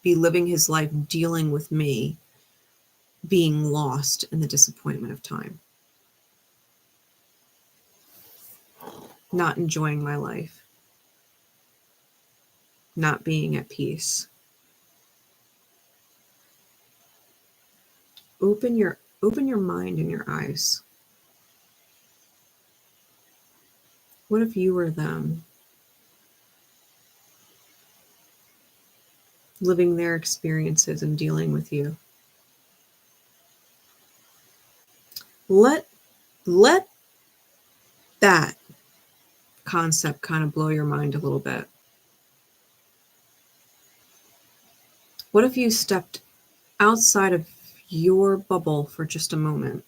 be living his life dealing with me being lost in the disappointment of time. Not enjoying my life. Not being at peace. Open your mind and your eyes. What if you were them? Living their experiences and dealing with you. Let that concept kind of blow your mind a little bit. What if you stepped outside of your bubble for just a moment?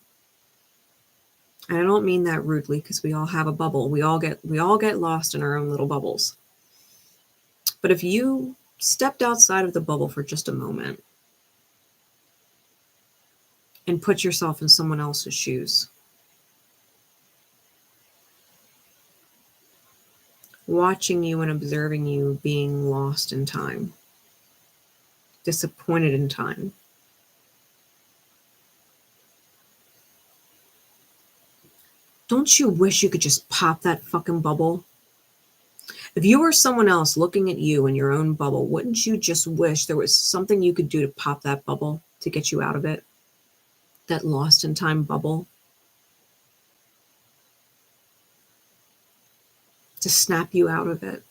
And I don't mean that rudely, because we all have a bubble. We all get lost in our own little bubbles. But if you stepped outside of the bubble for just a moment and put yourself in someone else's shoes, watching you and observing you being lost in time, disappointed in time, don't you wish you could just pop that fucking bubble? If you were someone else looking at you in your own bubble, wouldn't you just wish there was something you could do to pop that bubble, to get you out of it? That lost in time bubble? To snap you out of it?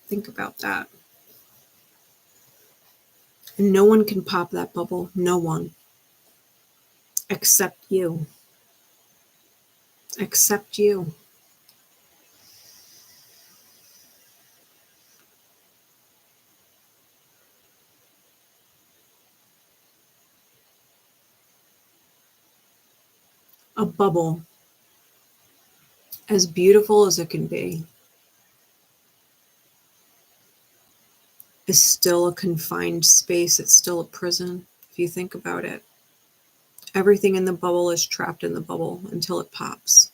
Think about that. And no one can pop that bubble. No one. Except you. Except you. A bubble, as beautiful as it can be, is still a confined space. It's still a prison, if you think about it. Everything in the bubble is trapped in the bubble until it pops.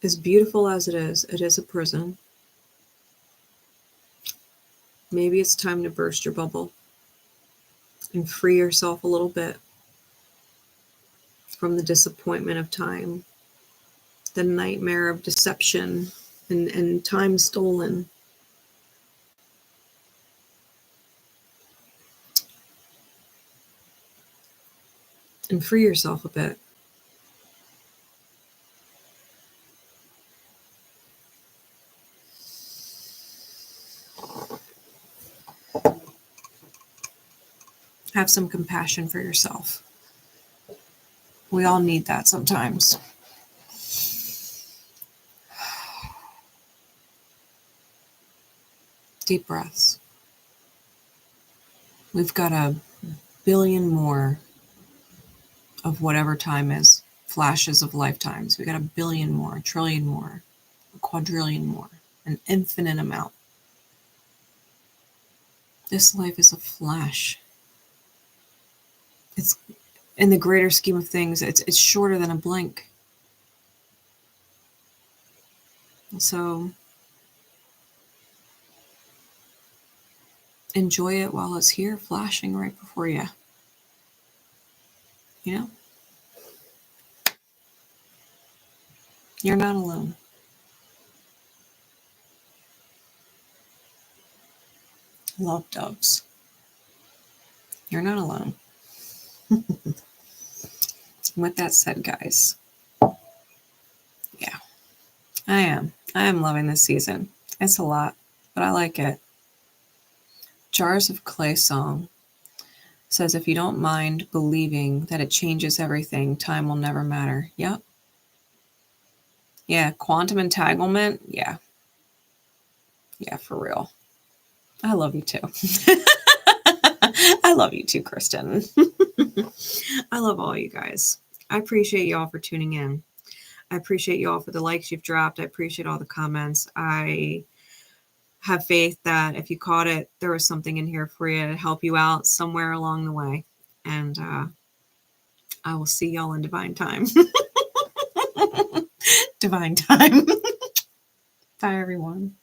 As beautiful as it is a prison. Maybe it's time to burst your bubble and free yourself a little bit from the disappointment of time, the nightmare of deception and time stolen. And free yourself a bit. Have some compassion for yourself. We all need that sometimes. Deep breaths. We've got a billion more of whatever time is, flashes of lifetimes. We got a billion more, a trillion more, a quadrillion more, an infinite amount. This life is a flash. It's, in the greater scheme of things, it's shorter than a blink. So enjoy it while it's here, flashing right before you. You know? You're not alone. Love doves. You're not alone. With that said, guys, I am. I am loving this season. It's a lot, but I like it. Jars of Clay Song says, if you don't mind believing that it changes everything, time will never matter. Yep. Yeah, quantum entanglement. Yeah. Yeah, for real. I love you too. I love you too, Kristen. I love all you guys. I appreciate y'all for tuning in. I appreciate y'all for the likes you've dropped. I appreciate all the comments. I have faith that if you caught it, there was something in here for you to help you out somewhere along the way. And I will see y'all in divine time. Divine time. Bye, everyone.